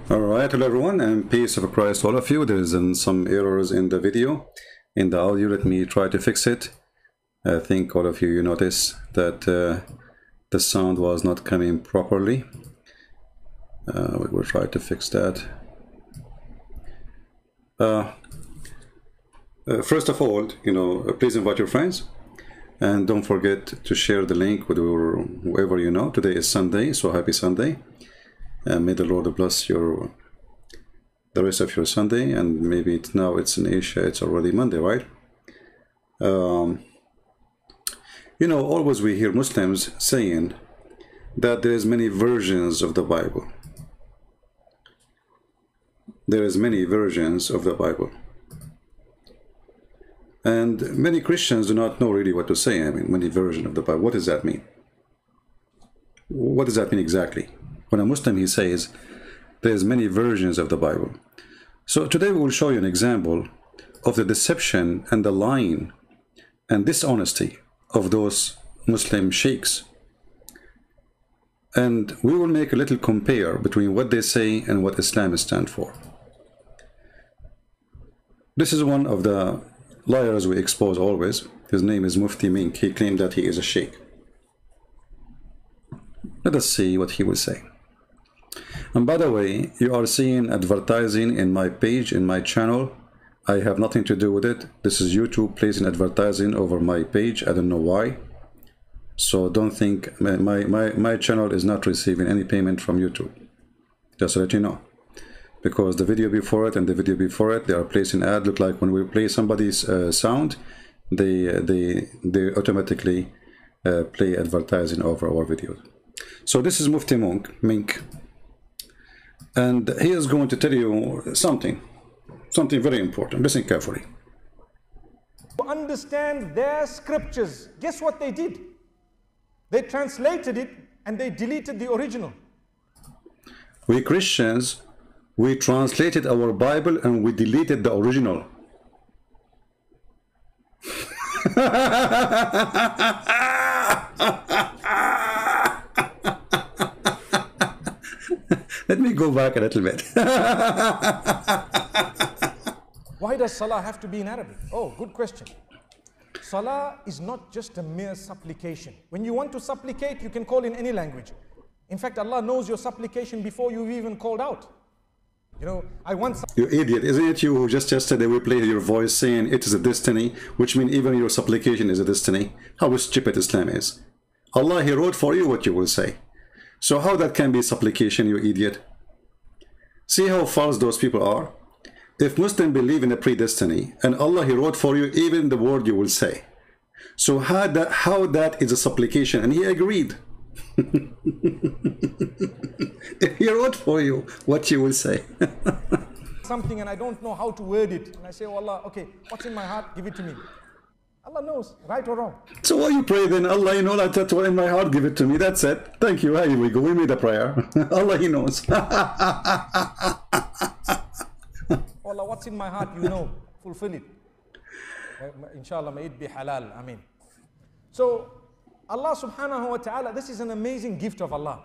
Alright, hello everyone, and peace of Christ to all of you. There's some errors in the video, in the audio. Let me try to fix it. I think all of you notice that the sound was not coming properly. We will try to fix that. First of all, please invite your friends, and don't forget to share the link with whoever you know. Today is Sunday, so happy Sunday. May the Lord bless the rest of your Sunday, and maybe now it's in Asia, it's already Monday, right? Always we hear Muslims saying that there is many versions of the Bible. There is many versions of the Bible. And many Christians do not know really what to say. I mean, many versions of the Bible. What does that mean? What does that mean exactly? When a Muslim, he says, there's many versions of the Bible. So today we will show you an example of the deception and the lying and dishonesty of those Muslim sheikhs. And we will make a little compare between what they say and what Islam stands for. This is one of the liars we expose always. His name is Mufti Menk. He claimed that he is a sheikh. Let us see what he will say. And by the way, you are seeing advertising in my page, in my channel. I have nothing to do with it. This is YouTube placing advertising over my page. I don't know why. So don't think my channel is not receiving any payment from YouTube. Just to let you know. Because the video before it and the video before it, they are placing ad. Look like when we play somebody's sound, they automatically play advertising over our videos. So this is Mufti Menk. And he is going to tell you something very important. Listen carefully. To understand their scriptures, guess what they did? They translated it and they deleted the original. We Christians, we translated our Bible and we deleted the original. Let me go back a little bit. Why does Salah have to be in Arabic? Oh, good question. Salah is not just a mere supplication. When you want to supplicate, you can call in any language. In fact, Allah knows your supplication before you've even called out. I once... You idiot, isn't it you who just yesterday we played your voice saying it is a destiny, which means even your supplication is a destiny? How stupid Islam is. Allah, He wrote for you what you will say. So how that can be supplication, you idiot? See how false those people are? If Muslims believe in a predestiny, and Allah, He wrote for you even the word you will say. So how that is a supplication? And He agreed. He wrote for you what you will say. Something and I don't know how to word it. And I say, oh Allah, okay, what's in my heart? Give it to me. Allah knows, right or wrong. So why you pray then? Allah, you know that's what in my heart, give it to me. That's it. Thank you. Here we go. We made a prayer. Allah, He knows. Allah, what's in my heart, you know. Fulfill it. Inshallah, may it be halal. Ameen. So, Allah subhanahu wa ta'ala, this is an amazing gift of Allah.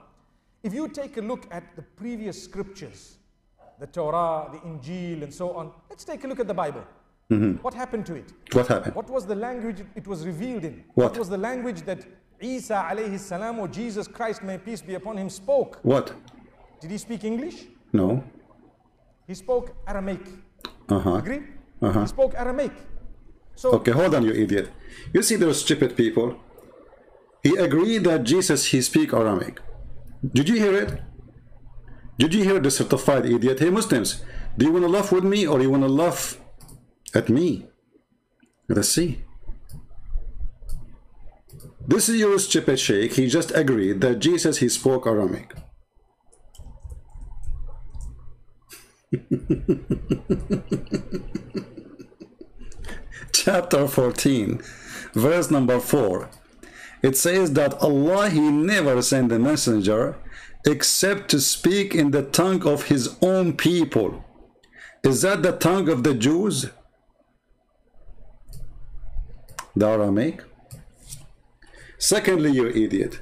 If you take a look at the previous scriptures, the Torah, the Injil, and so on, let's take a look at the Bible. What happened to it? What happened? What was the language it was revealed in? What was the language that Isa alayhi salam, or Jesus Christ, may peace be upon him, spoke? What? Did he speak English? No. He spoke Aramaic. Agree? He spoke Aramaic. So okay, hold on, you idiot. You see those stupid people? He agreed that Jesus, he speak Aramaic. Did you hear it? Did you hear the certified idiot? Hey Muslims, do you want to laugh with me or you want to laugh at me? Let's see. This is your stupid sheikh. He just agreed that Jesus, he spoke Aramaic. Chapter 14, verse number 4. It says that Allah, He never sent a messenger except to speak in the tongue of His own people. Is that the tongue of the Jews? The Aramaic? Secondly, you idiot,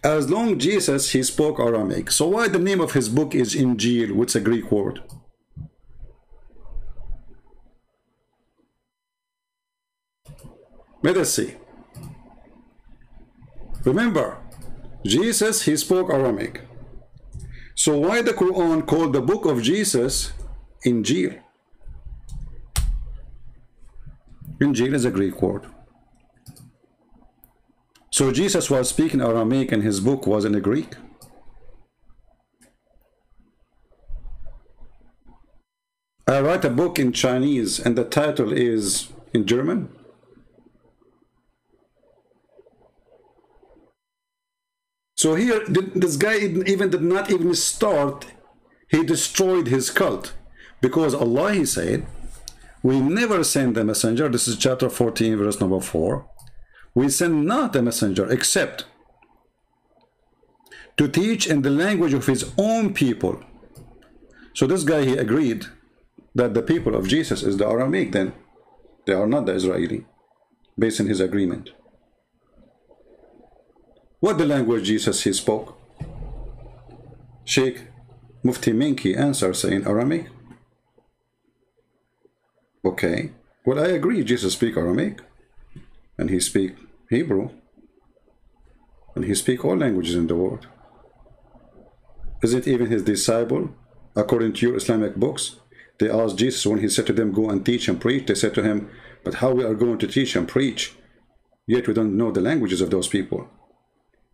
as long Jesus, he spoke Aramaic. So why the name of his book is Injil, which is a Greek word? Let us see. Remember, Jesus, he spoke Aramaic. So why the Quran called the book of Jesus Injil? Injil is a Greek word. So Jesus was speaking Aramaic and his book was in Greek. I write a book in Chinese and the title is in German. So here, this guy even did not even start. He destroyed his cult. Because Allah, he said, we never send a messenger. This is chapter 14, verse number 4. We send not a messenger except to teach in the language of his own people. So this guy, he agreed that the people of Jesus is the Aramaic then. They are not the Israeli, based on his agreement. What the language Jesus he spoke? Sheikh Mufti Minki answered saying Aramaic. Okay, well I agree, Jesus speak Aramaic and he speak Hebrew and he speak all languages in the world. Isn't even his disciple, according to your Islamic books, they asked Jesus when he said to them, go and teach and preach, they said to him, but how we are going to teach and preach, yet we don't know the languages of those people.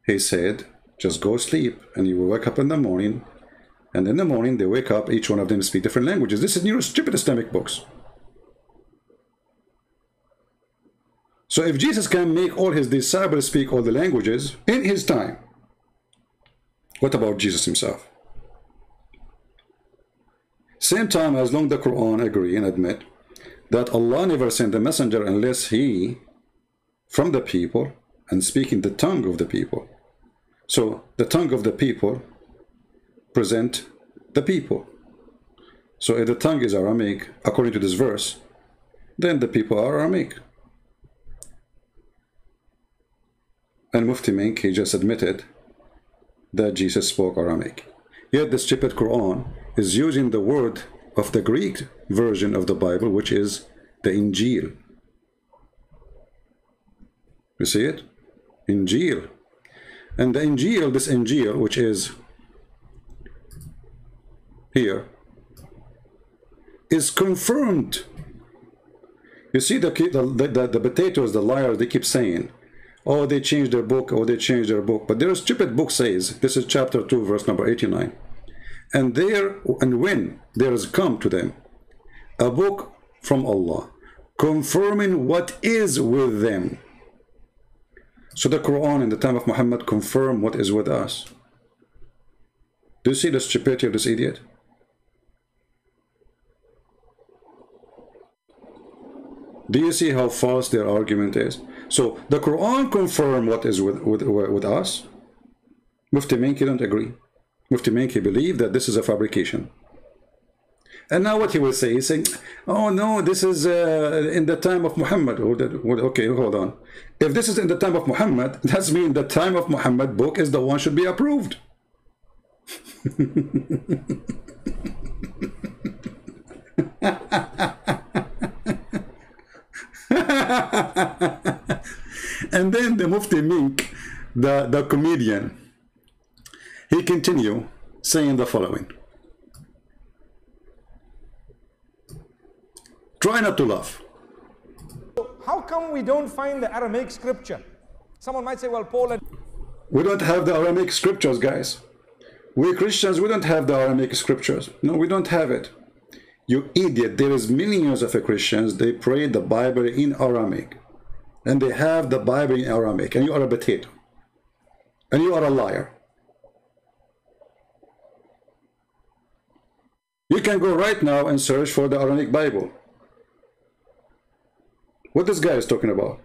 He said, just go sleep and you will wake up in the morning, and in the morning they wake up, each one of them speak different languages. This is your stupid Islamic books. So if Jesus can make all his disciples speak all the languages in his time, what about Jesus himself? Same time, as long the Quran agree and admit that Allah never sent a messenger unless he from the people and speaking the tongue of the people. So the tongue of the people present the people. So if the tongue is Aramaic, according to this verse, then the people are Aramaic. And Mufti Minki just admitted that Jesus spoke Aramaic. Yet the stupid Quran is using the word of the Greek version of the Bible, which is the Injil. You see it? Injil. And the Injil, this Injil, which is here, is confirmed. You see the potatoes, the liars, they keep saying, oh, they changed their book, oh, they changed their book. But their stupid book says, this is chapter 2, verse number 89. And when there has come to them a book from Allah, confirming what is with them. So the Quran in the time of Muhammad confirmed what is with us. Do you see the stupidity of this idiot? Do you see how false their argument is? So the Quran confirmed what is with us. Mufti Minki don't agree. Mufti Minki believe that this is a fabrication. And now what he will say, he's saying, oh no, this is in the time of Muhammad. Okay, hold on. If this is in the time of Muhammad, that means the time of Muhammad book is the one should be approved. And then the Mufti Mink, the comedian, he continue saying the following. Try not to laugh. How come we don't find the Aramaic scripture? Someone might say, well, Paul... We don't have the Aramaic scriptures, guys. We Christians, we don't have the Aramaic scriptures. No, we don't have it. You idiot. There is millions of Christians, they pray the Bible in Aramaic. And they have the Bible in Aramaic. And you are a potato. And you are a liar. You can go right now and search for the Aramaic Bible. What this guy is talking about.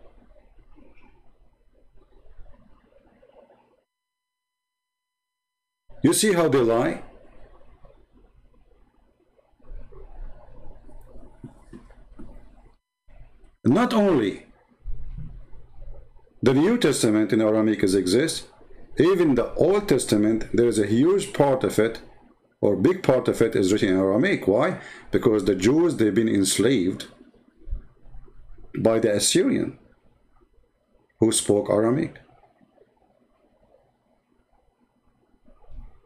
You see how they lie? Not only the New Testament in Aramaic exists, Even the Old Testament, there is a huge part of it, or big part of it, is written in Aramaic. Why? Because the Jews, they've been enslaved by the Assyrian who spoke Aramaic.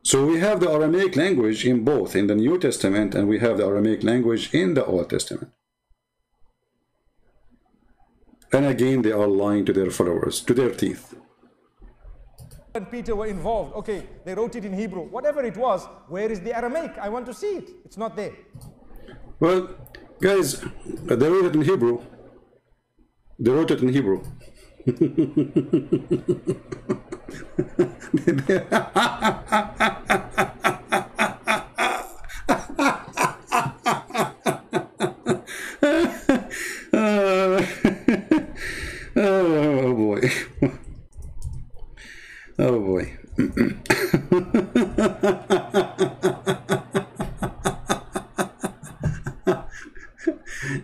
So we have the Aramaic language in both, in the New Testament, and we have the Aramaic language in the Old Testament. And again, they are lying to their followers, to their teeth. And Peter were involved. Okay, they wrote it in Hebrew. Whatever it was, where is the Aramaic? I want to see it. It's not there. Well, guys, they wrote it in Hebrew. They wrote it in Hebrew. Oh boy. Oh boy.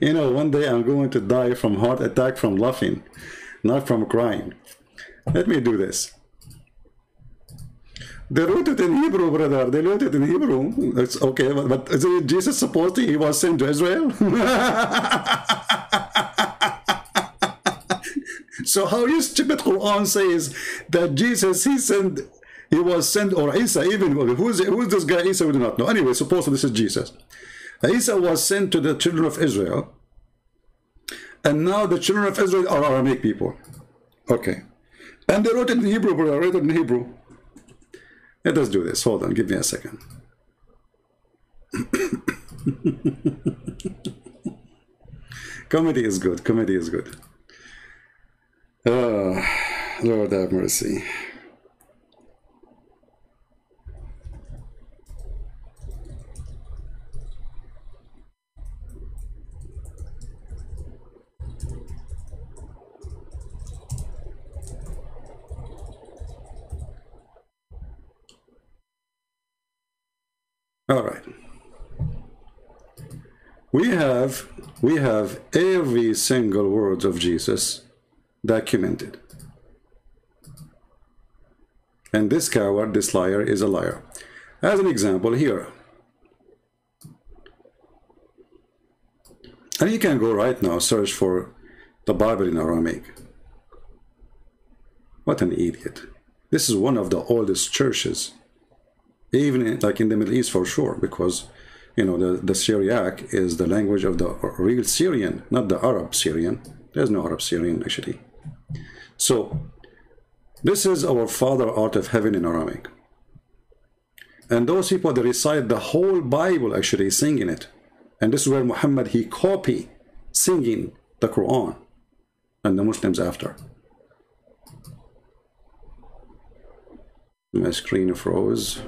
You know, one day I'm going to die from heart attack from laughing, not from crying. Let me do this. They wrote it in Hebrew, brother. They wrote it in Hebrew. It's okay, but isn't Jesus supposed to? He was sent to Israel. So how your stupid Quran says that Jesus, he was sent, or Isa, even who's this guy? Isa, we do not know. Anyway, supposedly this is Jesus. Isa was sent to the children of Israel, and now the children of Israel are Aramaic people. Okay, and they wrote it in Hebrew, brother. Wrote it in Hebrew. Let us do this. Hold on, give me a second. Comedy is good. Comedy is good. Lord have mercy. All right. We have every single word of Jesus documented. And this coward, this liar, is a liar. As an example here. And you can go right now, search for the Bible in Aramaic. What an idiot. This is one of the oldest churches. Even like in the Middle East for sure, because you know the Syriac is the language of the real Syrian, not the Arab Syrian. There's no Arab Syrian actually. So this is our Father out of heaven in Aramaic. And those people, they recite the whole Bible actually singing it. And this is where Muhammad, he copy singing the Quran, and the Muslims after. My screen froze.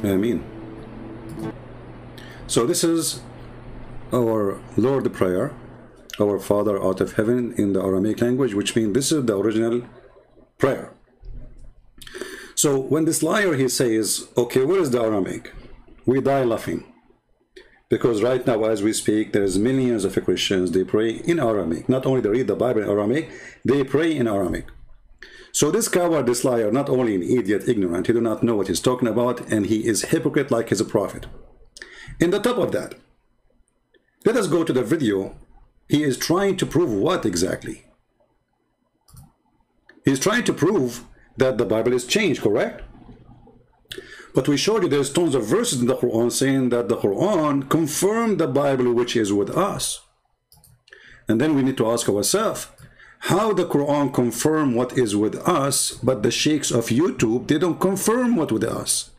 Ameen. So this is our Lord prayer, our Father out of heaven, in the Aramaic language, which means this is the original prayer. So when this liar, he says, okay, where is the Aramaic? We die laughing. Because right now, as we speak, there's millions of Christians, they pray in Aramaic. Not only they read the Bible in Aramaic, they pray in Aramaic. So this coward, this liar, not only an idiot, ignorant, he do not know what he's talking about, and he is hypocrite like he's a prophet. In the top of that, let us go to the video. He is trying to prove what exactly? He's trying to prove that the Bible is changed, correct? But we showed you there's tons of verses in the Quran saying that the Quran confirmed the Bible which is with us. And then we need to ask ourselves, how the Quran confirm what is with us, but the sheikhs of YouTube, they don't confirm what with us?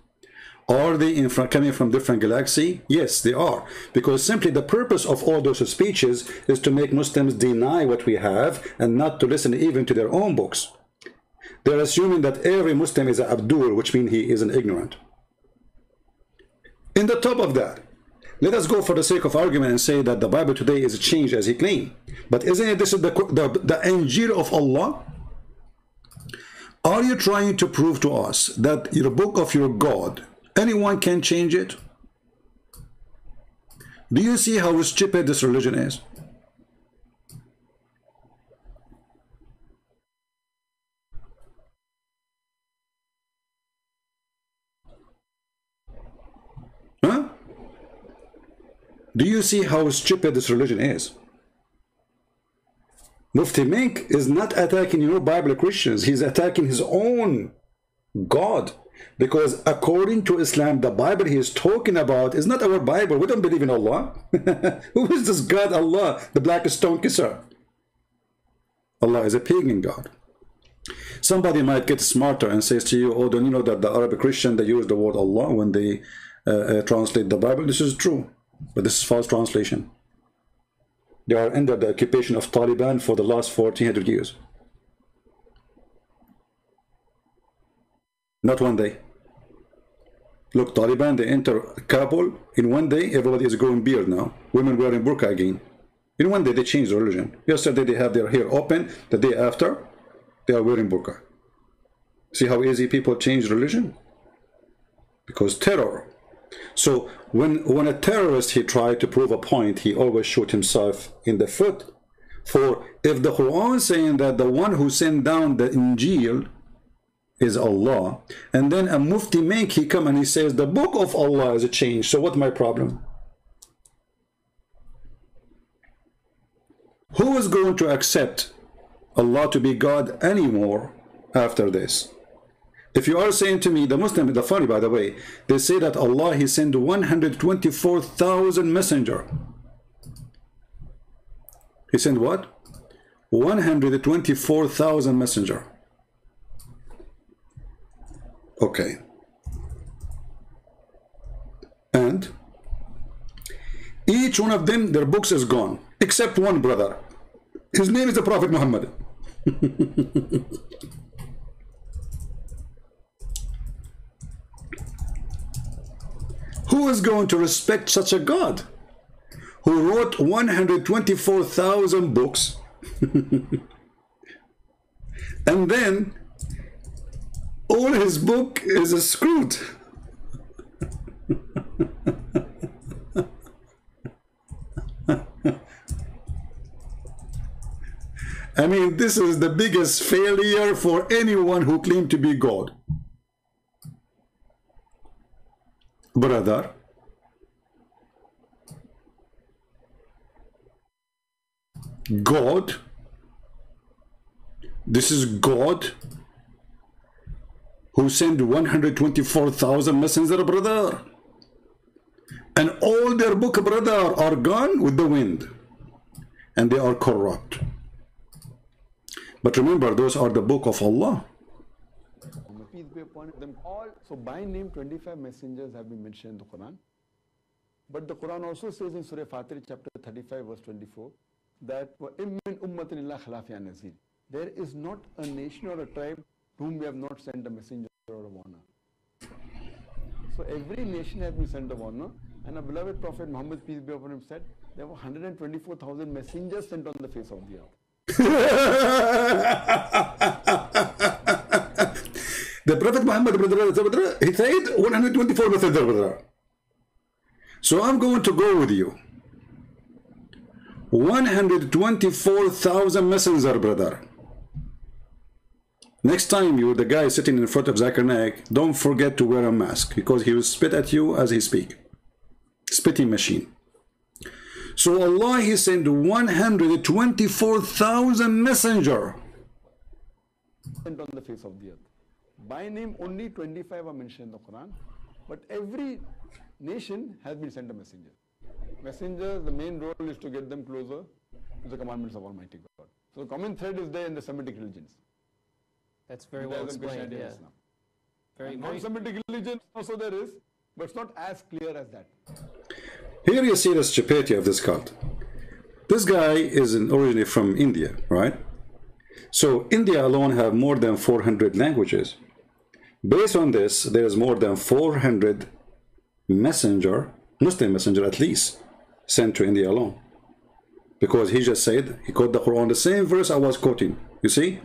Are they coming from different galaxy? Yes, they are. Because simply the purpose of all those speeches is to make Muslims deny what we have and not to listen even to their own books. They're assuming that every Muslim is an Abdur, which means he is an ignorant. In the top of that, let us go for the sake of argument and say that the Bible today is changed as he claimed. But isn't it this is the Injil of Allah? Are you trying to prove to us that your book of your God, anyone can change it? Do you see how stupid this religion is? Huh? Do you see how stupid this religion is? Mufti Menk is not attacking your Bible Christians. He's attacking his own God. Because according to Islam, the Bible he is talking about is not our Bible. We don't believe in Allah. Who is this God, Allah, the black stone kisser? Allah is a pagan God. Somebody might get smarter and says to you, oh, don't you know that the Arab Christian, they use the word Allah when they translate the Bible? This is true, but this is false translation. They are under the occupation of Taliban for the last 1400 years. Not one day. Look, Taliban, they enter Kabul. In one day, everybody is growing beard now. Women wearing burqa again. In one day, they change religion. Yesterday, they have their hair open. The day after, they are wearing burqa. See how easy people change religion? Because terror. So when a terrorist, he tried to prove a point, he always shoot himself in the foot. For if the Quran saying that the one who sent down the Injil is Allah, and then a Mufti Menk, he come and he says the book of Allah is a change. So what's my problem? Who is going to accept Allah to be God anymore after this? If you are saying to me, the Muslim, the funny by the way, they say that Allah, he sent 124,000 messenger. He sent what? 124,000 messenger. Okay. And each one of them, their books is gone, except one brother. His name is the Prophet Muhammad. Who is going to respect such a God who wrote 124,000 books and then all his book is screwed? I mean, this is the biggest failure for anyone who claimed to be God. Brother, God, this is God who sent 124,000 messengers, brother, and all their book, brother, are gone with the wind, and they are corrupt. But remember, those are the book of Allah. Peace be upon them all. So by name 25 messengers have been mentioned in the Quran. But the Quran also says in Surah Fatir chapter 35 verse 24 that there is not a nation or a tribe whom we have not sent a messenger or a warner. So every nation has been sent a warner, and our beloved Prophet Muhammad, peace be upon him, said there were 124,000 messengers sent on the face of the earth. The Prophet Muhammad, brother, he said 124 messengers, brother. So I'm going to go with you. 124,000 messenger, brother. Next time you, the guy sitting in front of Zakir Naik, don't forget to wear a mask, because he will spit at you as he speaks. Spitting machine. So Allah, he sent 124,000 messenger Sent on the face of the earth. By name, only 25 are mentioned in the Quran, but every nation has been sent a messenger. Messengers, the main role is to get them closer to the commandments of Almighty God. So the common thread is there in the Semitic religions. That's very well explained, yeah. Very, non-Semitic religions also there is, but it's not as clear as that. Here you see the stupidity of this cult. This guy is originally from India, right? So India alone have more than 400 languages. Based on this, there is more than 400 messenger, Muslim messenger at least, sent to India alone. Because he just said, he quoted the Quran, the same verse I was quoting. You see?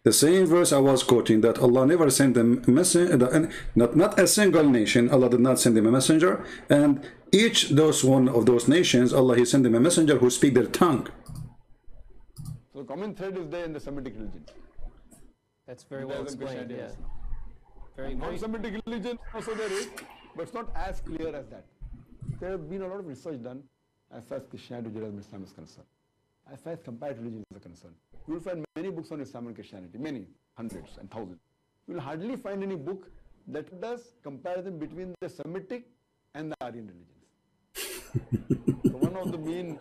The same verse I was quoting, that Allah never sent a messenger, not a single nation, Allah did not send them a messenger, and each one of those nations, Allah, he sent them a messenger who speak their tongue. So the common thread is there in the Semitic religions. That's very well explained, yeah. Very, non-Semitic religions also there is, but it's not as clear as that. There have been a lot of research done as far as Christianity, Judaism, Islam is concerned. As far as comparative religions are concerned, you will find many books on Islam and Christianity, many, hundreds and thousands. You will hardly find any book that does comparison between the Semitic and the Aryan religions. So one of the main...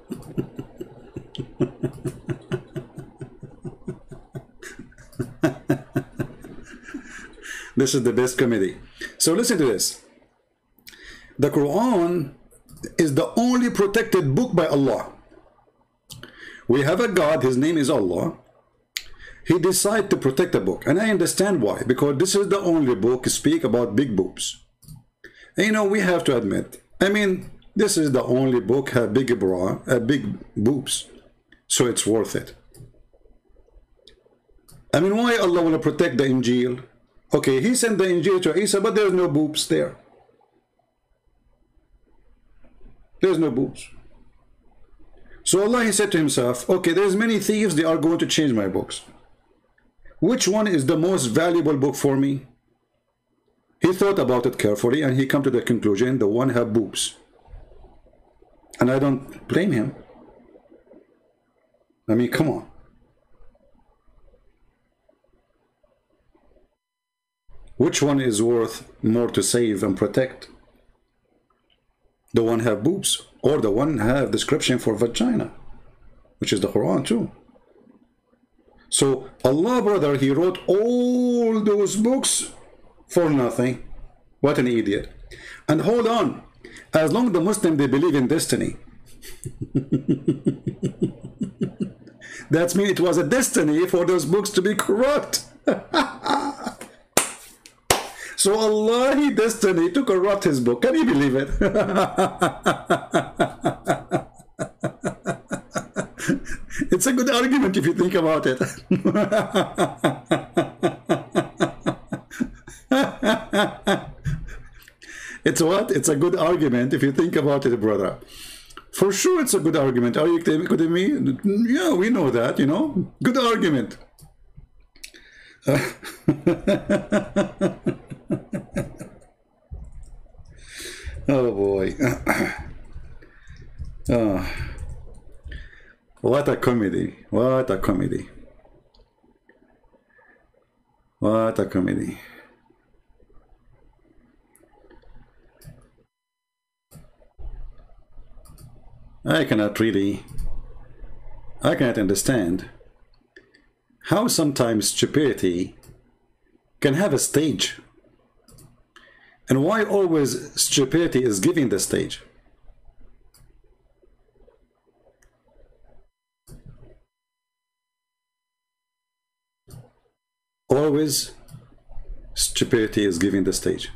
This is the best comedy. So listen to this. The Quran is the only protected book by Allah. We have a God, his name is Allah. He decided to protect the book. And I understand why. Because this is the only book speak about big boobs. And, you know, we have to admit, I mean, this is the only book have big bra, big boobs. So it's worth it. I mean, why Allah want to protect the Injil? Okay, he sent the Injil to Isa, but there's no boobs there. There's no boobs. So Allah, he said to himself, okay, there's many thieves, they are going to change my books. Which one is the most valuable book for me? He thought about it carefully and he come to the conclusion, the one have boobs. And I don't blame him. I mean, come on. Which one is worth more to save and protect? The one have boobs, or the one have description for vagina, which is the Quran too. So Allah, brother, he wrote all those books for nothing. What an idiot. And hold on, as long as the Muslim, they believe in destiny. That means it was a destiny for those books to be corrupt. So Allah, he destiny to corrupt his book. Can you believe it? It's a good argument if you think about it. It's what? It's a good argument if you think about it, brother. For sure it's a good argument. Are you kidding me? Yeah, we know that, you know. Good argument. Oh boy. Oh. What a comedy. What a comedy. What a comedy. I cannot understand how sometimes stupidity can have a stage. And why always stupidity is giving the stage? Always stupidity is giving the stage.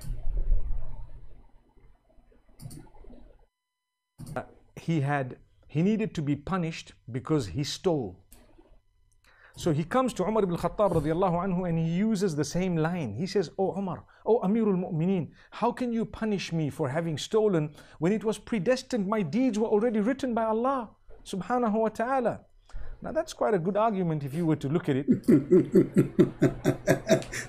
he needed to be punished because he stole. So he comes to Umar ibn Khattab radiallahu anhu and he uses the same line. He says, "Oh Umar, oh Amirul Mu'mineen, how can you punish me for having stolen when it was predestined? My deeds were already written by Allah subhanahu wa ta'ala." Now that's quite a good argument if you were to look at it.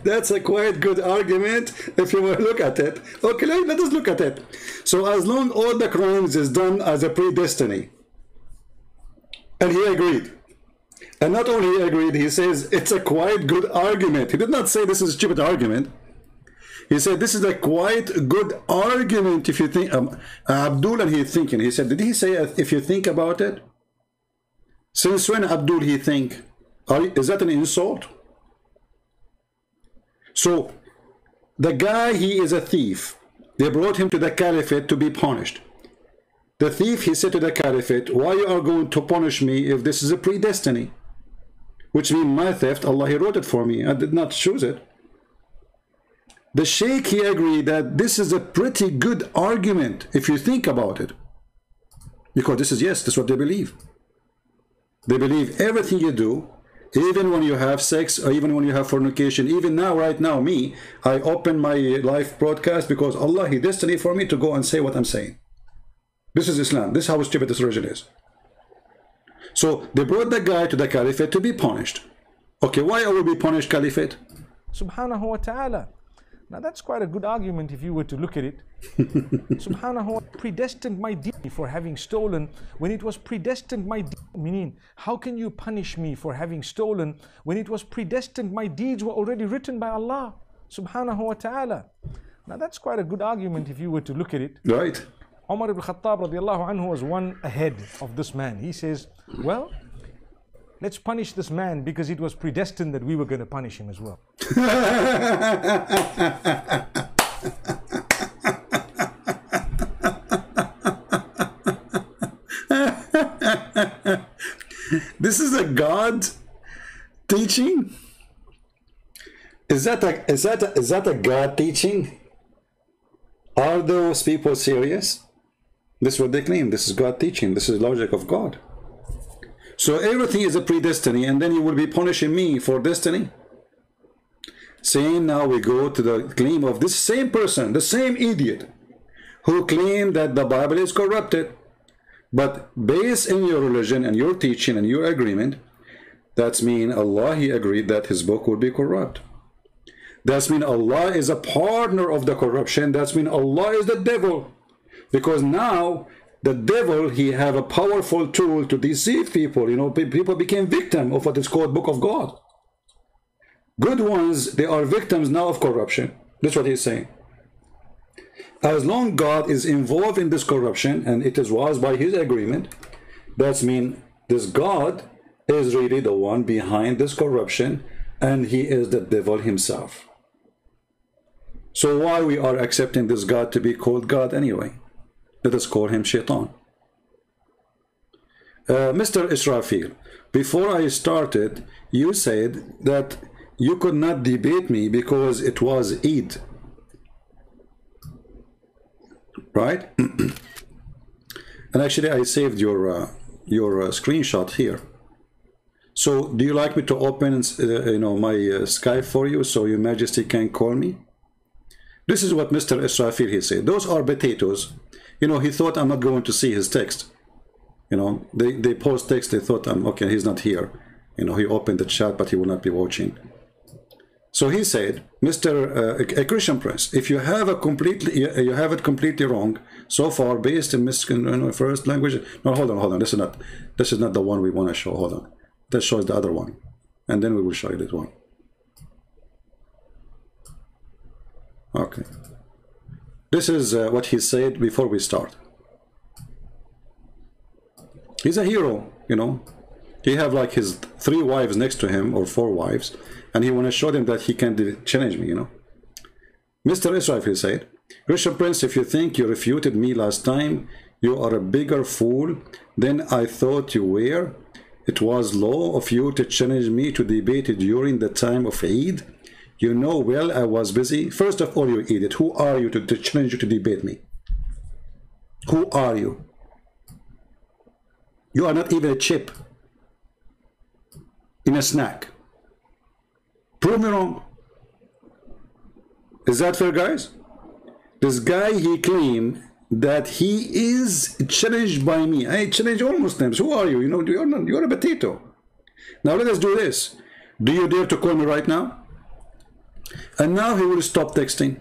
That's a quite good argument if you were to look at it. Okay, let us look at it. So as long all the crimes is done as a predestiny, and he agreed. And not only he agreed, he says it's a quite good argument. He did not say this is a stupid argument. He said this is a quite good argument if you think. Abdul, and he's thinking. He said, did he say if you think about it? Since when, Abdul, he think? Is that an insult? So the guy, he is a thief. They brought him to the caliphate to be punished. The thief, he said to the caliphate, why you are going to punish me if this is a predestiny? Which means my theft, Allah, he wrote it for me. I did not choose it. The sheikh, he agreed that this is a pretty good argument if you think about it. Because this is what they believe. They believe everything you do, even when you have sex, or even when you have fornication, even now, right now, me, I open my live broadcast because Allah, he destined for me to go and say what I'm saying. This is Islam. This is how stupid this religion is. So they brought the guy to the caliphate to be punished. Okay, why I will be punished, caliphate? Subhanahu wa ta'ala. Now that's quite a good argument if you were to look at it. Subhanahu wa ta'ala predestined my deed for having stolen when it was predestined my deed. Meaning, how can you punish me for having stolen when it was predestined my deeds were already written by Allah Subhanahu wa ta'ala? Now that's quite a good argument if you were to look at it. Right. Umar ibn Khattab radiallahu anhu was one ahead of this man. He says, well, let's punish this man because it was predestined that we were going to punish him as well. This is a God teaching? Is that a God teaching? Are those people serious? This is what they claim. This is God teaching. This is logic of God. So everything is a predestiny, and then you will be punishing me for destiny? Saying now we go to the claim of this same person, the same idiot, who claimed that the Bible is corrupted. But based in your religion and your teaching and your agreement, that's mean Allah, he agreed that his book would be corrupt. That's mean Allah is a partner of the corruption. That's mean Allah is the devil. Because now the devil, he have a powerful tool to deceive people. You know, people became victim of what is called Book of God. Good ones, they are victims now of corruption. That's what he's saying. As long God is involved in this corruption, and it was by his agreement, that's mean this God is really the one behind this corruption, and he is the devil himself. So why we are accepting this God to be called God anyway? Let us call him Shaitan. Mr. Israfil, before I started, you said that you could not debate me because it was Eid. Right? And actually I saved your screenshot here. So do you like me to open my Skype for you so your majesty can call me? This is what Mr. Israfil, he said. Those are potatoes. You know, he thought I'm not going to see his text. You know, they post text, they thought okay, he's not here. You know, he opened the chat, but he will not be watching. So he said, a Christian Prince, if you have it completely wrong so far, based in first language. No, hold on. This is not the one we want to show. Hold on. That shows the other one, and then we will show you this one. Okay. This is what he said before we start. He's a hero, you know. He have like his 3 wives next to him, or 4 wives, and he want to show them that he can challenge me, you know. Mr. Israfil said, Christian Prince, if you think you refuted me last time, you are a bigger fool than I thought you were. It was law of you to challenge me to debate during the time of Eid. You know well I was busy. First of all, you idiot. Who are you to challenge you to debate me? Who are you? You are not even a chip in a snack. Prove me wrong. Is that fair, guys? This guy, he claimed that he is challenged by me. I challenge all Muslims. Who are you? You know, you're a potato. Now let us do this. Do you dare to call me right now? And now he will stop texting.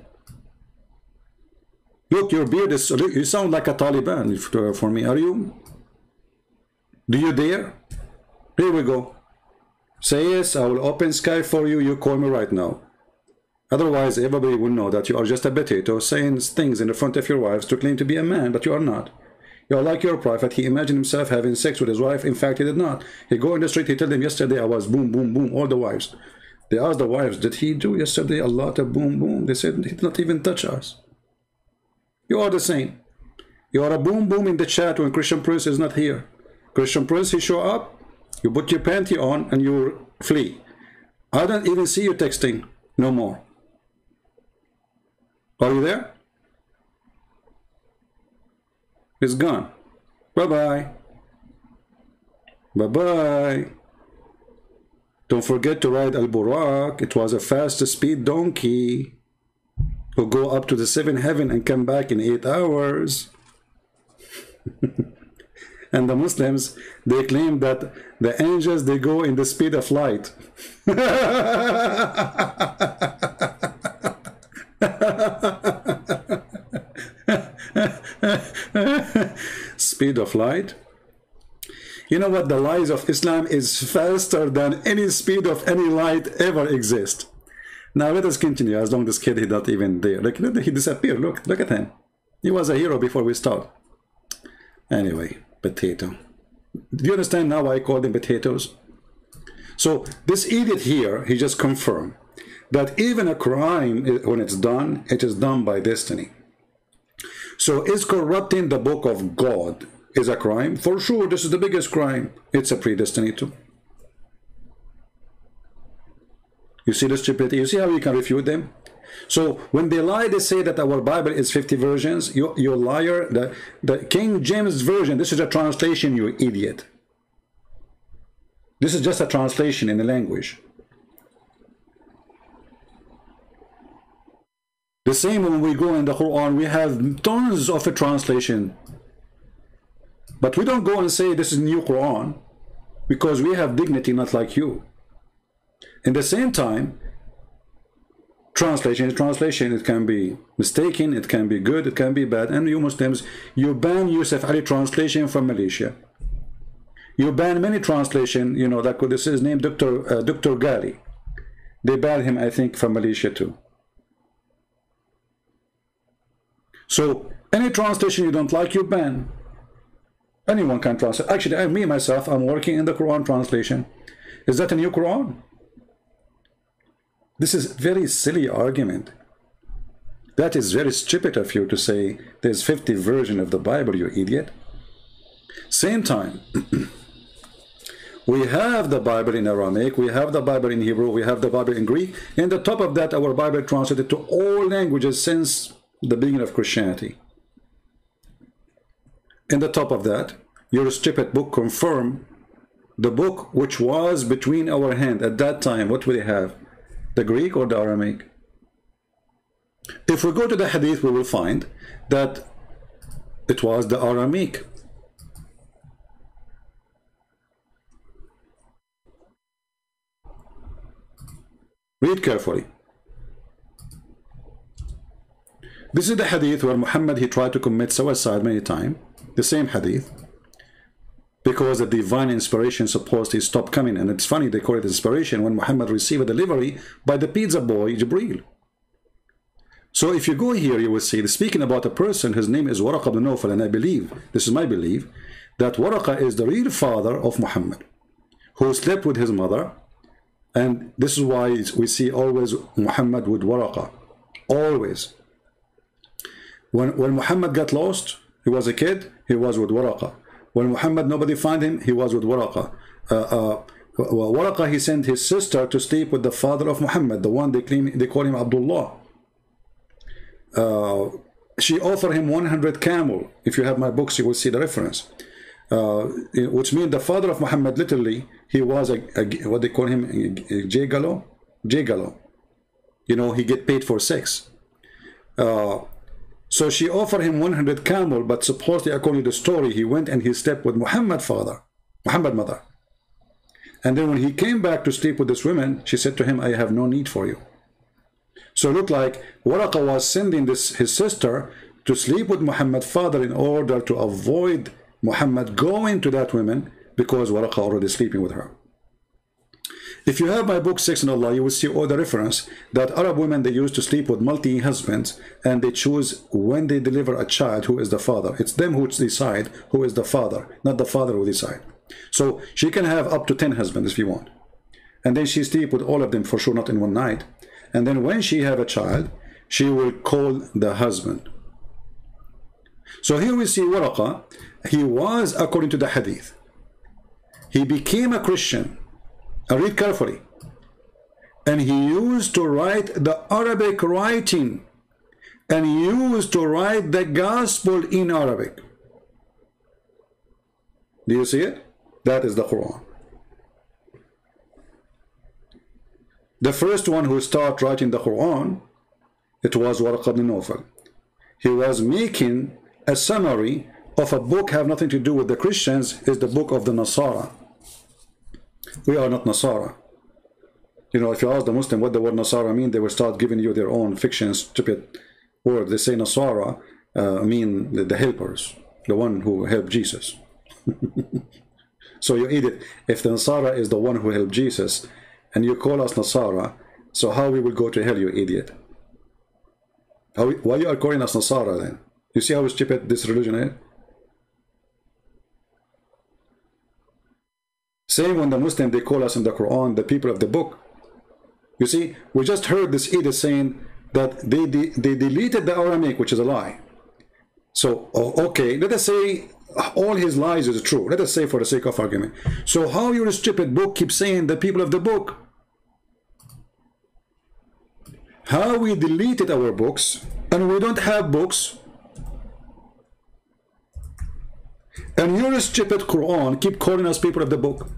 Look, your beard is, you sound like a Taliban for me. Are you? Do you dare? Here we go. Say yes, I will open Skype for you. You call me right now. Otherwise, everybody will know that you are just a potato saying things in the front of your wives to claim to be a man, but you are not. You are like your prophet. He imagined himself having sex with his wife. In fact, he did not. He go in the street, he told them, yesterday I was boom, boom, boom, all the wives. They asked the wives, did he do yesterday a lot of boom, boom? They said, he did not even touch us. You are the same. You are a boom, boom in the chat when Christian Prince is not here. Christian Prince, he show up, you put your panty on, and you flee. I don't even see you texting no more. Are you there? It's gone. Bye-bye. Bye-bye. Don't forget to ride Al-Burak. It was a fast speed donkey who go up to the seventh heaven and come back in 8 hours. And the Muslims, they claim that the angels, they go in the speed of light. Speed of light. You know what? The lies of Islam is faster than any speed of any light ever exist. Now let us continue. As long as this kid, he's not even there. Like, he disappeared. Look at him. He was a hero before we start. Anyway, potato. Do you understand now why I call them potatoes? So this idiot here, he just confirmed that even a crime, when it's done, it is done by destiny. So is corrupting the book of God is a crime? For sure, this is the biggest crime. It's a predestiny too. You see the stupidity? You see how you can refute them? So when they lie, they say that our Bible is 50 versions. You liar. The King James Version, this is a translation, you idiot. This is just a translation in the language. The same when we go in the Quran, we have tons of a translation. But we don't go and say this is new Quran because we have dignity, not like you. In the same time, translation is translation. It can be mistaken, it can be good, it can be bad. And you Muslims, you ban Yusuf Ali translation from Malaysia. You ban many translation, you know, that this is named Dr. Ghali. They banned him, I think, from Malaysia too. So any translation you don't like, you ban. Anyone can translate. Actually, me myself, I'm working in the Quran translation. Is that a new Quran? This is a very silly argument. That is very stupid of you to say there's 50 versions of the Bible, you idiot. Same time, we have the Bible in Aramaic, we have the Bible in Hebrew, we have the Bible in Greek. And on top of that, our Bible translated to all languages since the beginning of Christianity. In the top of that, your stupid book confirmed the book which was between our hand at that time. What will they have? The Greek or the Aramaic? If we go to the Hadith, we will find that it was the Aramaic. Read carefully. This is the Hadith where Muhammad, he tried to commit suicide many times. The same Hadith. Because the divine inspiration supposedly stopped coming. And it's funny, they call it inspiration when Muhammad received a delivery by the pizza boy, Jibreel. So if you go here, you will see, speaking about a person, his name is Waraqa ibn Nawfal, and I believe, this is my belief, that Waraqa is the real father of Muhammad, who slept with his mother. And this is why we see always Muhammad with Waraqa. Always. When Muhammad got lost, he was a kid, he was with Waraqa. When Muhammad, nobody found him, he was with Waraqa. Waraqa, he sent his sister to sleep with the father of Muhammad, the one they call him Abdullah. She offered him 100 camel. If you have my books, you will see the reference. which means the father of Muhammad, literally, he was what they call him, a gigolo. You know, he get paid for sex. So she offered him 100 camel, but supposedly, according to the story, he went and he slept with Muhammad's mother. And then when he came back to sleep with this woman, she said to him, I have no need for you. So it looked like Waraqa was sending his sister to sleep with Muhammad's father in order to avoid Muhammad going to that woman, because Waraqa already sleeping with her. If you have my book, Sex and Allah, you will see all the reference that Arab women, they used to sleep with multi-husbands, and they choose when they deliver a child who is the father. It's them who decide who is the father, not the father who decide. So she can have up to 10 husbands if you want. And then she sleep with all of them, for sure not in one night. And then when she have a child, she will call the husband. So here we see Waraqa. He was, according to the hadith, he became a Christian. And read carefully. And he used to write the Arabic writing, and he used to write the gospel in Arabic. Do you see it? That is the Quran. The first one who started writing the Quran, it was Waraq ibn Nawfal. He was making a summary of a book have nothing to do with the Christians, is the book of the Nasara. We are not Nasara. You know, if you ask the Muslim what the word Nasara mean, they will start giving you their own fiction, stupid word. They say Nasara mean the helpers, the one who helped Jesus. So you idiot. If the Nasara is the one who helped Jesus, and you call us Nasara, so how we will go to hell, you idiot? Why you are calling us Nasara then? You see how stupid this religion is? Same when the Muslim, they call us in the Quran the people of the book. You see, we just heard this idiot saying that they deleted the Aramaic, which is a lie. So, okay, let us say all his lies is true. Let us say for the sake of argument. So how your stupid book keeps saying the people of the book? How we deleted our books and we don't have books? And your stupid Quran keep calling us people of the book.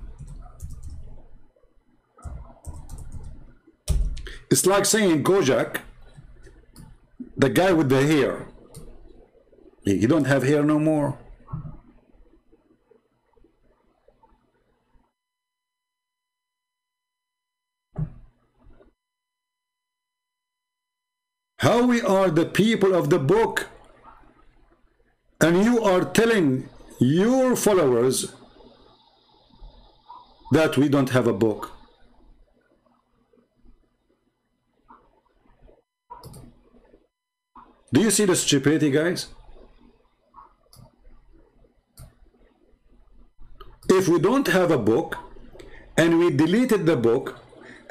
It's like saying Gojak, the guy with the hair. You don't have hair no more. How we are the people of the book, and you are telling your followers that we don't have a book. Do you see the stupidity, guys? If we don't have a book and we deleted the book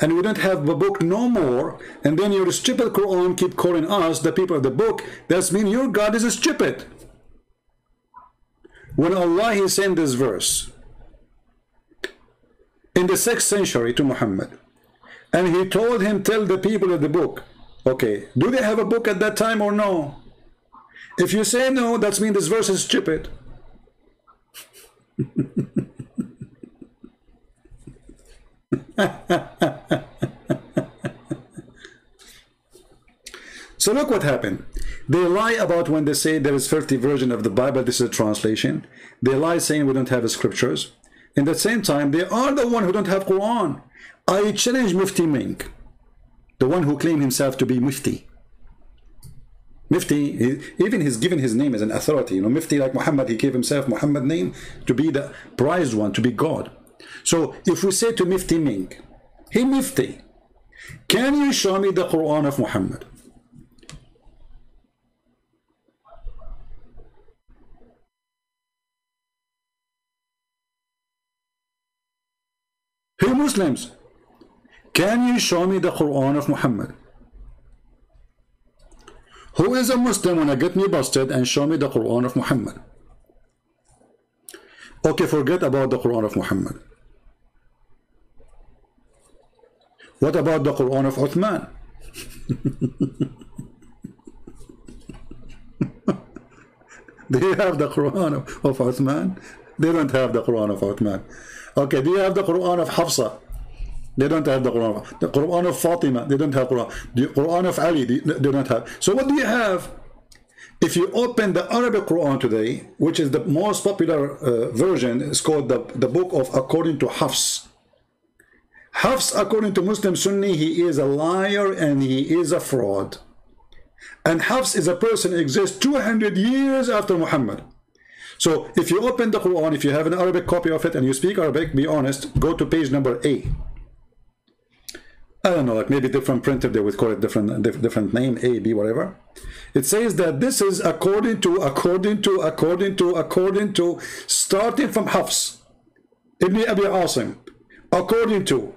and we don't have the book no more, and then your stupid Quran keep calling us the people of the book, that means your God is stupid. When Allah, he sent this verse in the 6th century to Muhammad, and he told him, tell the people of the book, okay, do they have a book at that time or no? If you say no, that means this verse is stupid. So look what happened. They lie about when they say there is 50 version of the Bible, this is a translation. They lie saying we don't have scriptures. In the same time, they are the one who don't have Quran. I challenge Mufti Mink, the one who claimed himself to be Mufti. Mufti, even he's given his name as an authority. You know, Mufti, like Muhammad, he gave himself Muhammad name to be the prized one, to be God. So if we say to Mufti Mink, hey Mufti, can you show me the Quran of Muhammad? Hey Muslims, can you show me the Quran of Muhammad? Who is a Muslim when I get me busted and show me the Quran of Muhammad? Okay, forget about the Quran of Muhammad. What about the Quran of Uthman? Do you have the Quran of Uthman? They don't have the Quran of Uthman. Okay, do you have the Quran of Hafsa? They don't have the Quran. The Quran of Fatima, they don't have Quran. The Quran of Ali, they don't have. So what do you have? If you open the Arabic Quran today, which is the most popular version, it's called the book of according to Hafs. Hafs, according to Muslim Sunni, he is a liar and he is a fraud. And Hafs is a person who exists 200 years after Muhammad. So if you open the Quran, if you have an Arabic copy of it and you speak Arabic, be honest, go to page number A. I don't know, like maybe different printer, they would call it different name, A, B, whatever. It says that this is according to, starting from Hafs, Ibn Abi Asim, according to,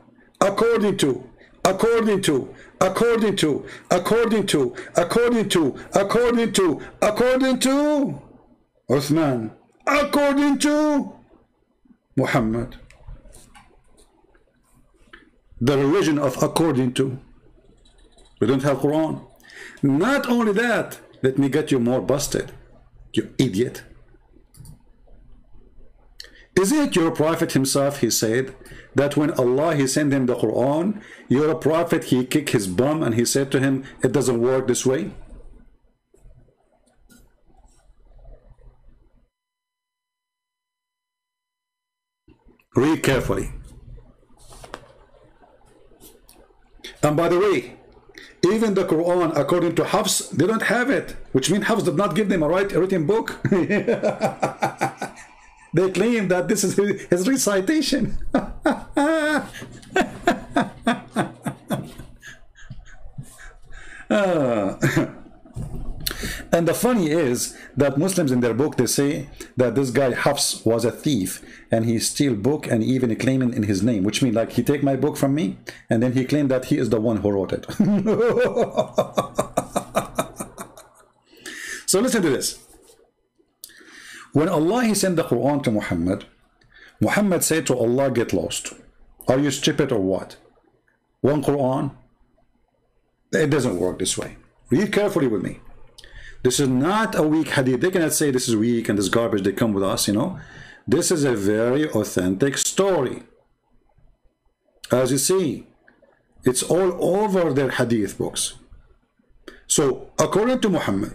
Uthman, according to Muhammad. The religion of according to. We don't have Quran. Not only that, let me get you more busted, you idiot. Isn't it your prophet himself, he said, that when Allah, he sent him the Quran, you're a prophet, he kicked his bum and he said to him, it doesn't work this way? Read carefully. And by the way, even the Quran, according to Hafs, they don't have it, which means Hafs did not give them a written book. They claim that this is his recitation. And the funny is that Muslims in their book, they say that this guy Hafs was a thief and he steal book and even claiming in his name, which means like he take my book from me and then he claimed that he is the one who wrote it. So listen to this. When Allah, he sent the Quran to Muhammad, Muhammad said to Allah, get lost. Are you stupid or what? One Quran? It doesn't work this way. Read carefully with me. This is not a weak hadith. They cannot say this is weak and this garbage, they come with us, you know. This is a very authentic story. As you see, it's all over their hadith books. So, according to Muhammad,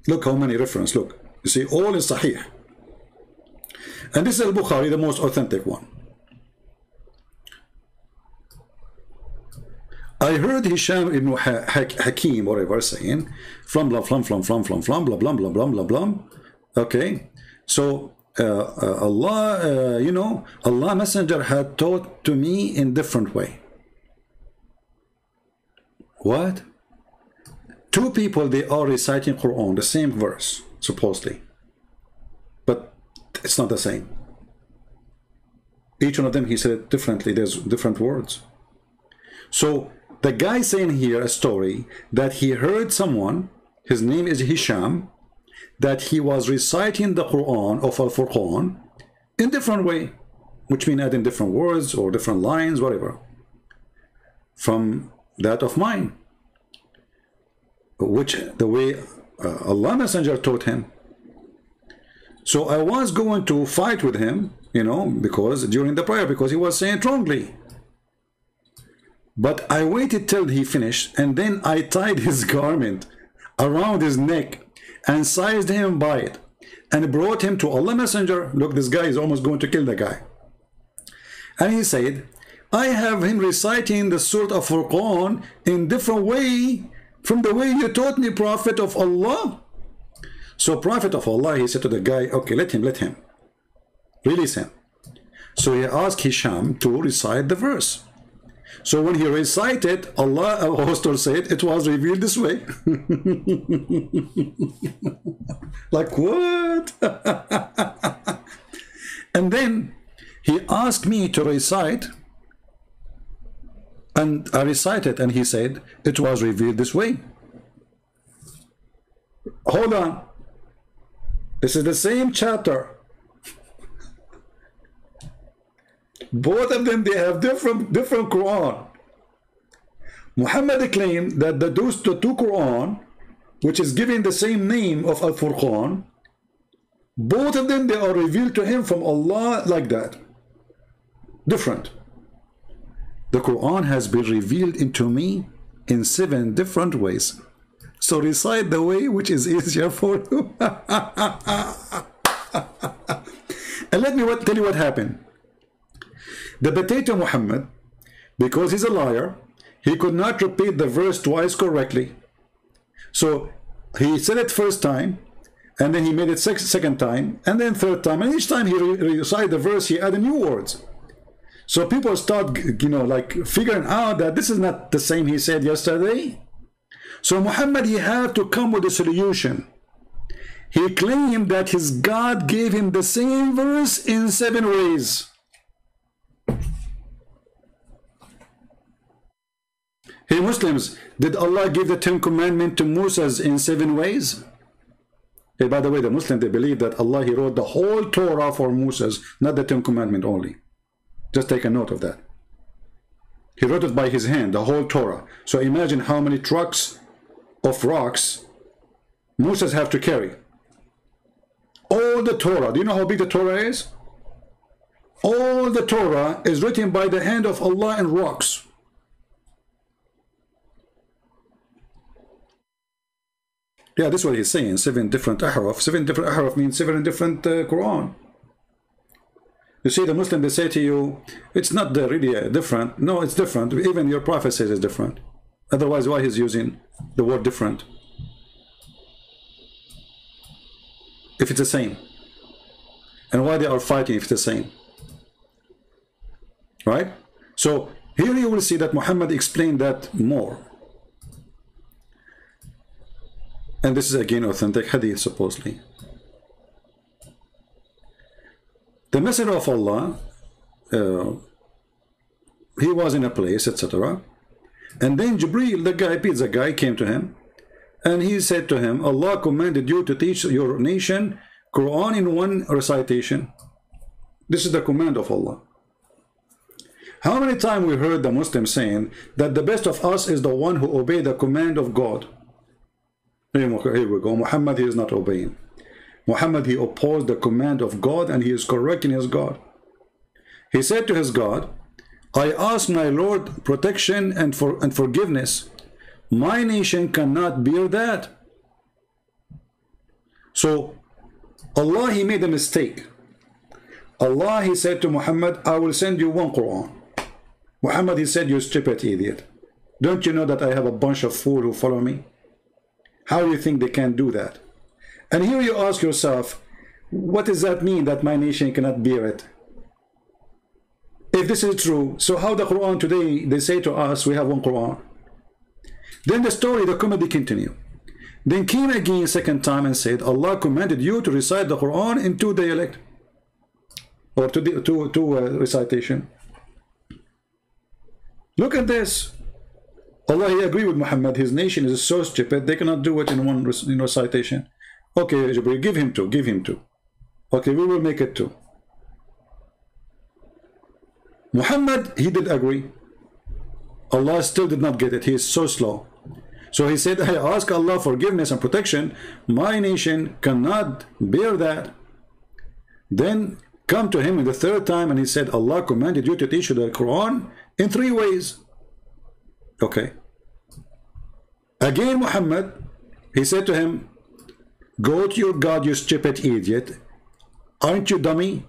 look how many references, look. You see, all is Sahih. And this is Al-Bukhari, the most authentic one. I heard Hisham ibn Hakim, whatever, saying, flum, blah, flum, flum, flum, flum, flum, blah, blah, blah, blah, blah, blah. Okay, so Allah, you know, Allah Messenger had taught to me in different way. What? Two people, they are reciting Quran, the same verse, supposedly. But it's not the same. Each one of them, he said it differently. There's different words. So the guy saying here a story that he heard someone, his name is Hisham, that he was reciting the Quran of Al-Furqan in different way, which means adding different words or different lines, whatever, from that of mine, which the way Allah Messenger taught him. So I was going to fight with him, you know, because during the prayer, because he was saying it wrongly. But I waited till he finished, and then I tied his garment around his neck and seized him by it and brought him to Allah Messenger. Look, this guy is almost going to kill the guy. And he said, I have him reciting the Surah of Furqan in different way from the way you taught me, Prophet of Allah. So Prophet of Allah, he said to the guy, okay, let him, release him. So he asked Hisham to recite the verse. So when he recited, Allah Al-Hostel said, it was revealed this way. Like what? And then he asked me to recite, and I recited, and he said, it was revealed this way. Hold on. This is the same chapter. Both of them, they have different Quran. Muhammad claimed that the two Quran, which is given the same name of Al-Furqan, Both of them, they are revealed to him from Allah like that. Different. The Quran has been revealed into me in 7 different ways. So recite the way which is easier for you. And let me tell you what happened. The potato Muhammad, because he's a liar, he could not repeat the verse twice correctly. So he said it first time, and then he made it second time, and then third time, and each time he recited the verse, he added new words. So people start, you know, like figuring out that this is not the same he said yesterday. So Muhammad, he had to come with a solution. He claimed that his God gave him the same verse in 7 ways. Hey Muslims, did Allah give the 10 commandments to Moses in 7 ways? Hey, by the way, the Muslims, they believe that Allah, he wrote the whole Torah for Moses, not the 10 commandments only. Just take a note of that. He wrote it by his hand, the whole Torah. So imagine how many trucks of rocks Moses have to carry. All the Torah, do you know how big the Torah is? All the Torah is written by the hand of Allah in rocks. Yeah, this is what he's saying. 7 different ahraf. 7 different ahraf means 7 different Quran. You see, the Muslim, they say to you, it's not really different. No, it's different. Even your prophet says it's different. Otherwise, why he's using the word different? If it's the same. And why they are fighting if it's the same. Right? So, here you will see that Muhammad explained that more. And this is again authentic hadith, supposedly. The Messenger of Allah, he was in a place, etc. And then Jibreel, the guy, pizza guy, came to him. And he said to him, Allah commanded you to teach your nation Quran in 1 recitation. This is the command of Allah. How many times we heard the Muslims saying that the best of us is the one who obeys the command of God? Here we go. Muhammad, he is not obeying. Muhammad, he opposed the command of God, and he is correcting his God. He said to his God, I ask my Lord protection and forgiveness. My nation cannot bear that. So Allah, he made a mistake. Allah, he said to Muhammad, I will send you 1 Quran. Muhammad, he said, you stupid idiot. Don't you know that I have a bunch of fools who follow me? How do you think they can do that? And here you ask yourself, what does that mean that my nation cannot bear it? If this is true, so how the Quran today, they say to us, we have 1 Quran. Then the story, the comedy continue. Then came again second time and said, Allah commanded you to recite the Quran in 2 dialect. Or two recitation. Look at this. Allah, he agreed with Muhammad. His nation is so stupid, they cannot do it in 1 recitation. Okay, Jibreel, give him 2, give him 2. Okay, we will make it 2. Muhammad, he did agree. Allah still did not get it. He is so slow. So he said, I ask Allah forgiveness and protection. My nation cannot bear that. Then come to him in the 3rd time and he said, Allah commanded you to teach you the Quran in 3 ways. Okay. Again Muhammad, he said to him, go to your God, you stupid idiot. Aren't you dummy?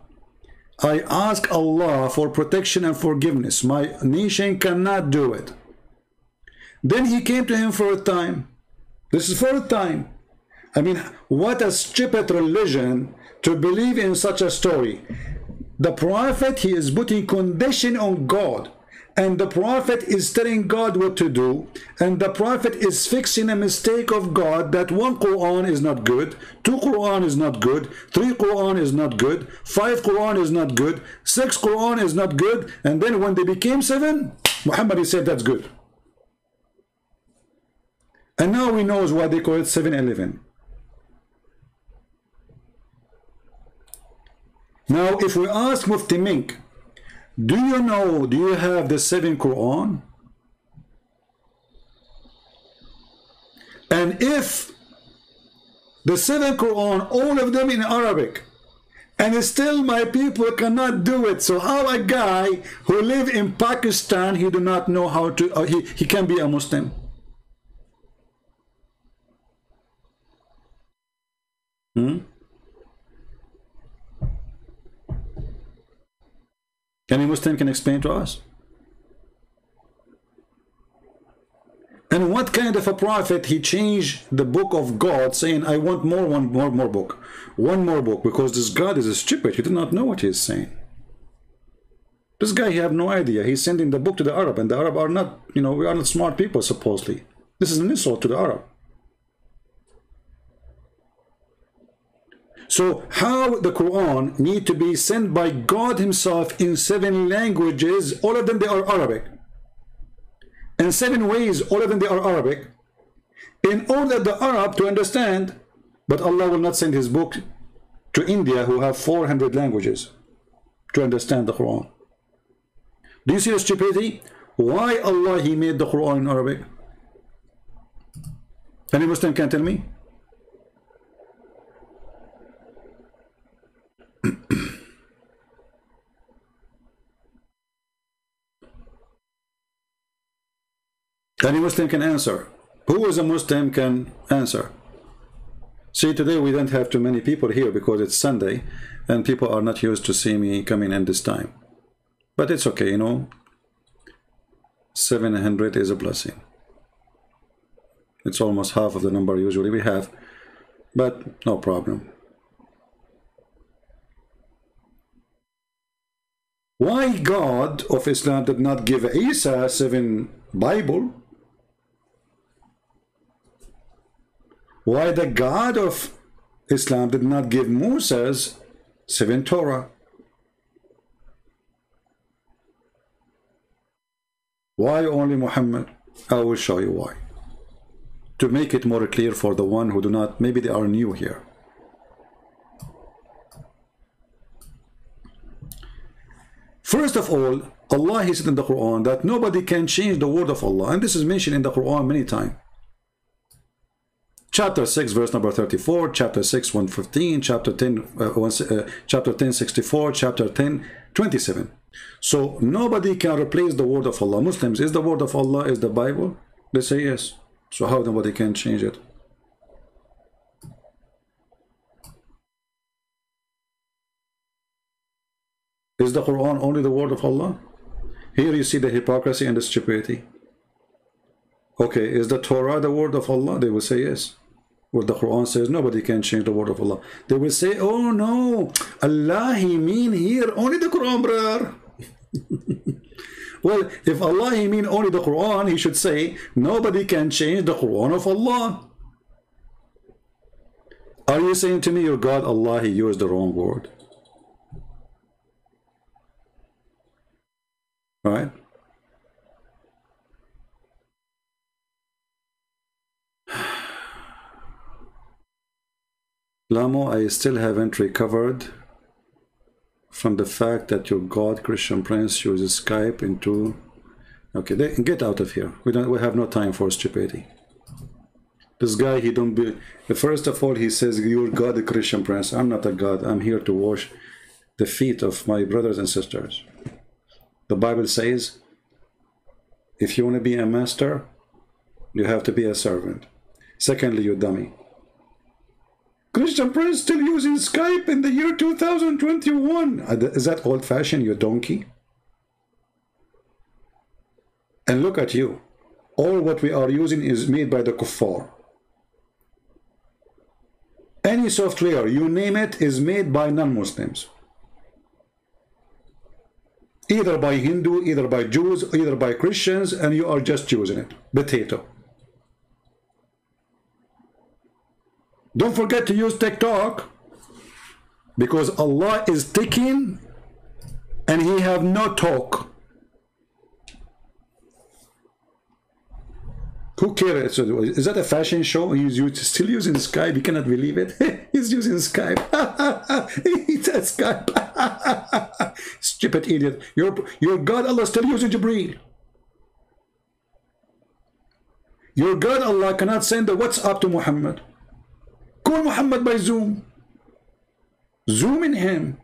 I ask Allah for protection and forgiveness. My nation cannot do it. Then he came to him 4th time. This is 4th time. I mean, what a stupid religion to believe in such a story. The prophet, he is putting condition on God. And the prophet is telling God what to do, and the prophet is fixing a mistake of God that 1 Quran is not good, 2 Quran is not good, 3 Quran is not good, 5 Quran is not good, 6 Quran is not good, and then when they became 7, Muhammad, he said that's good. And now we know why they call it 7-11. Now if we ask Mufti Mink, do you know, do you have the 7 Quran? And if The 7 Quran, all of them in Arabic. And still my people cannot do it. So how a guy who live in Pakistan, he do not know how to, he can be a Muslim? Any Muslim can explain to us? And what kind of a prophet he changed the book of God, saying, I want one more book, because this God is stupid. He did not know what he is saying. This guy, he have no idea. He's sending the book to the Arab, and the Arab are not, we are not smart people, supposedly. This is an insult to the Arab. So how the Quran need to be sent by God himself in 7 languages, all of them they are Arabic. In 7 ways, all of them they are Arabic, in order the Arab to understand. But Allah will not send his book to India, who have 400 languages, to understand the Quran. Do you see the stupidity? Why Allah he made the Quran in Arabic? Any Muslim can tell me? Any Muslim can answer. Who is a Muslim can answer? See, today we don't have too many people here because it's Sunday and people are not used to see me coming in this time. But it's okay, 700 is a blessing. It's almost half of the number usually we have, but no problem. Why God of Islam did not give Isa 7 Bible? Why the God of Islam did not give Moses 7 Torah? Why only Muhammad? I will show you why. To make it more clear for the one who do not, maybe they are new here. First of all, Allah he said in the Quran that nobody can change the word of Allah, and this is mentioned in the Quran many times. Chapter 6 verse number 34, chapter 6 115, chapter 10 chapter 10 64, chapter 10 27. So nobody can replace the word of Allah. Muslims, is the word of Allah is the Bible? They say yes. So how nobody can change it? Is the Quran only the word of Allah? Here you see the hypocrisy and the stupidity. Okay, is the Torah the word of Allah? They will say yes. What the Quran says, nobody can change the word of Allah. They will say, oh no, Allah he mean here only the Quran, brother. Well, if Allah he mean only the Quran, he should say, nobody can change the Quran of Allah. Are you saying to me, your God, Allah, he used the wrong word? Right? Lamo, I still haven't recovered from the fact that your God, Christian Prince, uses Skype into... Okay, get out of here. We have no time for stupidity. This guy, he don't be... First of all, he says, your God, the Christian Prince. I'm not a God. I'm here to wash the feet of my brothers and sisters. The Bible says, if you want to be a master, you have to be a servant. Secondly, you dummy. Christian Prince still using Skype in the year 2021. Is that old-fashioned, you donkey? And look at you. All what we are using is made by the kuffar. Any software, you name it, is made by non-Muslims. Either by Hindu, either by Jews, either by Christians, and you are just using it. Potato. Don't forget to use TikTok, because Allah is taking and he have no talk. Who cares? Is that a fashion show? He's still using Skype. You cannot believe it. He's using Skype. He said Skype. Stupid idiot. Your God Allah still using Jibreel. Your God Allah cannot send the WhatsApp to Muhammad. Call Muhammad by Zoom. Zoom in him.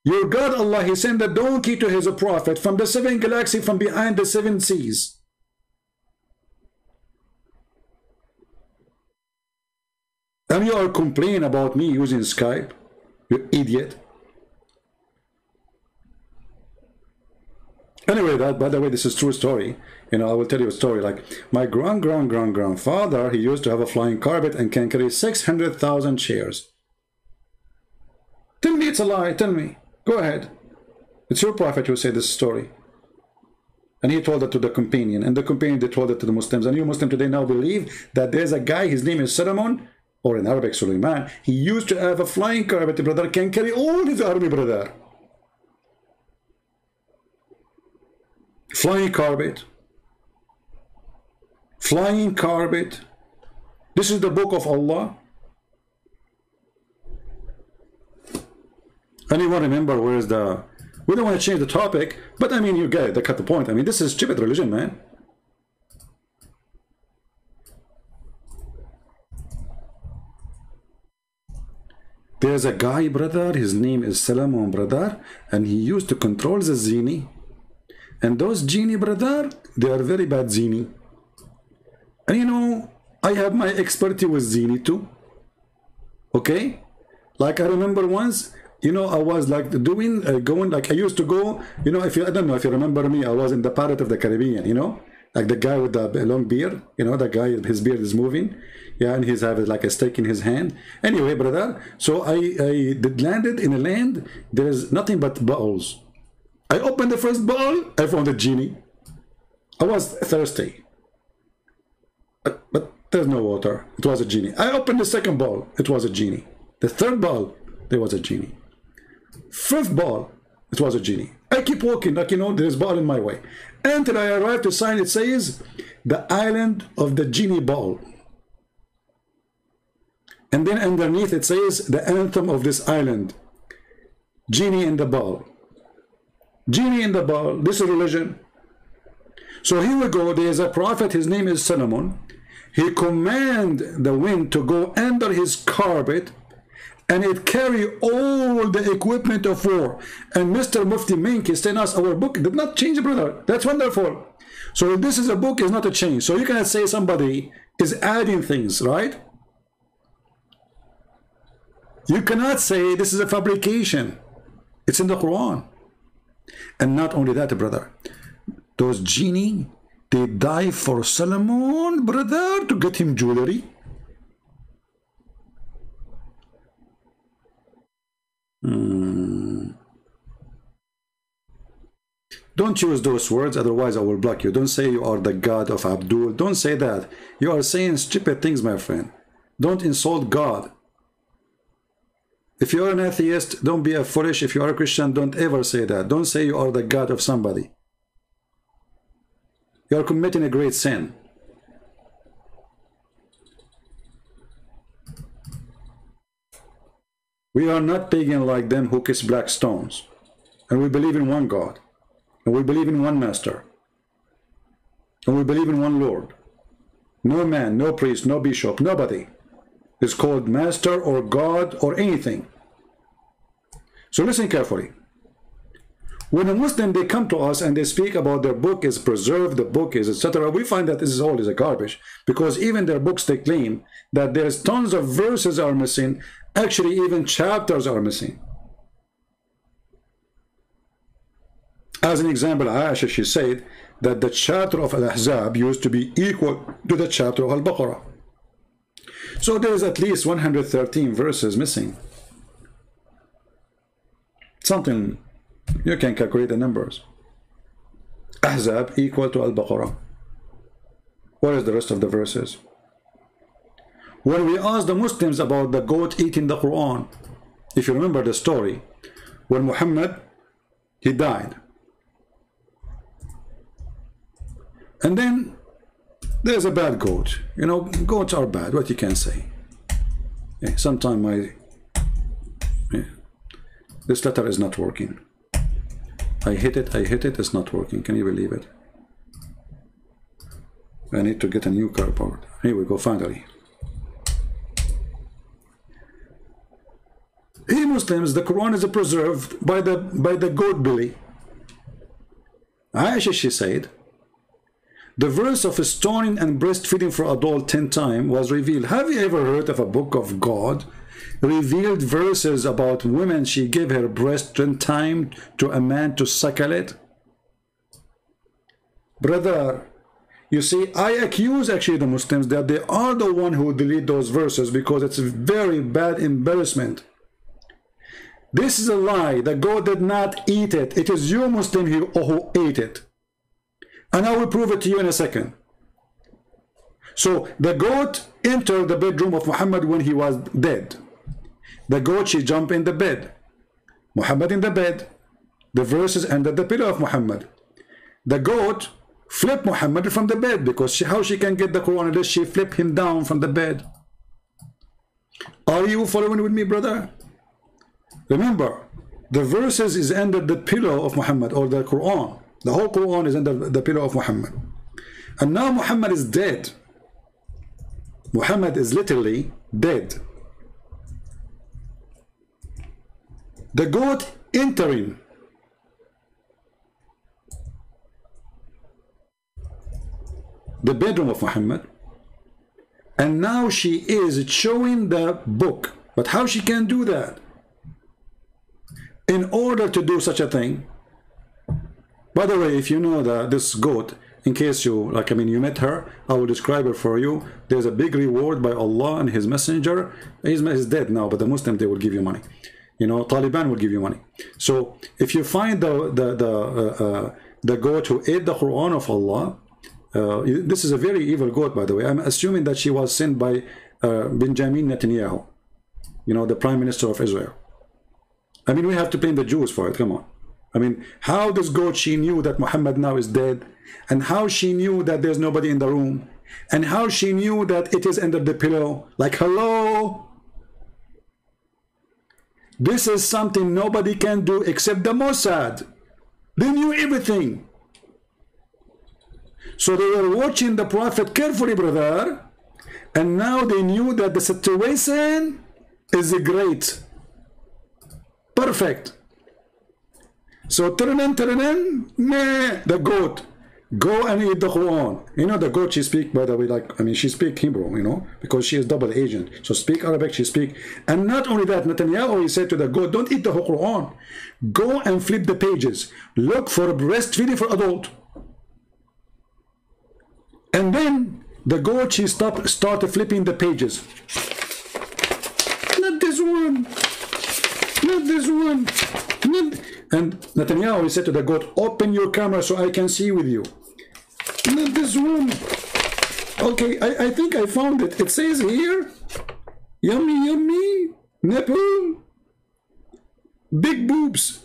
Your God Allah, He sent a donkey to His prophet from the 7 galaxy, from behind the 7 seas. And you are complaining about me using Skype, you idiot. Anyway, by the way, this is true story. You know, I will tell you a story. Like, my grandfather, he used to have a flying carpet and can carry 600,000 chairs. Tell me it's a lie, tell me. Go ahead. It's your prophet who said this story. And he told it to the companion. And the companion, they told it to the Muslims. And you Muslims today now believe that there's a guy, his name is Solomon, or in Arabic, Suleiman. He used to have a flying carpet, brother, can carry all his army, brother. Flying carpet. Flying carpet. This is the book of Allah. Anyone remember where is the... We don't want to change the topic, but I mean, you get it, they cut the point. I mean, this is stupid religion, man. There's a guy, brother, his name is Solomon, brother, and he used to control the genie. And those genie, brother, they are very bad genie. And you know, I have my expertise with genie too. Okay? Like I remember once, you know, I was like doing, going, like I used to go, you know, if you, I don't know if you remember me, I was in the Pirate of the Caribbean, you know? Like the guy with the long beard, you know, the guy, his beard is moving. Yeah, and he's having like a stake in his hand. Anyway, brother, so I landed in a land, there's nothing but bowls. I opened the first bowl, I found a genie. I was thirsty. But there's no water. It was a genie. I opened the second bowl, it was a genie. The third bowl, there was a genie. Fifth bowl, it was a genie. I keep walking, like, you know, there's ball in my way. Until I arrived to sign, it says, the island of the genie ball. And then underneath it says, the anthem of this island. Genie in the ball. Genie in the ball. This is religion. So here we go. There is a prophet. His name is Solomon. He commanded the wind to go under his carpet, and it carry all the equipment of war. And Mr. Mufti Mink is telling us our book did not change, brother. That's wonderful. So this is a book, is not a change. So you cannot say somebody is adding things, right? You cannot say this is a fabrication. It's in the Quran. And not only that, brother. Those genie, they die for Solomon, brother, to get him jewelry. Don't use those words, otherwise I will block you. Don't say you are the God of Abdul. Don't say that. You are saying stupid things, my friend. Don't insult God. If you are an atheist, don't be a foolish. If you are a Christian, don't ever say that. Don't say you are the God of somebody. You are committing a great sin. We are not pagan like them who kiss black stones. And we believe in one God. And we believe in one Master. And we believe in one Lord. No man, no priest, no bishop, nobody is called Master or God or anything. So listen carefully. When a Muslim, they come to us and they speak about their book is preserved, the book is etc., we find that this is all is a garbage, because even their books, they claim that there's tons of verses are missing. Actually, even chapters are missing. As an example, Aisha, she said that the chapter of Al-Ahzab used to be equal to the chapter of Al-Baqarah. So there is at least 113 verses missing. Something, you can calculate the numbers. Ahzab equal to Al-Baqarah. What is the rest of the verses? When we asked the Muslims about the goat eating the Quran, if you remember the story, when Muhammad, he died. And then there's a bad goat. You know, goats are bad, what you can say. Yeah, sometimes this letter is not working. I hit it, it's not working. Can you believe it? I need to get a new cardboard. Here we go, finally. Hey Muslims, the Quran is preserved by the goat belly. Aisha, she said, the verse of stoning and breastfeeding for adult 10 times was revealed. Have you ever heard of a book of God revealed verses about women she gave her breast 10 times to a man to suckle it? Brother, you see, I accuse actually the Muslims that they are the one who delete those verses because it's a very bad embarrassment. This is a lie. The goat did not eat it. It is you, Muslim, who ate it. And I will prove it to you in a second. So the goat entered the bedroom of Muhammad when he was dead. The goat, she jumped in the bed. Muhammad in the bed. The verses under the pillow of Muhammad. The goat flipped Muhammad from the bed because how she can get the Quran unless she flipped him down from the bed. Are you following with me, brother? Remember, the verses is under the pillow of Muhammad, or the Quran. The whole Quran is under the pillow of Muhammad. And now Muhammad is dead. Muhammad is literally dead. The goat entering the bedroom of Muhammad, and now she is showing the book. But how she can do that? In order to do such a thing, by the way, if you know this goat, in case you, you met her, I will describe her for you. There's a big reward by Allah and His Messenger. He's dead now, but the Muslim, they will give you money. You know, Taliban will give you money. So if you find the goat who ate the Quran of Allah, this is a very evil goat, by the way. I'm assuming that she was sent by Benjamin Netanyahu, you know, the Prime Minister of Israel. I mean, we have to blame the Jews for it. Come on. I mean, how this goat, she knew that Muhammad now is dead, and how she knew that there's nobody in the room, and how she knew that it is under the pillow. Like, hello? This is something nobody can do except the Mossad. They knew everything. So they were watching the Prophet carefully, brother, and now they knew that the situation is great. Perfect. So the goat, go and eat the Quran. You know, the goat, she speak, by the way, she speak Hebrew, you know, because she is double agent. So speak Arabic, she speak. And not only that, Netanyahu, he said to the goat, don't eat the whole Quran. Go and flip the pages. Look for breastfeeding for adult. And then the goat, she started flipping the pages. Not this one. Not this one. And Netanyahu, he said to the goat, open your camera so I can see with you. Not this one. Okay, I think I found it. It says here, yummy, yummy, nipple, big boobs.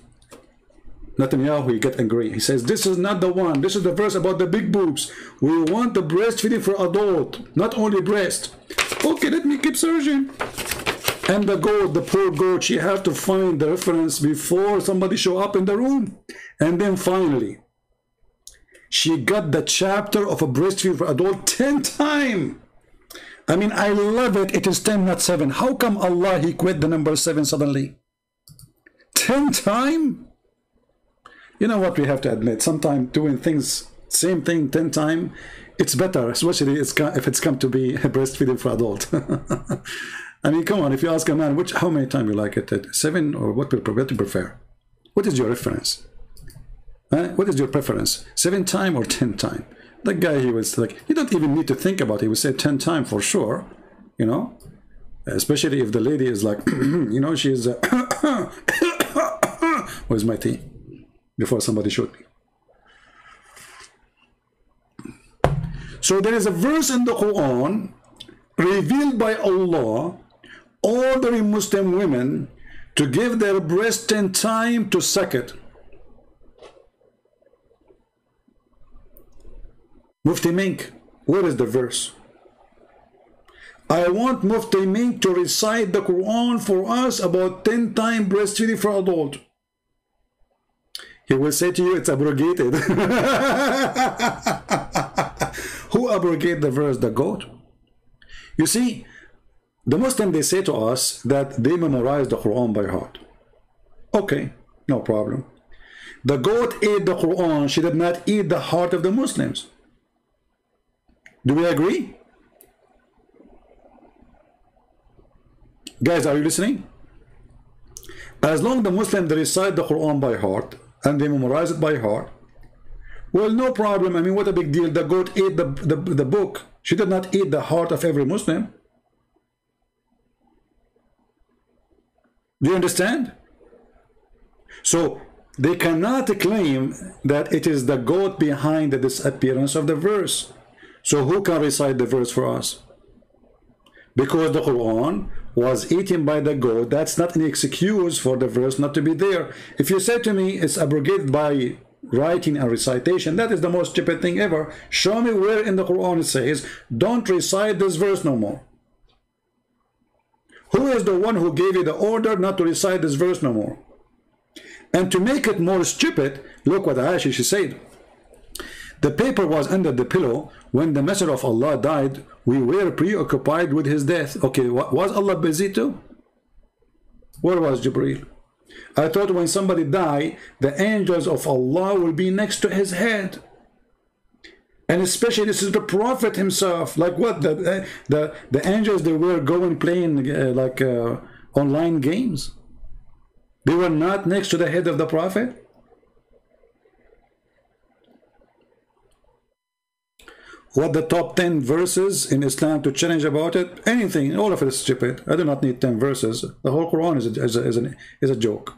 Netanyahu, he get angry. He says, this is not the one. This is the verse about the big boobs. We want the breastfeeding for adult, not only breast. Okay, let me keep searching. And the goat, the poor goat, she had to find the reference before somebody show up in the room. And then finally, she got the chapter of a breastfeeding for adult 10 times. I mean, I love it. It is 10, not 7. How come Allah, He quit the number 7 suddenly? 10 times? You know what, we have to admit, sometimes doing things, same thing 10 times, it's better, especially if it's come to be breastfeeding for adult. I mean, come on, if you ask a man, how many times you like it, 7 or what do you prefer? What is your reference? What is your preference? 7 times or 10 times? The guy, he was like, you don't even need to think about it. He would say 10 times for sure, you know, especially if the lady is like, you know, she's, where's my tea? Before somebody shot me. So there is a verse in the Quran revealed by Allah ordering Muslim women to give their breast 10 times to suck it. Mufti Mink, where is the verse? I want Mufti Mink to recite the Quran for us about 10 times breastfeeding for adult. He will say to you, it's abrogated. Who abrogate the verse? The goat. You see, the Muslim, they say to us that they memorize the Quran by heart. Okay, no problem. The goat ate the Quran. She did not eat the heart of the Muslims. Do we agree? Guys, are you listening? As long as the Muslims, they recite the Quran by heart and they memorize it by heart, well, no problem. I mean, what a big deal. The goat ate the book. She did not eat the heart of every Muslim. Do you understand? So they cannot claim that it is the goat behind the disappearance of the verse. So who can recite the verse for us? Because the Quran was eaten by the goat, that's not an excuse for the verse not to be there. If you say to me it's abrogated by writing and recitation, that is the most stupid thing ever. Show me where in the Quran it says, don't recite this verse no more. Who is the one who gave you the order not to recite this verse no more? And to make it more stupid, look what Aisha, she said. The paper was under the pillow. When the Messenger of Allah died, we were preoccupied with his death. Okay, was Allah busy too? Where was Jibreel? I thought when somebody died, the angels of Allah will be next to his head. And especially this is the Prophet himself. Like what? The angels, they were going playing online games. They were not next to the head of the Prophet. What the top 10 verses in Islam to challenge about it? Anything, all of it is stupid. I do not need 10 verses. The whole Quran is a joke.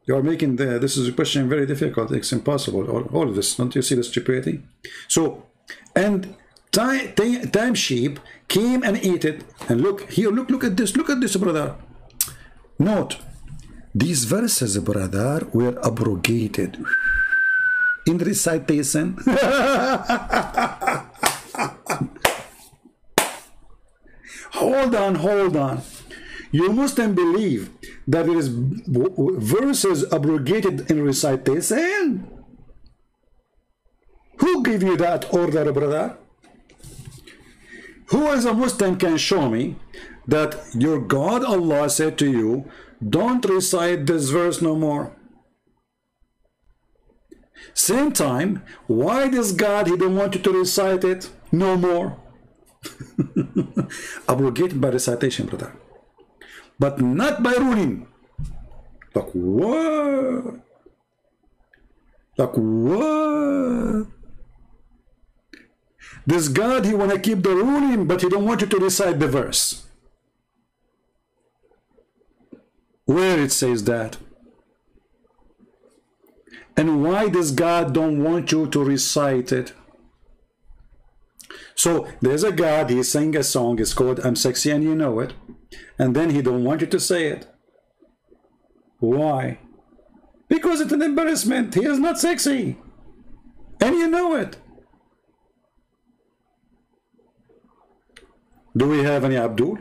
You are making this is a question very difficult. It's impossible. All of this. Don't you see the stupidity? So, and time sheep came and ate it. And look here, look at this. Look at this, brother. Note, these verses, brother, were abrogated in recitation. Hold on. You Muslim believe that there is verses abrogated in recitation? Who gave you that order, brother? Who as a Muslim can show me that your God Allah said to you, don't recite this verse no more? Same time, why this God, he don't want you to recite it no more? Abrogated by recitation, brother. But not by ruling. Like what? Like what? This God, he want to keep the ruling, but he don't want you to recite the verse. Where it says that? And why does God don't want you to recite it? So there's a God, he sang a song, it's called I'm Sexy and You Know It. And then he don't want you to say it. Why? Because it's an embarrassment. He is not sexy. And you know it. Do we have any Abdul?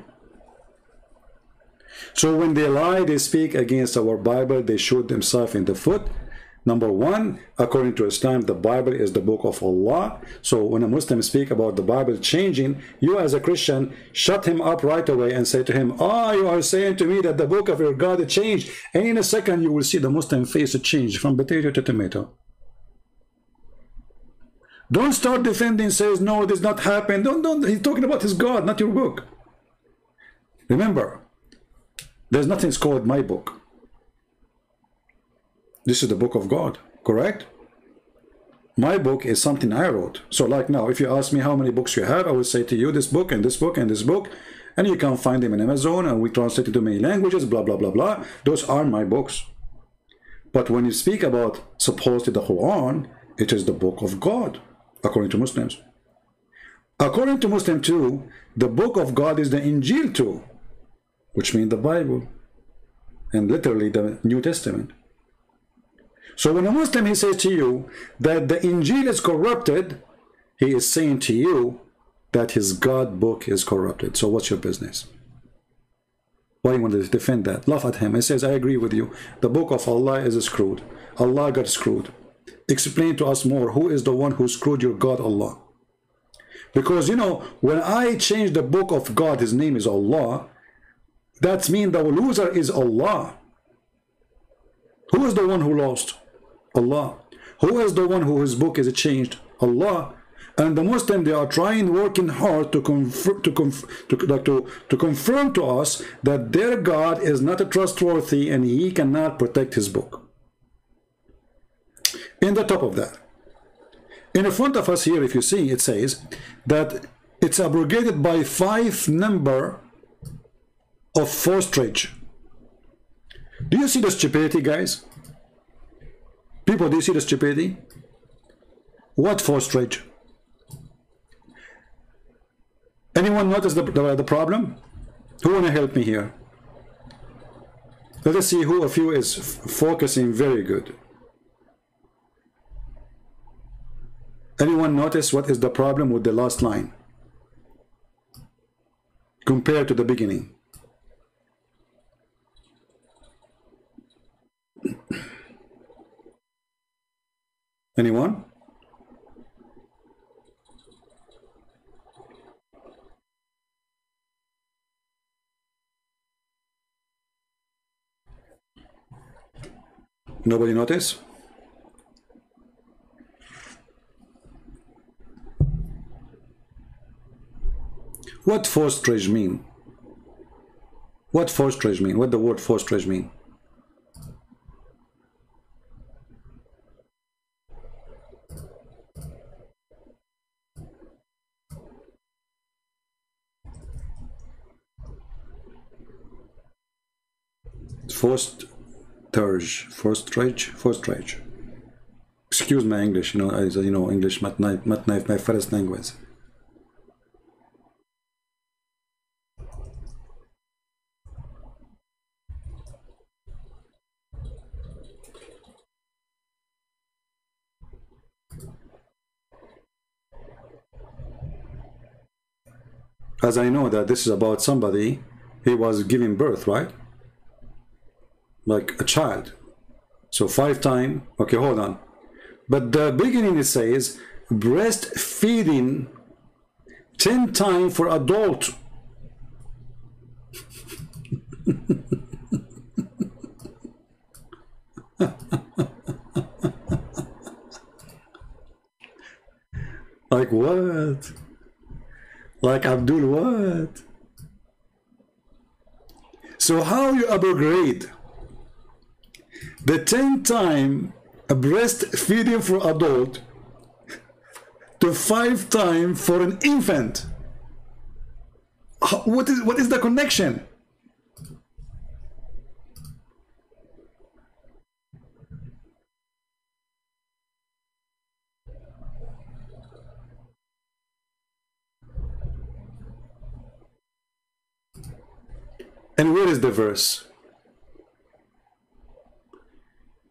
So when they lie, they speak against our Bible, they shoot themselves in the foot. Number one, according to Islam, the Bible is the book of Allah. So when a Muslim speak about the Bible changing, you as a Christian, shut him up right away and say to him, you are saying to me that the book of your God changed. And in a second, you will see the Muslim face change from potato to tomato. Don't start defending, says, no, this not happened. Don't. He's talking about his God, not your book. Remember, there's nothing called my book. This is the book of God, correct? My book is something I wrote. So like now, if you ask me how many books you have, I will say to you this book and this book and this book, and you can find them in Amazon, and we translate it to many languages, blah, blah, blah, blah. Those are my books. But when you speak about supposedly the Quran, it is the book of God, according to Muslims. According to Muslim too, the book of God is the Injil too, which means the Bible, and literally the New Testament. So when a Muslim, he says to you that the Injil is corrupted, he is saying to you that his God book is corrupted. So what's your business? Why you want to defend that? Laugh at him. He says, I agree with you. The book of Allah is screwed. Allah got screwed. Explain to us more. Who is the one who screwed your God Allah? Because, you know, when I change the book of God, his name is Allah, that means the loser is Allah. Who is the one who lost? Allah. Who is the one who his book is changed? Allah. And the Muslims, they are trying, working hard to confirm to us that their God is not trustworthy and he cannot protect his book. In the top of that, in the front of us here, if you see, it says that it's abrogated by 5 number of forstrage. Do you see the stupidity, guys? People, do you see the stupidity? What forstrage? Anyone notice the problem? Who want to help me here? Let us see who of you is focusing very good. Anyone notice what is the problem with the last line compared to the beginning? Anyone? Nobody notice? What forstrage mean? What forstrage mean? What the word forstrage mean? Forstrage. Excuse my English, you know, English not my first language. As I know that this is about somebody, he was giving birth, right? Like a child. So 5 times, okay, hold on. But the beginning it says breastfeeding 10 times for adult. Like what? Like Abdul what? So how you upgrade the 10 times breastfeeding for adult to 5 times for an infant? What is the connection? And where is the verse?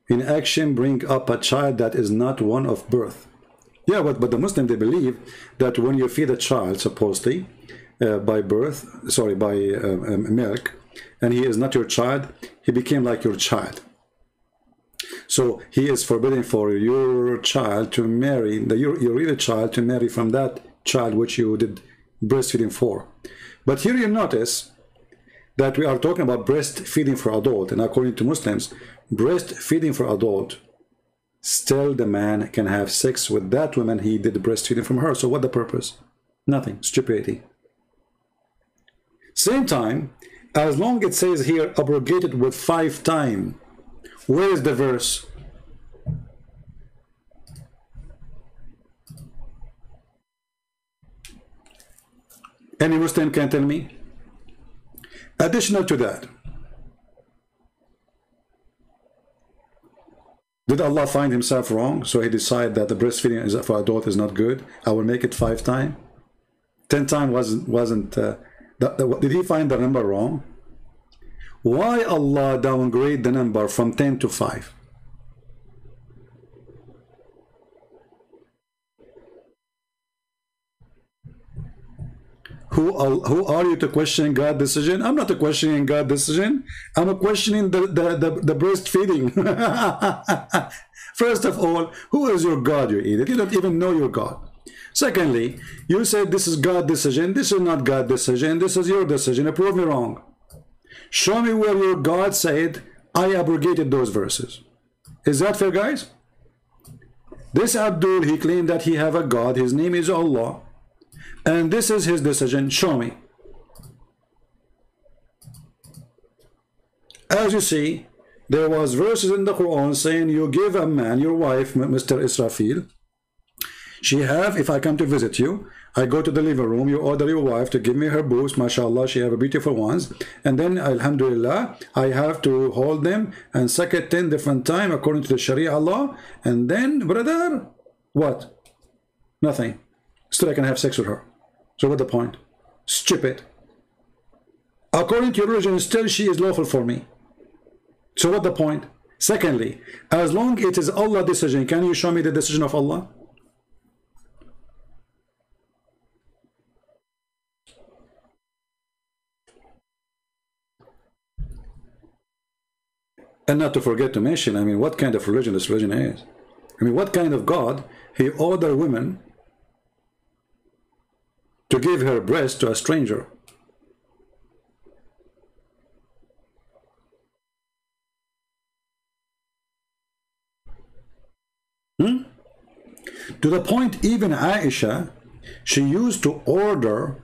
In action, bring up a child that is not one of birth. Yeah, but the Muslim, they believe that when you feed a child, supposedly, by birth, sorry, by milk, and he is not your child, he became like your child. So he is forbidden for your child to marry, your real child to marry from that child which you did breastfeeding for. But here you notice that we are talking about breastfeeding for adult, and according to Muslims, breastfeeding for adult, still the man can have sex with that woman he did breastfeeding from her. So what the purpose? Nothing. Stupidity. Same time, as long it says here abrogated with 5 times, where is the verse? Any Muslim can tell me? Additional to that, did Allah find himself wrong? So he decided that the breastfeeding for adult is not good. I will make it 5 times. 10 times wasn't. Did he find the number wrong? Why Allah downgrade the number from 10 to 5? Who are you to question God's decision? I'm not questioning God's decision. I'm questioning the breastfeeding. First of all, who is your God, you idiot? You don't even know your God. Secondly, you said this is God's decision. This is not God's decision. This is your decision. Prove me wrong. Show me where your God said, I abrogated those verses. Is that fair, guys? This Abdul, he claimed that he have a God. His name is Allah. And this is his decision. Show me. As you see, there was verses in the Quran saying you give a man, your wife, Mr. Israfil, she have, if I come to visit you, I go to the living room, you order your wife to give me her boobs, mashallah, she have a beautiful ones, and then, alhamdulillah, I have to hold them and suck it 10 different times according to the Sharia law, and then, brother, what? Nothing. Still I can have sex with her. So what's the point? Stupid. According to your religion, still she is lawful for me. So what's the point? Secondly, as long it is Allah's decision, can you show me the decision of Allah? And not to forget to mention, I mean, what kind of religion this religion is. I mean, what kind of God he ordered women to give her breast to a stranger? To the point, even Aisha, she used to order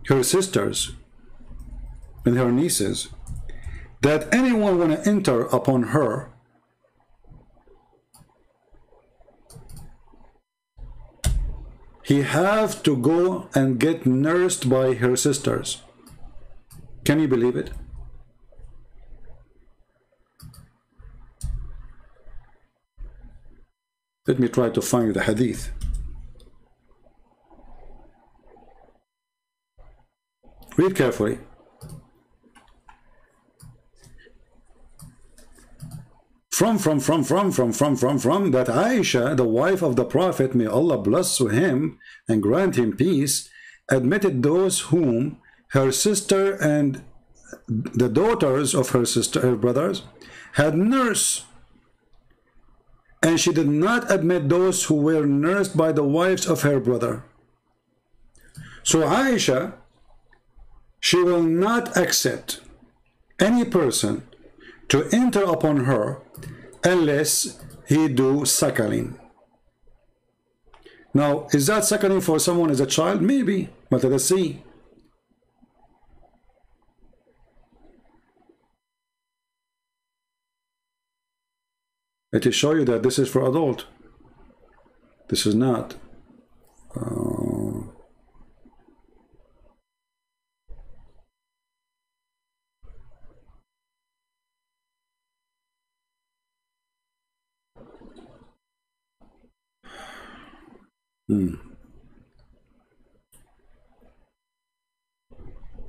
her sisters and her nieces that anyone want to enter upon her, he have to go and get nursed by her sisters. Can you believe it? Let me try to find the hadith. Read carefully. From that Aisha, the wife of the Prophet, may Allah bless him and grant him peace, admitted those whom her sister and the daughters of her sister, her brothers, had nursed. And she did not admit those who were nursed by the wives of her brother. So Aisha, she will not accept any person to enter upon her unless he do suckling. Now, is that suckling for someone as a child? Maybe, but let's see. It will show you that this is for adult. This is not.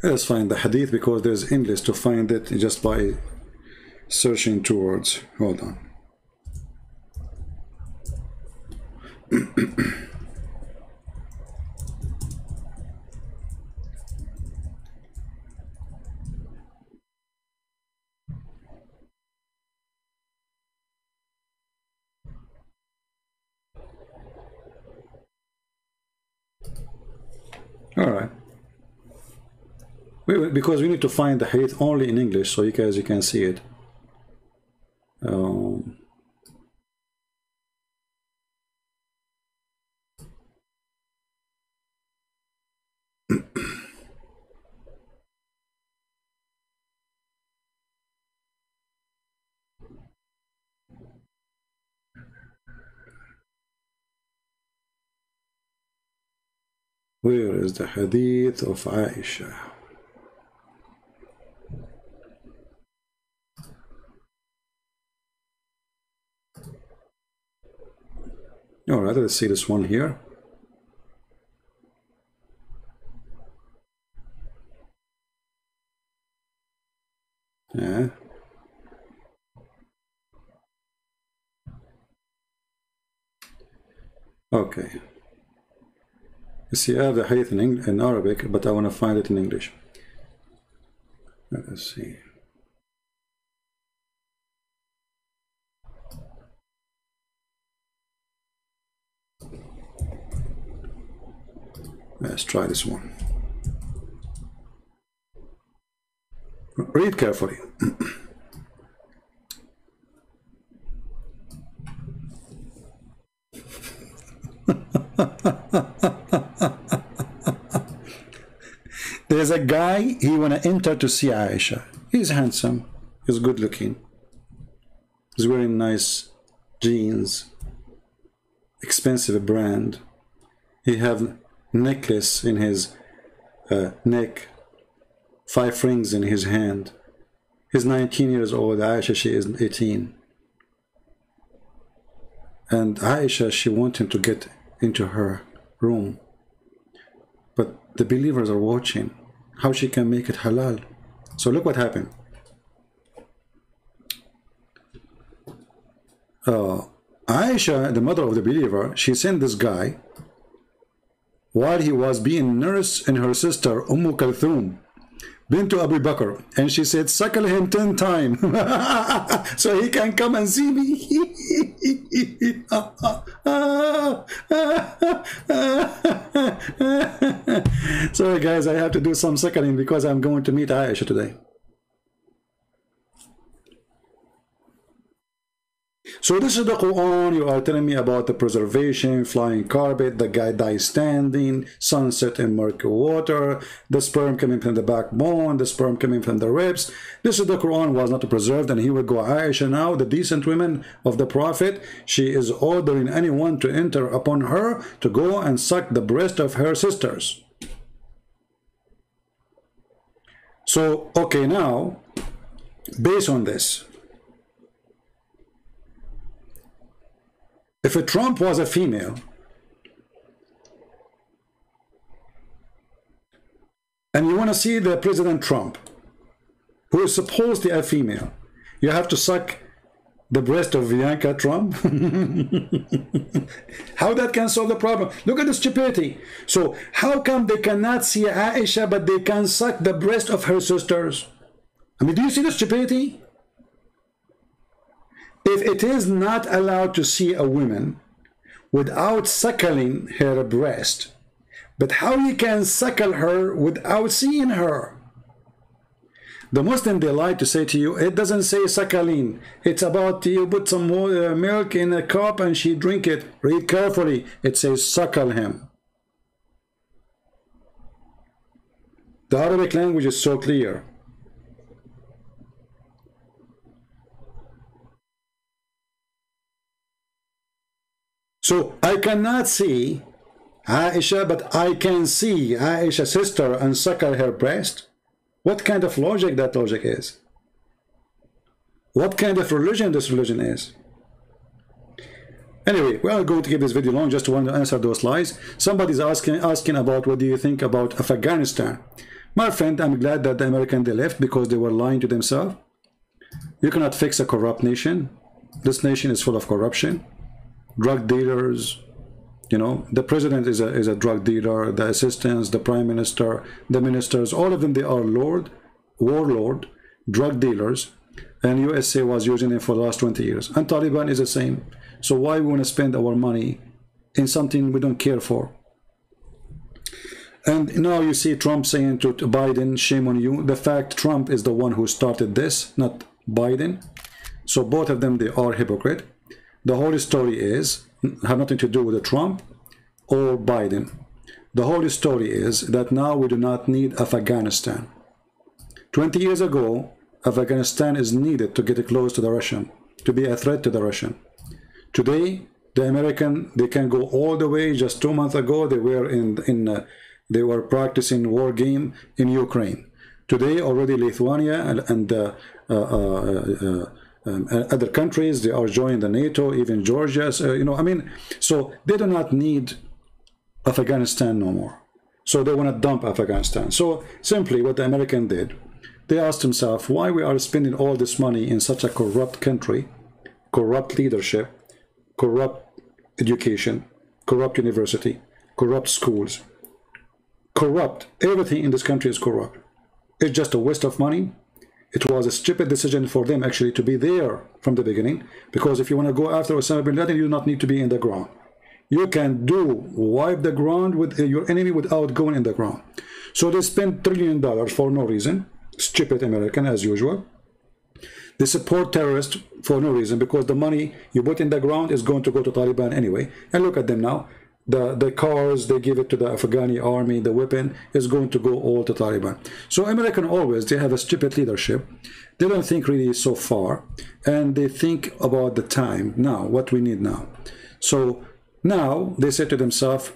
Let's find the hadith because there's English to find it just by searching two words. Hold on. All right. Because we need to find the hadith only in English so you guys can see it. Where is the hadith of Aisha? All right, let's see this one here. Yeah. Okay. You see, I have the hadith in Arabic, but I want to find it in English. Let's see. Let's try this one. Read carefully. There's a guy, he wanna enter to see Aisha. He's handsome, he's good looking, he's wearing nice jeans, expensive brand. He have necklace in his neck, 5 rings in his hand. He's 19 years old. Aisha, she is 18. And Aisha, she wants him to get into her room. But the believers are watching how she can make it halal. So look what happened. Aisha, the mother of the believer, she sent this guy while he was being nursed in her sister Umm Kulthum bint Abu Bakr, and she said, suckle him 10 times so he can come and see me. Sorry guys, I have to do some suckling because I'm going to meet Aisha today. So this is the Quran. You are telling me about the preservation, flying carpet, the guy dies standing, sunset in murky water, the sperm coming from the backbone, the sperm coming from the ribs. This is the Quran was not preserved, and here we go. Aisha now, the decent women of the Prophet, she is ordering anyone to enter upon her to go and suck the breast of her sisters. So, okay, now, based on this, if a Trump was a female, and you want to see the President Trump, who is supposedly a female, you have to suck the breast of Ivanka Trump? How that can solve the problem? Look at the stupidity. So how come they cannot see Aisha, but they can suck the breast of her sisters? I mean, do you see the stupidity? If it is not allowed to see a woman without suckling her breast, but how you can suckle her without seeing her? The Muslim, they like to say to you, it doesn't say suckling. It's about you put some milk in a cup and she drink it. Read carefully. It says suckle him. The Arabic language is so clear. So I cannot see Aisha, but I can see Aisha's sister and suckle her breast. What kind of logic that logic is? What kind of religion this religion is? Anyway, we are going to keep this video long just to want to answer those lies. Somebody's asking about what do you think about Afghanistan. My friend, I'm glad that the Americans they left because they were lying to themselves. You cannot fix a corrupt nation. This nation is full of corruption. Drug dealers, you know, the president is a drug dealer, the assistants, the prime minister, the ministers, all of them, they are warlord, drug dealers, and USA was using them for the last 20 years. And Taliban is the same. So why we want to spend our money in something we don't care for? And now you see Trump saying to Biden, shame on you. The fact Trump is the one who started this, not Biden. So both of them, they are hypocrite. The whole story is, have nothing to do with Trump or Biden. The whole story is that now we do not need Afghanistan. 20 years ago, Afghanistan is needed to get close to the Russian, to be a threat to the Russian. Today, the American, they can go all the way. Just 2 months ago, they were they were practicing war game in Ukraine. Today, already Lithuania and other countries, they are joining the NATO, even Georgia, you know, I mean, so they do not need Afghanistan no more. So they want to dump Afghanistan. So simply what the American did, they asked themselves why we are spending all this money in such a corrupt country, corrupt leadership, corrupt education, corrupt university, corrupt schools, corrupt, everything in this country is corrupt. It's just a waste of money. It was a stupid decision for them actually to be there from the beginning, because if you want to go after Osama bin Laden, you do not need to be in the ground. you can wipe the ground with your enemy without going in the ground. So they spend $1 trillion for no reason. Stupid American as usual. They support terrorists for no reason, because the money you put in the ground is going to go to Taliban anyway. And look at them now. The cars, they give it to the Afghani army, the weapon is going to go all to Taliban. So American always, they have a stupid leadership. They don't think really so far, and they think about the time now, what we need now. So now they say to themselves,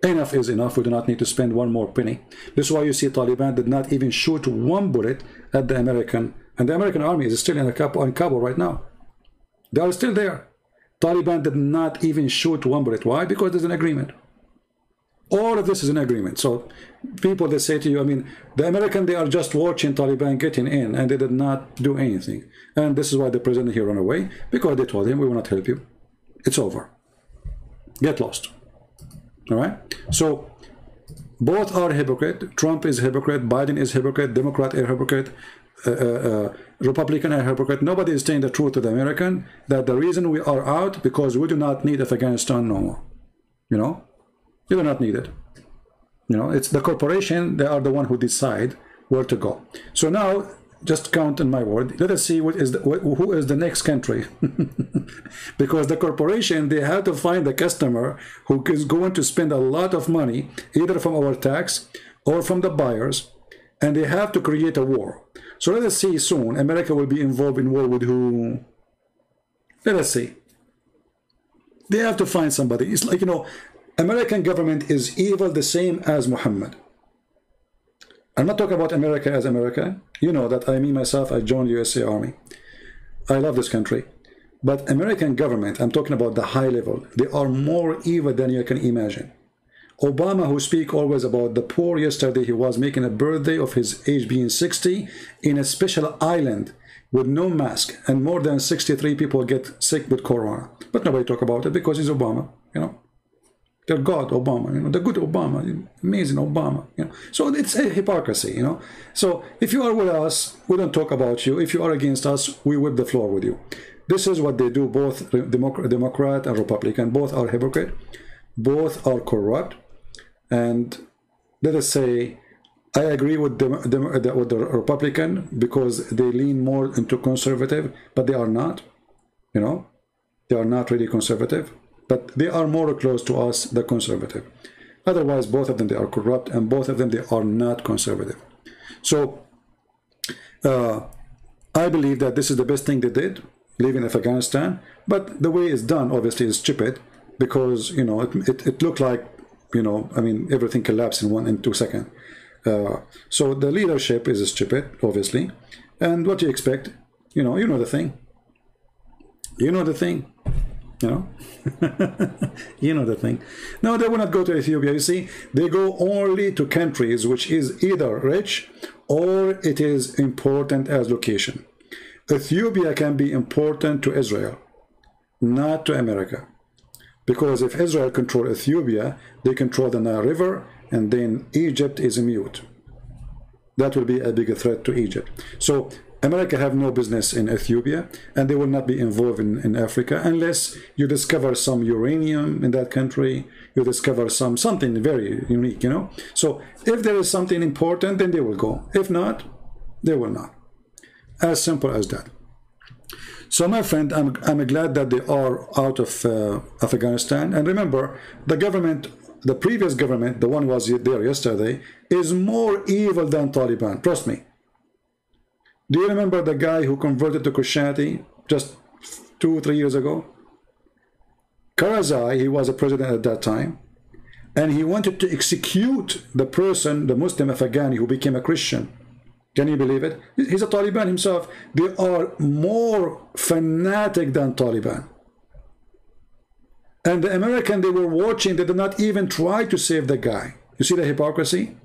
enough is enough, we do not need to spend one more penny. This is why you see Taliban did not even shoot one bullet at the American, and the American army is still in Kabul right now. They are still there. Taliban did not even shoot one bullet. Why? Because there's an agreement. All of this is an agreement. So people, they say to you, I mean, the American, they are just watching Taliban getting in, and they did not do anything. And this is why the president here ran away, because they told him, we will not help you. It's over. Get lost. All right? So both are hypocrite. Trump is hypocrite. Biden is hypocrite. Democrat are hypocrite. Republican are hypocrite. Nobody is saying the truth to the American, that the reason we are out because we do not need Afghanistan no more. You know, you do not need it. You know, it's the corporation, they are the one who decide where to go. So now, just count in my word, let us see who is the next country. Because the corporation, they have to find the customer who is going to spend a lot of money, either from our tax or from the buyers, and they have to create a war. So let us see soon, America will be involved in war with who? Let us see. They have to find somebody. It's like, you know, American government is evil the same as Muhammad. I'm not talking about America as America. You know that me myself, I joined USA Army. I love this country. But American government, I'm talking about the high level, they are more evil than you can imagine. Obama, who speak always about the poor, yesterday he was making a birthday of his age being 60 in a special island with no mask, and more than 63 people get sick with corona. But nobody talk about it because he's Obama, you know. The God Obama, you know, the good Obama, amazing Obama, you know. So it's a hypocrisy, you know. So if you are with us, we don't talk about you. If you are against us, we whip the floor with you. This is what they do, both Democrat and Republican. Both are hypocrite. Both are corrupt. And let us say, I agree with the Republican because they lean more into conservative, but they are not, you know, they are not really conservative, but they are more close to us, the conservative. Otherwise, both of them, they are corrupt, and both of them, they are not conservative. So I believe that this is the best thing they did, leaving Afghanistan, but the way it's done, obviously, is stupid, because, you know, it looked like, you know, I mean, everything collapsed in 2 seconds. So the leadership is stupid, obviously. And what do you expect? You know the thing. You know the thing. You know? You know the thing. No, they will not go to Ethiopia. You see, they go only to countries which is either rich or it is important as location. Ethiopia can be important to Israel, not to America. Because if Israel control Ethiopia, they control the Nile River, and then Egypt is mute. That will be a bigger threat to Egypt. So America have no business in Ethiopia, and they will not be involved in Africa unless you discover some uranium in that country, you discover something very unique, you know. So if there is something important, then they will go. If not, they will not. As simple as that. So my friend, I'm glad that they are out of Afghanistan. And remember, the government, the previous government, the one who was there yesterday, is more evil than Taliban. Trust me. Do you remember the guy who converted to Christianity just 2 or 3 years ago? Karzai, he was a president at that time. And he wanted to execute the person, the Muslim Afghani who became a Christian. Can you believe it? He's a Taliban himself. They are more fanatic than Taliban. And the American, they were watching, they did not even try to save the guy. You see the hypocrisy?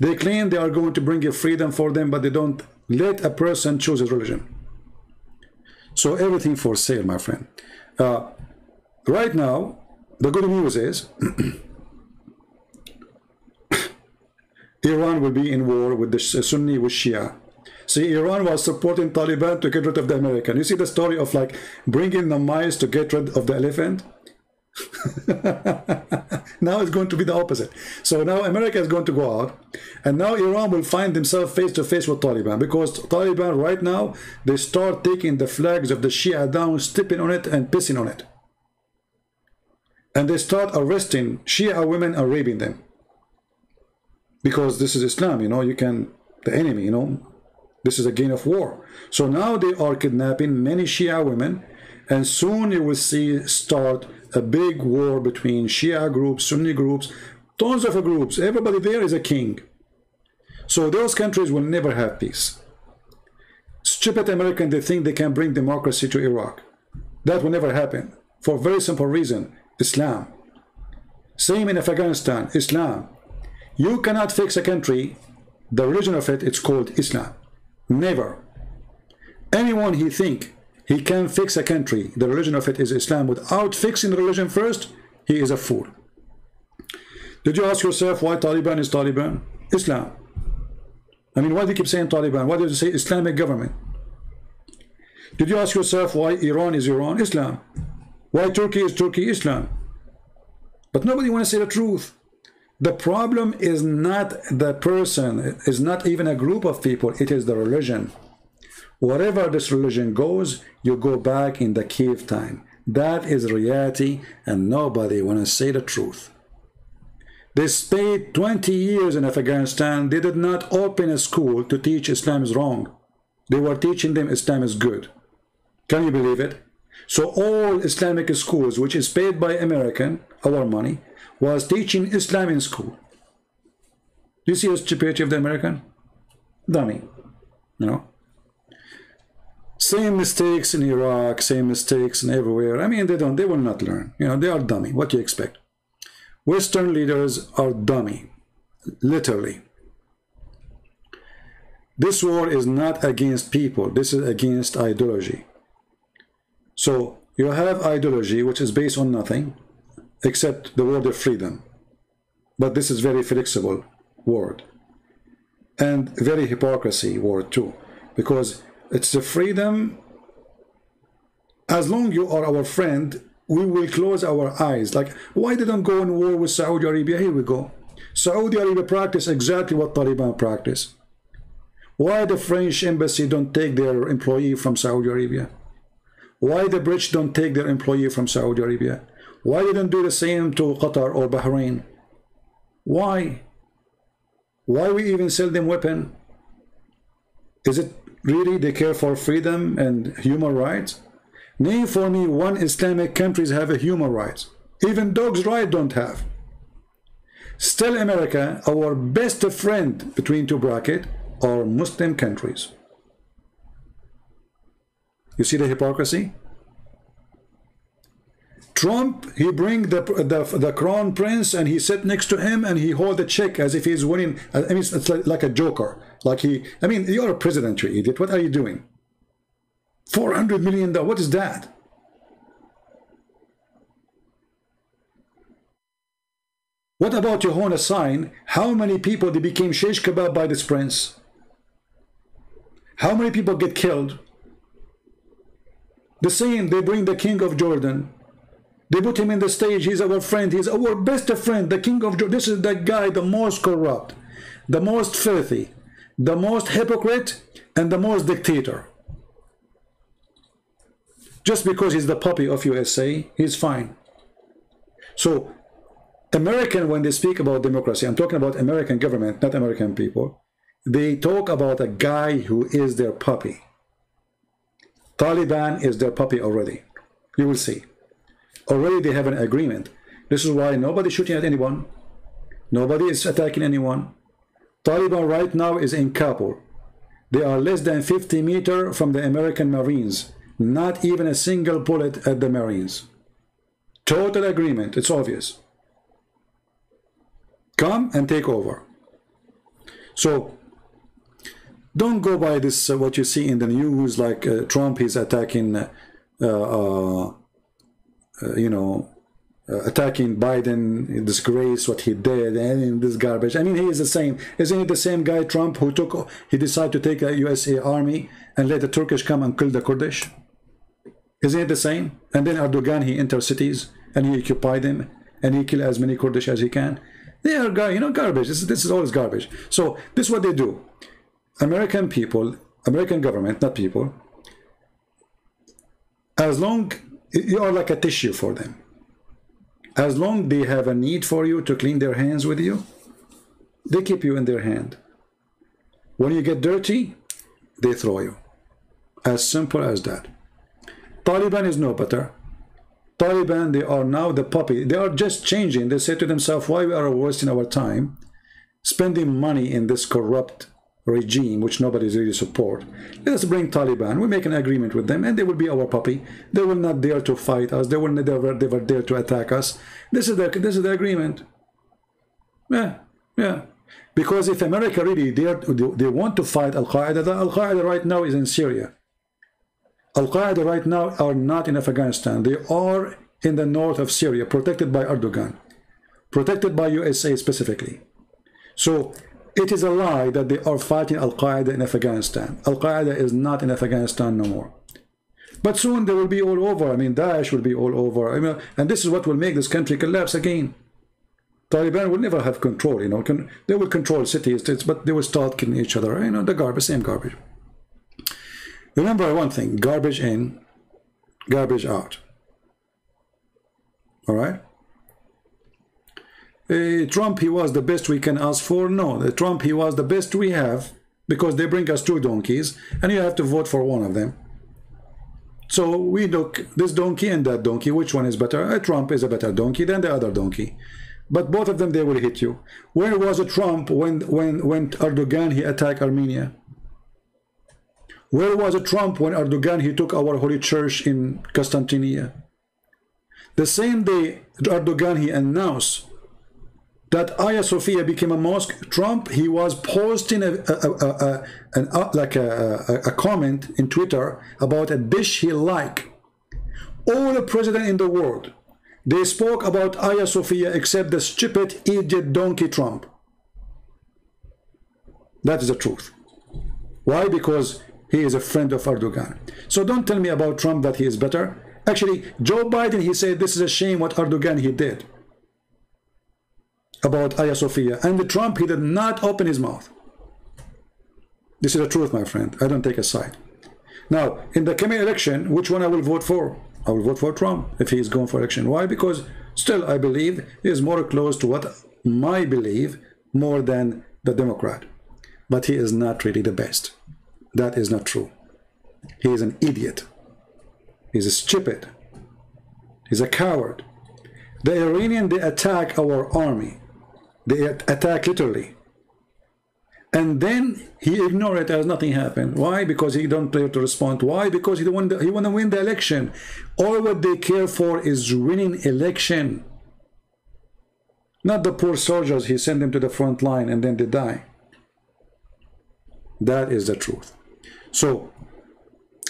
They claim they are going to bring a freedom for them, but they don't let a person choose his religion. So everything for sale, my friend. Right now, the good news is Iran will be in war with the Sunni with Shia. See, Iran was supporting Taliban to get rid of the American. You see the story of like bringing the mice to get rid of the elephant? Now it's going to be the opposite. So now America is going to go out, and now Iran will find themselves face to face with Taliban, because Taliban right now, they start taking the flags of the Shia down, stepping on it and pissing on it. And they start arresting Shia women and raping them. Because this is Islam, you know, you can, the enemy, you know, this is a gain of war. So now they are kidnapping many Shia women, and soon you will see start a big war between Shia groups, Sunni groups, tons of groups. Everybody there is a king. So those countries will never have peace. Stupid Americans, they think they can bring democracy to Iraq. That will never happen, for a very simple reason: Islam. Same in Afghanistan, Islam. You cannot fix a country, the religion of it, it's called Islam. Never. Anyone he think he can fix a country, the religion of it is Islam, without fixing the religion first, he is a fool. Did you ask yourself why Taliban is Taliban? Islam. I mean, why do you keep saying Taliban? Why do you say Islamic government? Did you ask yourself why Iran is Iran? Islam. Why Turkey is Turkey? Islam. But nobody wants to say the truth. The problem is not the person, it's not even a group of people, it is the religion. Wherever this religion goes, you go back in the cave time. That is reality, and nobody want to say the truth. They stayed 20 years in Afghanistan. They did not open a school to teach Islam is wrong. They were teaching them Islam is good. Can you believe it? So all Islamic schools, which is paid by American, our money, was teaching Islam in school. Do you see the stupidity of the American? Dummy. You know? Same mistakes in Iraq, same mistakes in everywhere. I mean, they will not learn. You know, they are dummy. What do you expect? Western leaders are dummy. Literally. This war is not against people. This is against ideology. So you have ideology which is based on nothing except the word of freedom. But this is very flexible word. And very hypocrisy word too. Because it's the freedom. As long as you are our friend, we will close our eyes. Like, why didn't go in war with Saudi Arabia? Here we go. Saudi Arabia practice exactly what Taliban practice. Why the French embassy don't take their employee from Saudi Arabia? Why the British don't take their employee from Saudi Arabia? Why they don't do the same to Qatar or Bahrain? Why? Why we even sell them weapon? Is it really they care for freedom and human rights? Name for me one Islamic countries have a human rights. Even dogs' rights don't have. Still America, our best friend between two brackets, are Muslim countries. You see the hypocrisy? Trump, he bring the crown prince and he sit next to him and he hold the check as if he's winning. I mean, it's like a joker. Like I mean, you're a president, you idiot. What are you doing? $400 million. What is that? What about you hold a sign? How many people they became shish kebab by this prince? How many people get killed? The same, they bring the king of Jordan. They put him in the stage. He's our friend. He's our best friend. The king of Jordan. This is the guy, the most corrupt, the most filthy, the most hypocrite, and the most dictator. Just because he's the puppy of USA, he's fine. So, American, when they speak about democracy, I'm talking about American government, not American people, they talk about a guy who is their puppy. Taliban is their puppy already. You will see. Already they have an agreement. This is why nobody's shooting at anyone. Nobody is attacking anyone. Taliban right now is in Kabul. They are less than 50 meters from the American Marines. Not even a single bullet at the Marines. Total agreement. It's obvious. Come and take over. So, don't go by this, what you see in the news, like Trump is attacking, attacking Biden, disgrace what he did, and this garbage. I mean, he is the same. Isn't he the same guy, Trump, who he decided to take a USA army and let the Turkish come and kill the Kurdish? Isn't it the same? And then Erdogan, he enters cities and he occupy them, and he kill as many Kurdish as he can. They are, garbage. This is always garbage. So this is what they do. American people, American government, not people, as long you are like a tissue for them. As long they have a need for you to clean their hands with you, they keep you in their hand. When you get dirty, they throw you. As simple as that. Taliban is no better. Taliban, they are now the puppy. They are just changing. They say to themselves, why we are wasting our time spending money in this corrupt regime, which nobody really support. Let us bring Taliban. We make an agreement with them, and they will be our puppy. They will not dare to fight us. They will never dare to attack us. This is the agreement. Yeah. Because if America really they want to fight Al-Qaeda, Al-Qaeda right now is in Syria. Al-Qaeda right now are not in Afghanistan. They are in the north of Syria, protected by Erdogan, protected by USA specifically. So it is a lie that they are fighting Al-Qaeda in Afghanistan. Al-Qaeda is not in Afghanistan no more. But soon they will be all over. I mean, Daesh will be all over. I mean, and this is what will make this country collapse again. Taliban will never have control, they will control cities, but they will start killing each other. The garbage, same garbage. Remember one thing, garbage in, garbage out. All right? Trump, he was the best we can ask for. No, Trump, he was the best we have, because they bring us two donkeys, and you have to vote for one of them. So we look, this donkey and that donkey, which one is better? Trump is a better donkey than the other donkey. But both of them, they will hit you. Where was Trump when Erdogan, he attacked Armenia? Where was Trump when Erdogan, he took our holy church in Constantinople? The same day Erdogan, he announced that Hagia Sophia became a mosque, Trump, he was posting a comment in Twitter about a dish he liked. All the president in the world, they spoke about Hagia Sophia except the stupid idiot donkey Trump. That is the truth. Why? Because he is a friend of Erdogan. So don't tell me about Trump that he is better. Actually, Joe Biden, he said this is a shame what Erdogan he did about Hagia Sophia. And Trump, he did not open his mouth. This is the truth, my friend. I don't take a side. Now, in the coming election, which one I will vote for? I will vote for Trump if he is going for election. Why? Because still I believe he is more close to what my belief more than the Democrat. But he is not really the best. That is not true. He is an idiot. He's a stupid. He's a coward. The Iranians, they attack our army. They attack literally. And then he ignored it as nothing happened. Why? Because he don't dare to respond. Why? Because he want to win the election. All what they care for is winning election. Not the poor soldiers, he sent them to the front line and then they die. That is the truth. So,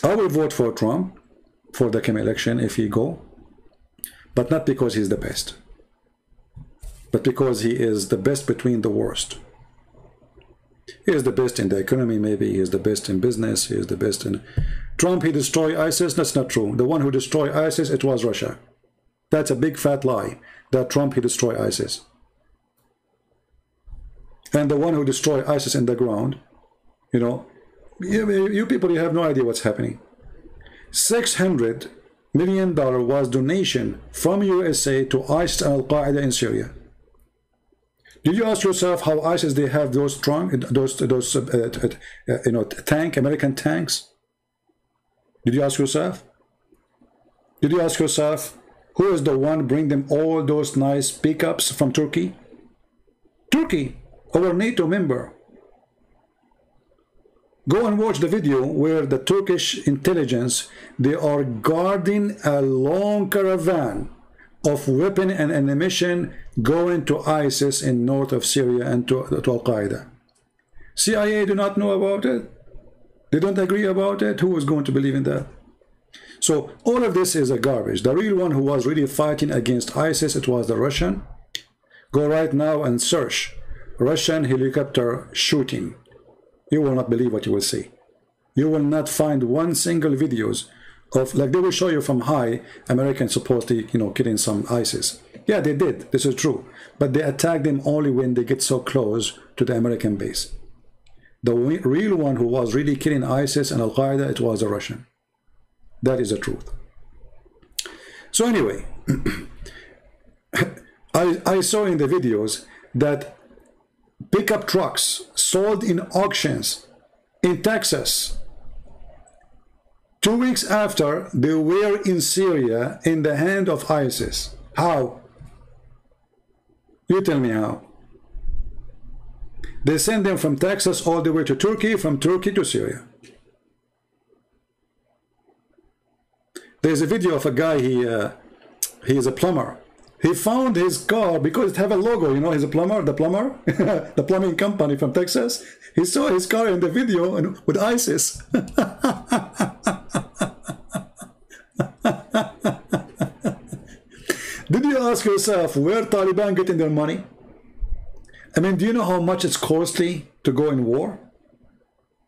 I will vote for Trump for the coming election if he go. But not because he's the best. But because he is the best between the worst. He is the best in the economy, maybe. He is the best in business. He is the best in... Trump, he destroyed ISIS. That's not true. The one who destroyed ISIS, it was Russia. That's a big fat lie, that Trump, he destroyed ISIS. And the one who destroyed ISIS in the ground, you people, you have no idea what's happening. $600 million was donation from USA to ISIS and Al-Qaeda in Syria. Did you ask yourself how ISIS, they have those strong, American tanks? Did you ask yourself? Did you ask yourself who is the one bring them all those nice pickups from Turkey? Turkey, our NATO member. Go and watch the video where the Turkish intelligence, they are guarding a long caravan of weapon and ammunition going to ISIS in north of Syria and to Al-Qaeda. CIA do not know about it. They don't agree about it. Who is going to believe in that? So all of this is a garbage. The real one who was really fighting against ISIS, it was the Russian. Go right now and search Russian helicopter shooting. You will not believe what you will see. You will not find one single videos of, like they will show you from high, Americans supposedly, you know, killing some ISIS. Yeah, they did. This is true. But they attack them only when they get so close to the American base. The real one who was really killing ISIS and Al-Qaeda, it was a Russian. That is the truth. So anyway, I saw in the videos that pickup trucks sold in auctions in Texas 2 weeks after they were in Syria in the hand of ISIS. How? You tell me how. They send them from Texas all the way to Turkey, from Turkey to Syria. There's a video of a guy, he is a plumber. He found his car because it have a logo, you know, he's a plumber, the plumber, the plumbing company from Texas. He saw his car in the video and with ISIS. Did you ask yourself where Taliban getting their money? I mean, do you know how much it's costly to go in war?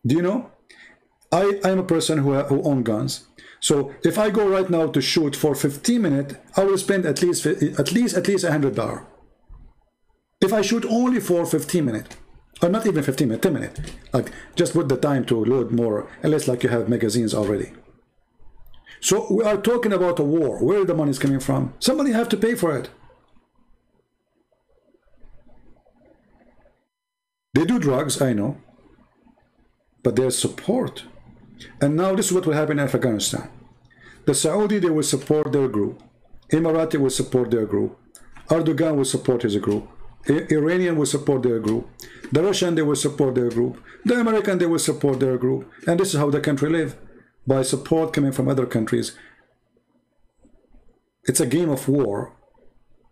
Do you know? I'm a person who owns guns. So if I go right now to shoot for 15 minutes, I will spend at least $100. If I shoot only for 15 minutes, or not even 15 minutes, 10 minutes, like just put the time to load more, unless like you have magazines already. So we are talking about a war. Where the money is coming from? Somebody have to pay for it. They do drugs, I know, but there's support. And now this is what will happen in Afghanistan. The Saudi, they will support their group. Emirati will support their group. Erdogan will support his group. Iranian will support their group. The Russian, they will support their group. The American, they will support their group. And this is how the country live, by support coming from other countries. It's a game of war,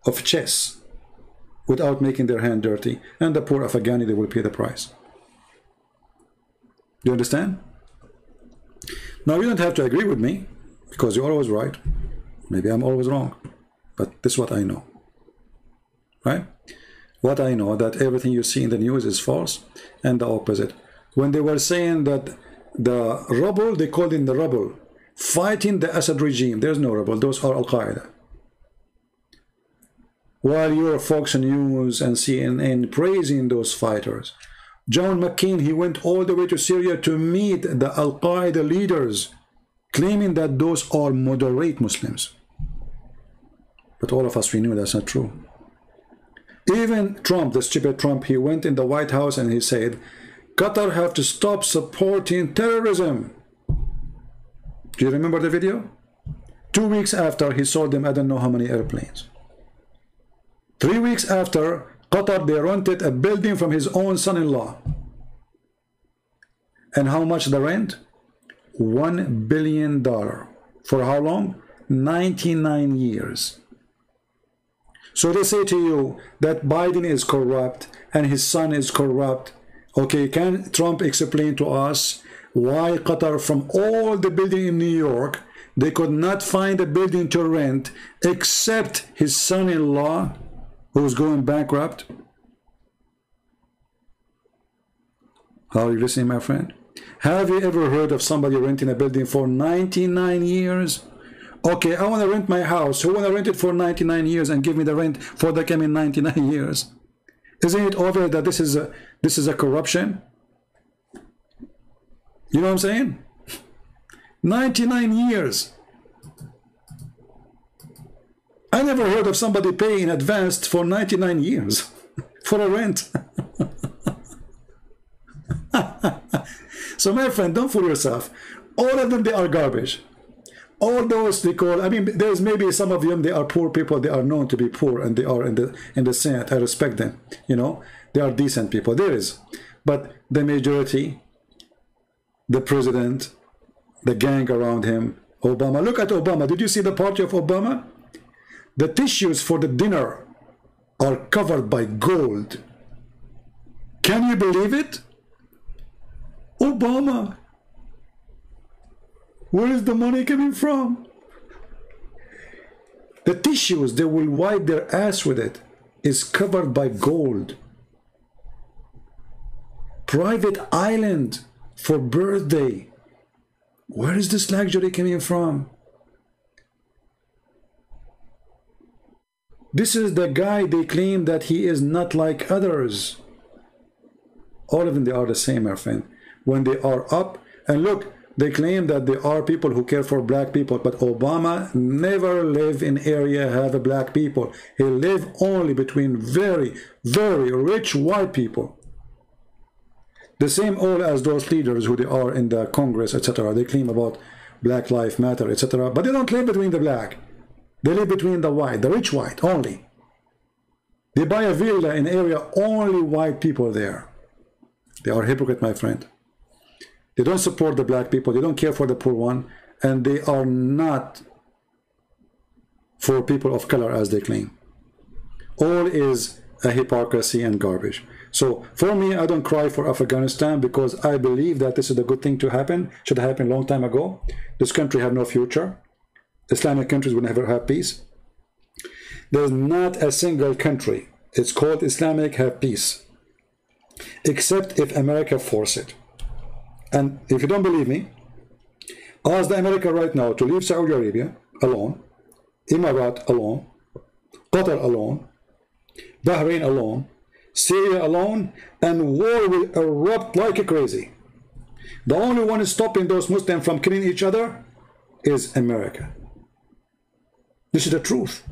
of chess, without making their hand dirty. And the poor Afghani, they will pay the price. Do you understand? Now, you don't have to agree with me, because you're always right. Maybe I'm always wrong. But this is what I know. Right? What I know, that everything you see in the news is false, and the opposite. When they were saying that the rebel, they called in the rebel, fighting the Assad regime, there's no rebel, those are Al-Qaeda. While your Fox News and CNN praising those fighters, John McCain, he went all the way to Syria to meet the Al-Qaeda leaders, claiming that those are moderate Muslims. But all of us, we knew that's not true. Even Trump, the stupid Trump, he went in the White House and he said, Qatar have to stop supporting terrorism. Do you remember the video? 2 weeks after, he sold them I don't know how many airplanes. 3 weeks after, Qatar, they rented a building from his own son-in-law. And how much the rent? $1 billion. For how long? 99 years. So they say to you that Biden is corrupt and his son is corrupt. Okay, can Trump explain to us why Qatar, from all the buildings in New York, they could not find a building to rent except his son-in-law, who's going bankrupt? Are you listening, my friend? Have you ever heard of somebody renting a building for 99 years? Okay, I want to rent my house. Who want to rent it for 99 years and give me the rent for the coming 99 years? Isn't it obvious that this is a corruption? You know what I'm saying? 99 years. I never heard of somebody paying in advance for 99 years for a rent. So my friend, don't fool yourself. All of them, they are garbage. All those they call, I mean, there's maybe some of them, they are poor people, they are known to be poor, and they are in the Senate. I respect them, you know, they are decent people, there is. But the majority, the president, the gang around him, Obama, look at Obama. Did you see the party of Obama? The tissues for the dinner are covered by gold. Can you believe it? Obama. Where is the money coming from? The tissues, they will wipe their ass with it, is covered by gold. Private island for birthday. Where is this luxury coming from? This is the guy they claim that he is not like others. All of them, they are the same, my friend. When they are up, and look, they claim that there are people who care for black people, but Obama never lived in area have black people. He lived only between very, very rich white people. The same all as those leaders who they are in the Congress, etc. They claim about Black Lives Matter, etc. But they don't live between the black. They live between the white, the rich white only. They buy a villa in area only white people there. They are hypocrite, my friend. They don't support the black people. They don't care for the poor one. And they are not for people of color as they claim. All is a hypocrisy and garbage. So for me, I don't cry for Afghanistan because I believe that this is a good thing to happen. Should have happened a long time ago. This country have no future. Islamic countries will never have peace. There's not a single country, it's called Islamic, have peace. Except if America force it. And if you don't believe me, ask the America right now to leave Saudi Arabia alone, Emirates alone, Qatar alone, Bahrain alone, Syria alone, and war will erupt like crazy. The only one stopping those Muslims from killing each other is America. This is the truth.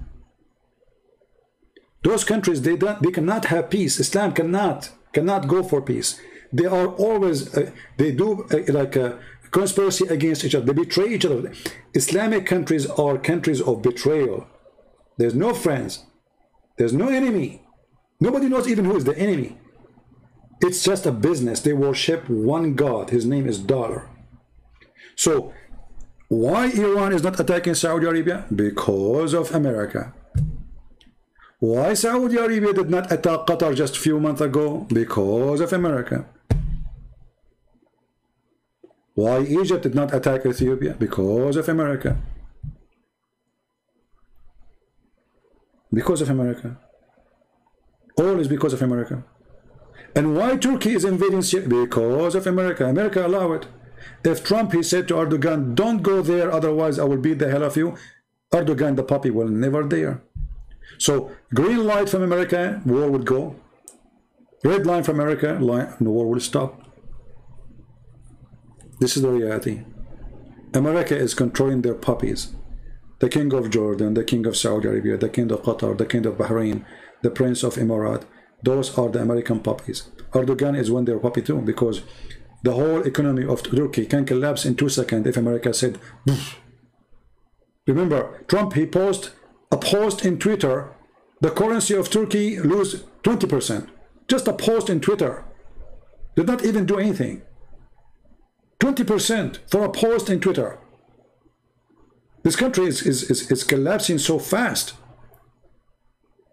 Those countries, they cannot have peace. Islam cannot go for peace. They are always, they do like a conspiracy against each other. They betray each other. Islamic countries are countries of betrayal. There's no friends. There's no enemy. Nobody knows even who is the enemy. It's just a business. They worship one God. His name is dollar. So why Iran is not attacking Saudi Arabia? Because of America. Why Saudi Arabia did not attack Qatar just a few months ago? Because of America. Why Egypt did not attack Ethiopia? Because of America. Because of America. All is because of America. And why Turkey is invading Syria? Because of America. America allow it. If Trump, he said to Erdogan, don't go there, otherwise I will beat the hell of you, Erdogan, the puppy, will never dare. So green light from America, war would go. Red line from America, the war will stop. This is the reality. America is controlling their puppies. The king of Jordan, the king of Saudi Arabia, the king of Qatar, the king of Bahrain, the prince of Emirates. Those are the American puppies. Erdogan is one their puppy too, because the whole economy of Turkey can collapse in 2 seconds if America said, Poof. Remember, Trump, he posted a post in Twitter, the currency of Turkey lose 20%. Just a post in Twitter. Did not even do anything. 20% for a post in Twitter. This country is collapsing so fast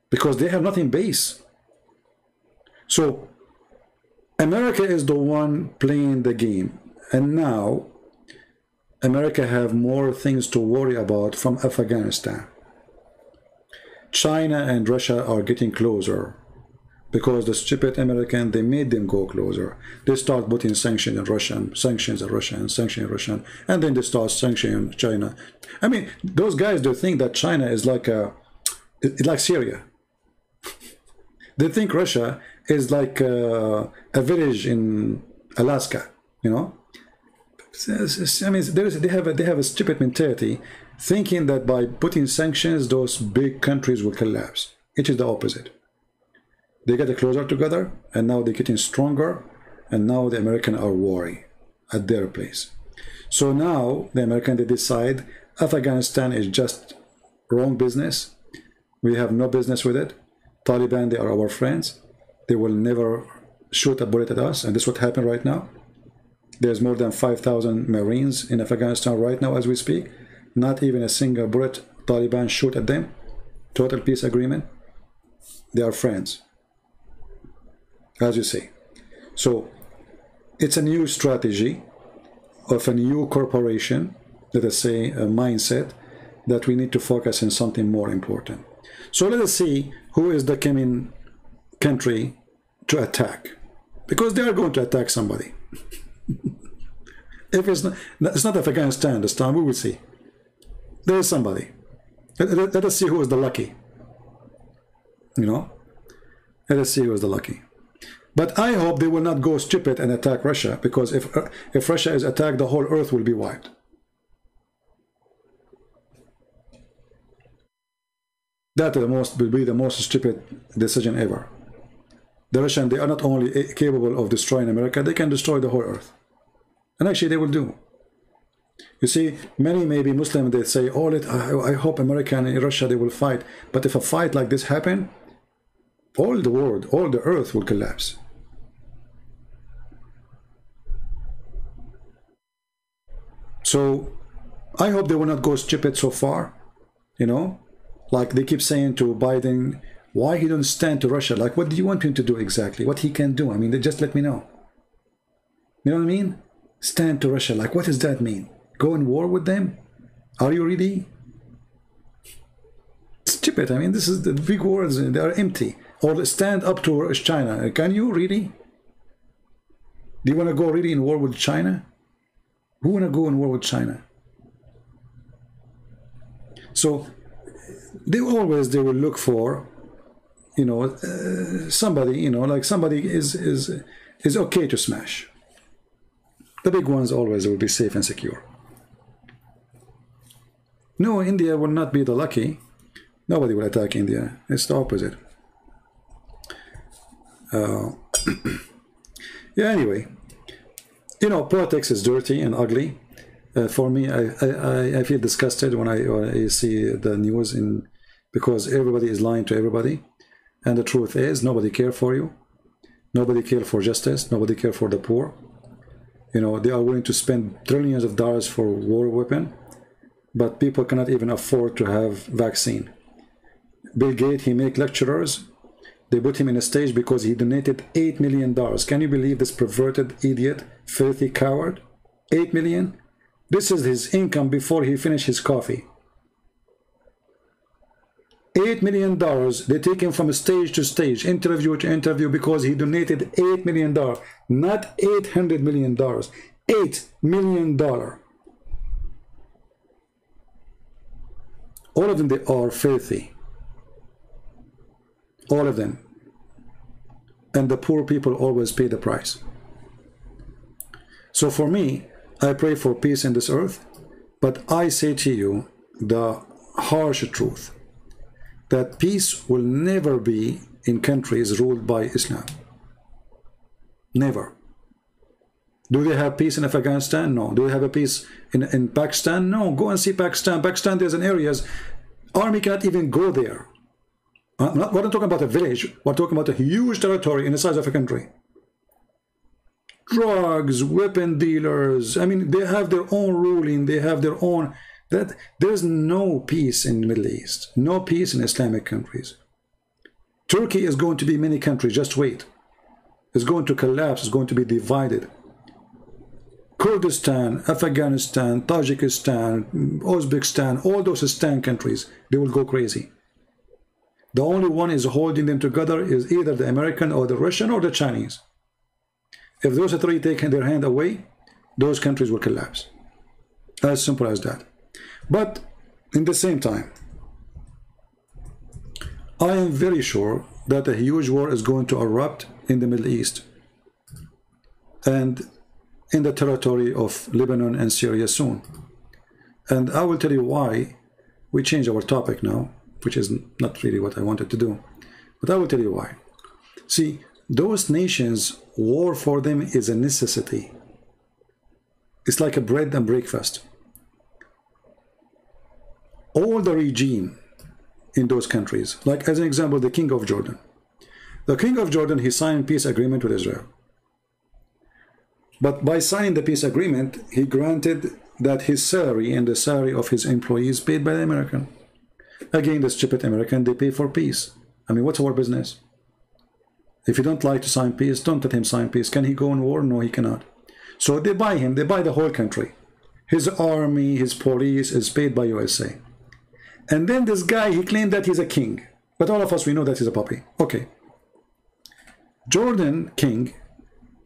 because they have nothing base. So America is the one playing the game, and now America have more things to worry about from Afghanistan. China and Russia are getting closer because the stupid American, they made them go closer. They start putting sanctions on Russia, sanctions on Russia, and sanctions on Russia, and then they start sanctioning China. I mean, those guys, they think that China is like like Syria. They think Russia is like a village in Alaska, you know. I mean, they have a stupid mentality, thinking that by putting sanctions, those big countries will collapse. It is the opposite. They get closer together, and now they're getting stronger, and now the Americans are worried at their place. So now the Americans, they decide Afghanistan is just wrong business. We have no business with it. Taliban, they are our friends. They will never shoot a bullet at us, and this is what happened right now. There's more than 5,000 Marines in Afghanistan right now as we speak. Not even a single bullet Taliban shoot at them. Total peace agreement. They are friends, as you say. So it's a new strategy of a new corporation, let us say a mindset, that we need to focus on something more important. So let us see who is the coming country to attack, because they are going to attack somebody. If it's not Afghanistan this time, we will see. There is somebody. Let us see who is the lucky. You know? Let us see who is the lucky. But I hope they will not go stupid and attack Russia, because if Russia is attacked, the whole earth will be wiped. That will be the most stupid decision ever. The Russians, they are not only capable of destroying America, they can destroy the whole earth. And actually they will do. You see, many maybe Muslims, they say, oh, I hope America and Russia, they will fight. But if a fight like this happen, all the world, all the earth will collapse. So I hope they will not go stupid so far, you know, like they keep saying to Biden, why he don't stand to Russia? Like, what do you want him to do exactly? What he can do? I mean, just let me know. You know what I mean? Stand to Russia. Like, what does that mean? Go in war with them? Are you ready? Stupid. I mean, this is the big words. They are empty. Or stand up to China. Can you really? Do you want to go really in war with China? Who want to go in war with China? So they will look for, you know, somebody, you know, like somebody is okay to smash. The big ones always will be safe and secure. No, India will not be the lucky. Nobody will attack India. It's the opposite. Yeah, anyway, you know, politics is dirty and ugly. For me, I feel disgusted when I see the news, because everybody is lying to everybody. And the truth is, nobody cares for you. Nobody cares for justice. Nobody cares for the poor. You know, they are willing to spend trillions of dollars for war weapon, but people cannot even afford to have vaccine. Bill Gates, he make lecturers. They put him in a stage because he donated $8 million. Can you believe this perverted idiot, filthy coward? 8 million? This is his income before he finished his coffee. $8 million. They take him from stage to stage, interview to interview, because he donated $8 million. Not $800 million. $8 million. All of them, they are filthy. All of them. And the poor people always pay the price. So for me, I pray for peace in this earth, but I say to you the harsh truth, that peace will never be in countries ruled by Islam. Never. Do they have peace in Afghanistan? No. Do they have a peace in Pakistan? No. Go and see Pakistan. Pakistan, there's an areas, army cannot even go there. We're not talking about a village. We're talking about a huge territory in the size of a country. Drugs, weapon dealers. I mean, they have their own ruling. They have their own. There's no peace in the Middle East. No peace in Islamic countries. Turkey is going to be many countries. Just wait. It's going to collapse. It's going to be divided. Kurdistan, Afghanistan, Tajikistan, Uzbekistan, all those Stan countries, they will go crazy. The only one is holding them together is either the American or the Russian or the Chinese. If those three take their hand away, those countries will collapse. As simple as that. But in the same time, I am very sure that a huge war is going to erupt in the Middle East and in the territory of Lebanon and Syria soon. And I will tell you why we change our topic now, which is not really what I wanted to do. But I will tell you why. See, those nations, war for them is a necessity. It's like a bread and breakfast. All the regime in those countries, like as an example, the King of Jordan. The King of Jordan, he signed peace agreement with Israel. But by signing the peace agreement, he granted that his salary and the salary of his employees paid by the American. Again, the stupid American, they pay for peace. I mean, what's our business? If you don't like to sign peace, don't let him sign peace. Can he go in war? No, he cannot. So they buy him. They buy the whole country. His army, his police is paid by USA. And then this guy, he claimed that he's a king. But all of us, we know that he's a puppy. Okay. Jordan king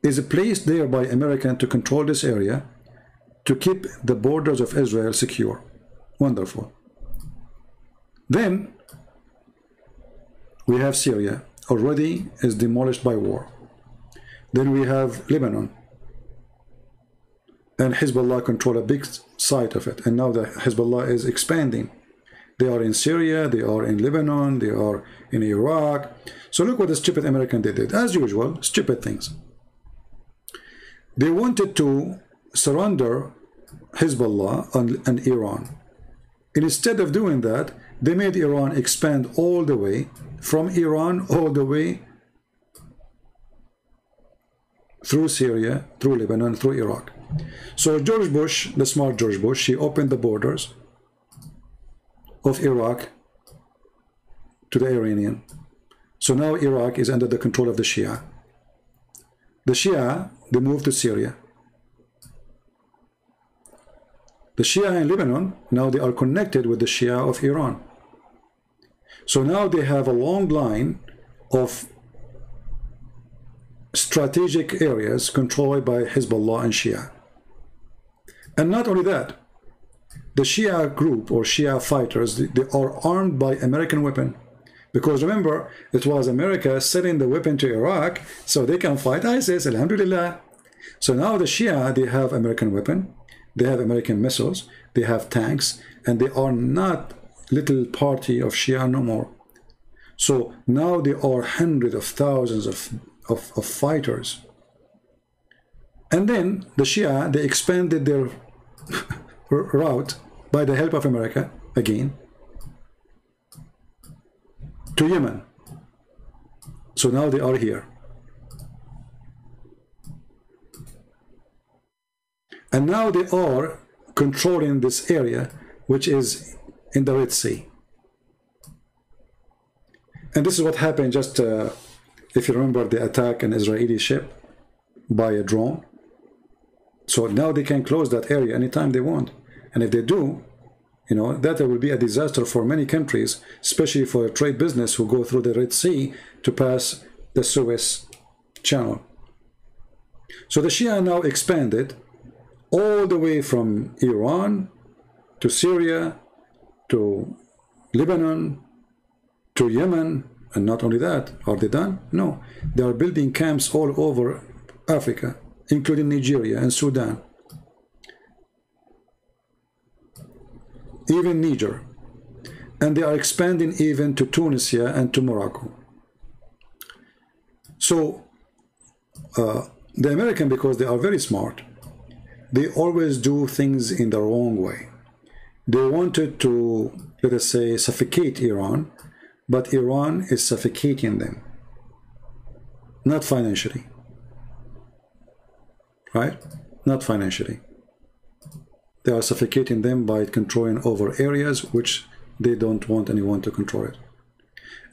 is placed there by American to control this area. to keep the borders of Israel secure. Wonderful. Then we have Syria, already is demolished by war. Then we have Lebanon, and Hezbollah control a big site of it, and now the Hezbollah is expanding. They are in Syria, they are in Lebanon, they are in Iraq. So look what the stupid American did. As usual, stupid things. They wanted to surrender Hezbollah and Iran. And instead of doing that, they made Iran expand all the way, from Iran all the way through Syria, through Lebanon, through Iraq. So George Bush, the smart George Bush, he opened the borders of Iraq to the Iranian. So now Iraq is under the control of the Shia. The Shia, they moved to Syria. The Shia in Lebanon, now they are connected with the Shia of Iran. So now they have a long line of strategic areas controlled by Hezbollah and Shia. And not only that, the Shia group or Shia fighters, they are armed by American weapon. Because remember, it was America selling the weapon to Iraq so they can fight ISIS, alhamdulillah. So now the Shia, they have American weapon, they have American missiles, they have tanks, and they are not little party of Shia no more. So now there are hundreds of thousands of fighters. And then the Shia, they expanded their route by the help of America, again, to Yemen. So now they are here. And now they are controlling this area, which is in the Red Sea. And this is what happened just, if you remember the attack an Israeli ship by a drone. So now they can close that area anytime they want. And if they do, you know, that will be a disaster for many countries, especially for a trade business who go through the Red Sea to pass the Suez Channel. So the Shia now expanded all the way from Iran to Syria to Lebanon to Yemen. And not only that, are they done? No, they are building camps all over Africa, including Nigeria and Sudan, even Niger, and they are expanding even to Tunisia and to Morocco. So the American, because they are very smart, they always do things in the wrong way. They wanted to, let us say, suffocate Iran, but Iran is suffocating them, not financially, right? Not financially. They are suffocating them by controlling over areas which they don't want anyone to control it.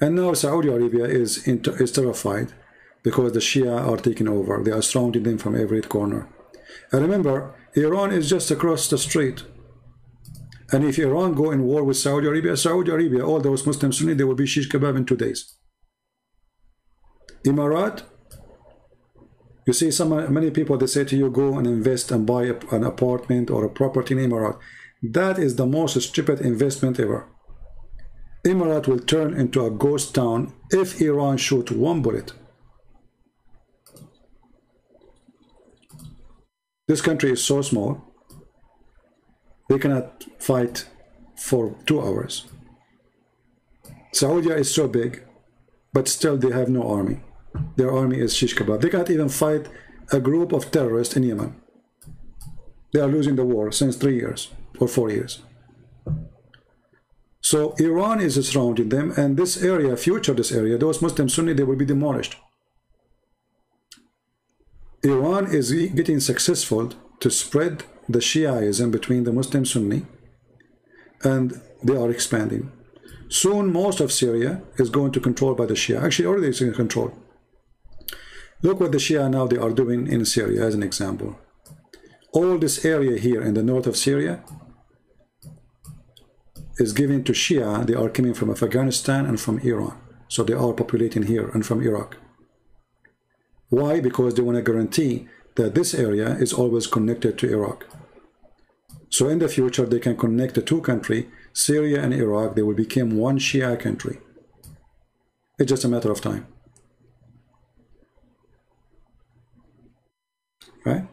And now Saudi Arabia is terrified because the Shia are taking over. They are surrounding them from every corner. And remember, Iran is just across the street. And if Iran go in war with Saudi Arabia, all those Muslim Sunni, they will be shish kebab in 2 days. Emirat, you see, many people, they say to you, go and invest and buy an apartment or a property in Emirat. That is the most stupid investment ever. Emirat will turn into a ghost town if Iran shoots one bullet. This country is so small, they cannot fight for 2 hours. Saudi is so big, but still they have no army. Their army is shish kebab. They can't even fight a group of terrorists in Yemen. They are losing the war since 3 years or 4 years. So Iran is surrounding them, and this area, this area, those Muslim Sunni, they will be demolished. Iran is getting successful to spread the Shiaism between the Muslim Sunni, and they are expanding. Soon most of Syria is going to be controlled by the Shia. Actually already it's in control. Look what the Shia now they are doing in Syria as an example. All this area here in the north of Syria is given to Shia. They are coming from Afghanistan and from Iran. So they are populating here and from Iraq. Why? Because they want to guarantee that this area is always connected to Iraq. So in the future, they can connect the two countries, Syria and Iraq. They will become one Shia country. It's just a matter of time. Right?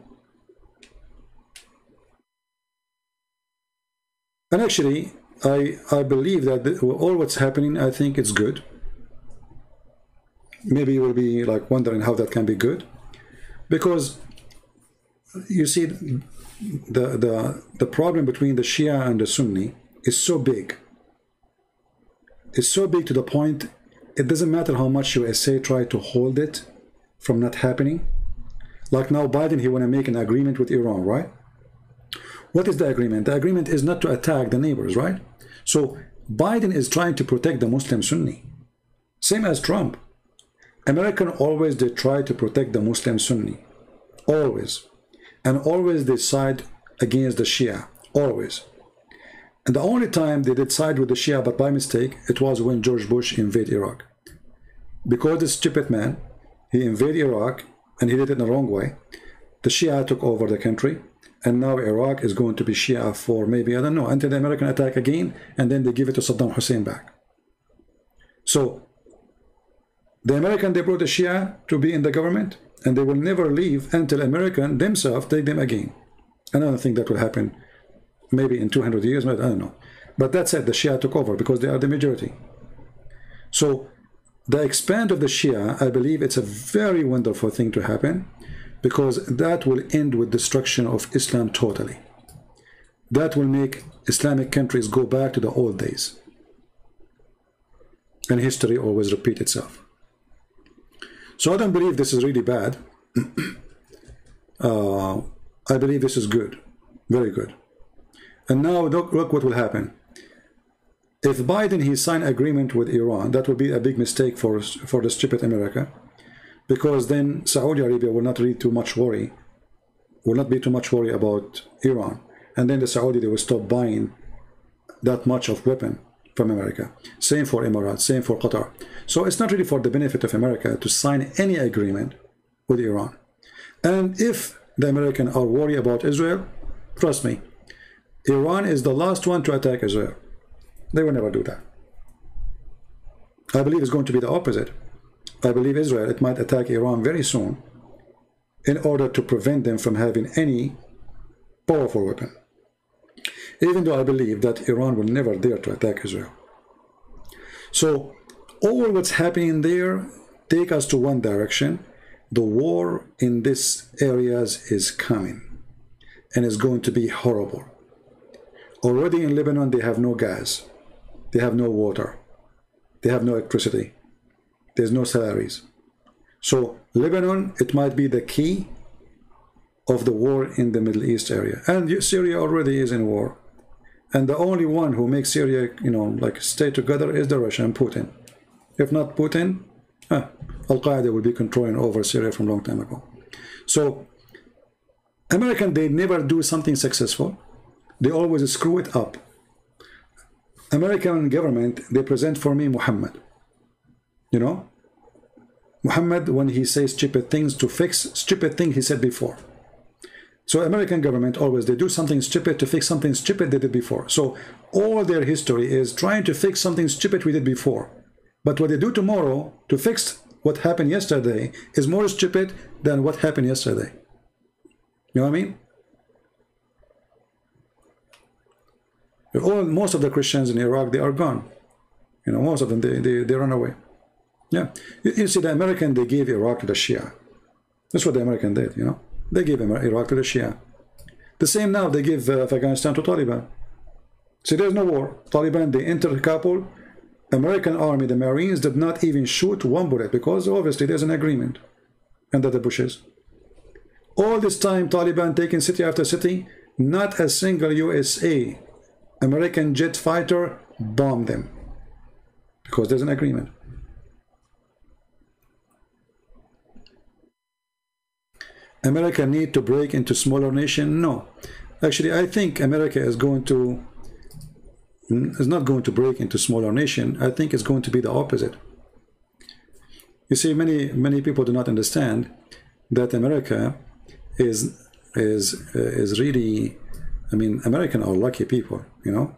And actually, I believe that all what's happening, I think it's good. Maybe you will be like wondering how that can be good, because you see the problem between the Shia and the Sunni is so big. It's so big to the point it doesn't matter how much USA try to hold it from not happening. Like now Biden, he want to make an agreement with Iran, right? What is the agreement? The agreement is not to attack the neighbors, right? So Biden is trying to protect the Muslim Sunni. Same as Trump. American always they try to protect the Muslim Sunni. Always. And always they side against the Shia. Always. And the only time they did side with the Shia, but by mistake, it was when George Bush invaded Iraq. Because this stupid man, he invaded Iraq, and he did it in the wrong way. The Shia took over the country, and now Iraq is going to be Shia for maybe, I don't know, until the American attack again, and then they give it to Saddam Hussein back. So, the American, they brought the Shia to be in the government, and they will never leave until American themselves take them again. And I don't think that will happen. Maybe in 200 years, I don't know. But that said, the Shia took over because they are the majority. So the expand of the Shia, I believe it's a very wonderful thing to happen, because that will end with destruction of Islam totally. That will make Islamic countries go back to the old days. And history always repeats itself. So I don't believe this is really bad. I believe this is good. Very good. And now look what will happen. If Biden he signed agreement with Iran, that will be a big mistake for the stupid America, because then Saudi Arabia will not be too much worry about Iran, and then the Saudi they will stop buying that much of weapon from America. Same for Emirates, same for Qatar. So it's not really for the benefit of America to sign any agreement with Iran. And if the Americans are worried about Israel, trust me, Iran is the last one to attack Israel. They will never do that. I believe it's going to be the opposite. I believe Israel, it might attack Iran very soon in order to prevent them from having any powerful weapon. Even though I believe that Iran will never dare to attack Israel. So all what's happening there take us to one direction. The war in these areas is coming and is going to be horrible. Already in Lebanon, they have no gas. They have no water. They have no electricity. There's no salaries. So Lebanon, it might be the key of the war in the Middle East area. And Syria already is in war. And the only one who makes Syria, like stay together is the Russian, Putin. If not Putin, Al-Qaeda will be controlling over Syria from a long time ago. So American, they never do something successful. They always screw it up. American government, they present for me Muhammad. Muhammad, when he says stupid things to fix stupid thing he said before. So American government always, they do something stupid to fix something stupid they did before. So all their history is trying to fix something stupid we did before. But what they do tomorrow to fix what happened yesterday is more stupid than what happened yesterday. You know what I mean? Most of the Christians in Iraq, they are gone. Most of them, they run away. Yeah. You see, the American, they gave Iraq to the Shia. That's what the American did, They gave Iraq to the Shia. The same now, they give Afghanistan to Taliban. See, there's no war. Taliban, they enter Kabul. American army, the Marines, did not even shoot one bullet because obviously there's an agreement under the bushes. All this time, Taliban taking city after city, not a single USA American jet fighter bombed them because there's an agreement. America need to break into smaller nation? No. Actually, I think America is not going to break into smaller nation. I think it's going to be the opposite. You see, many people do not understand that America is really I mean, Americans are lucky people, you know.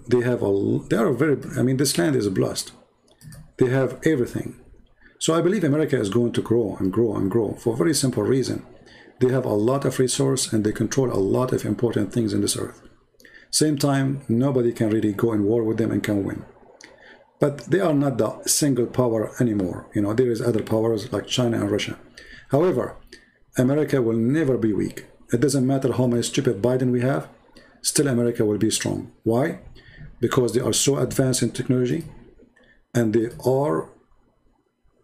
They have they are very, I mean, this land is blessed. They have everything. So I believe America is going to grow and grow and grow for a very simple reason. They have a lot of resource and they control a lot of important things in this earth. Same time, nobody can really go in war with them and can win. But they are not the single power anymore. You know, there is other powers like China and Russia. However, America will never be weak. It doesn't matter how many stupid Biden we have, still America will be strong. Why? Because they are so advanced in technology and they are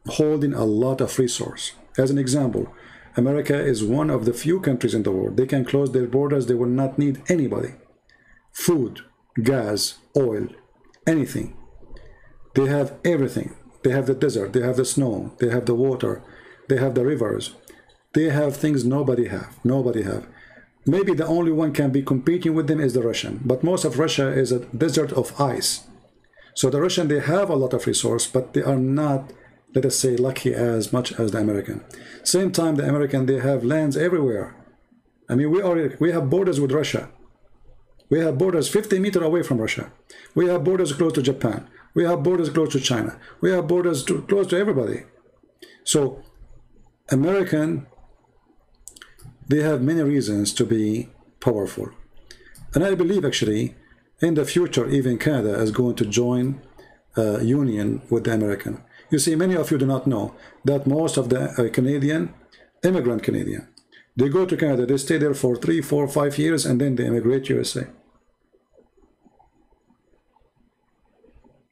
holding a lot of resource. As an example, America is one of the few countries in the world. They can close their borders. They will not need anybody. Food, gas, oil, anything. They have everything. They have the desert. They have the snow. They have the water. They have the rivers. They have things nobody have. Nobody have. Maybe the only one can be competing with them is the Russian. But most of Russia is a desert of ice. So the Russian, they have a lot of resource, but they are not, let us say, lucky as much as the American. Same time, the American, they have lands everywhere. I mean, we have borders with Russia. We have borders 50 meters away from Russia. We have borders close to Japan. We have borders close to China. We have borders close to everybody. So, American, they have many reasons to be powerful. And I believe, actually, in the future, even Canada is going to join union with the American. You see, many of you do not know that most of the immigrant Canadian, they go to Canada, they stay there for 3, 4, 5 years, and then they immigrate to USA.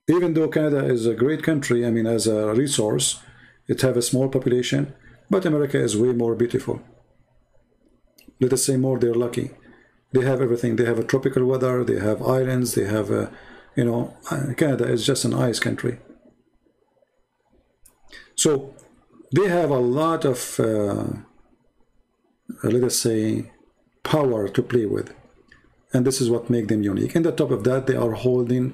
Even though Canada is a great country, I mean, as a resource, it have a small population, but America is way more beautiful. Let us say more, they're lucky. They have everything. They have a tropical weather, they have islands, they have, you know, Canada is just an ice country. So they have a lot of, let us say, power to play with. And this is what makes them unique. And on top of that, they are holding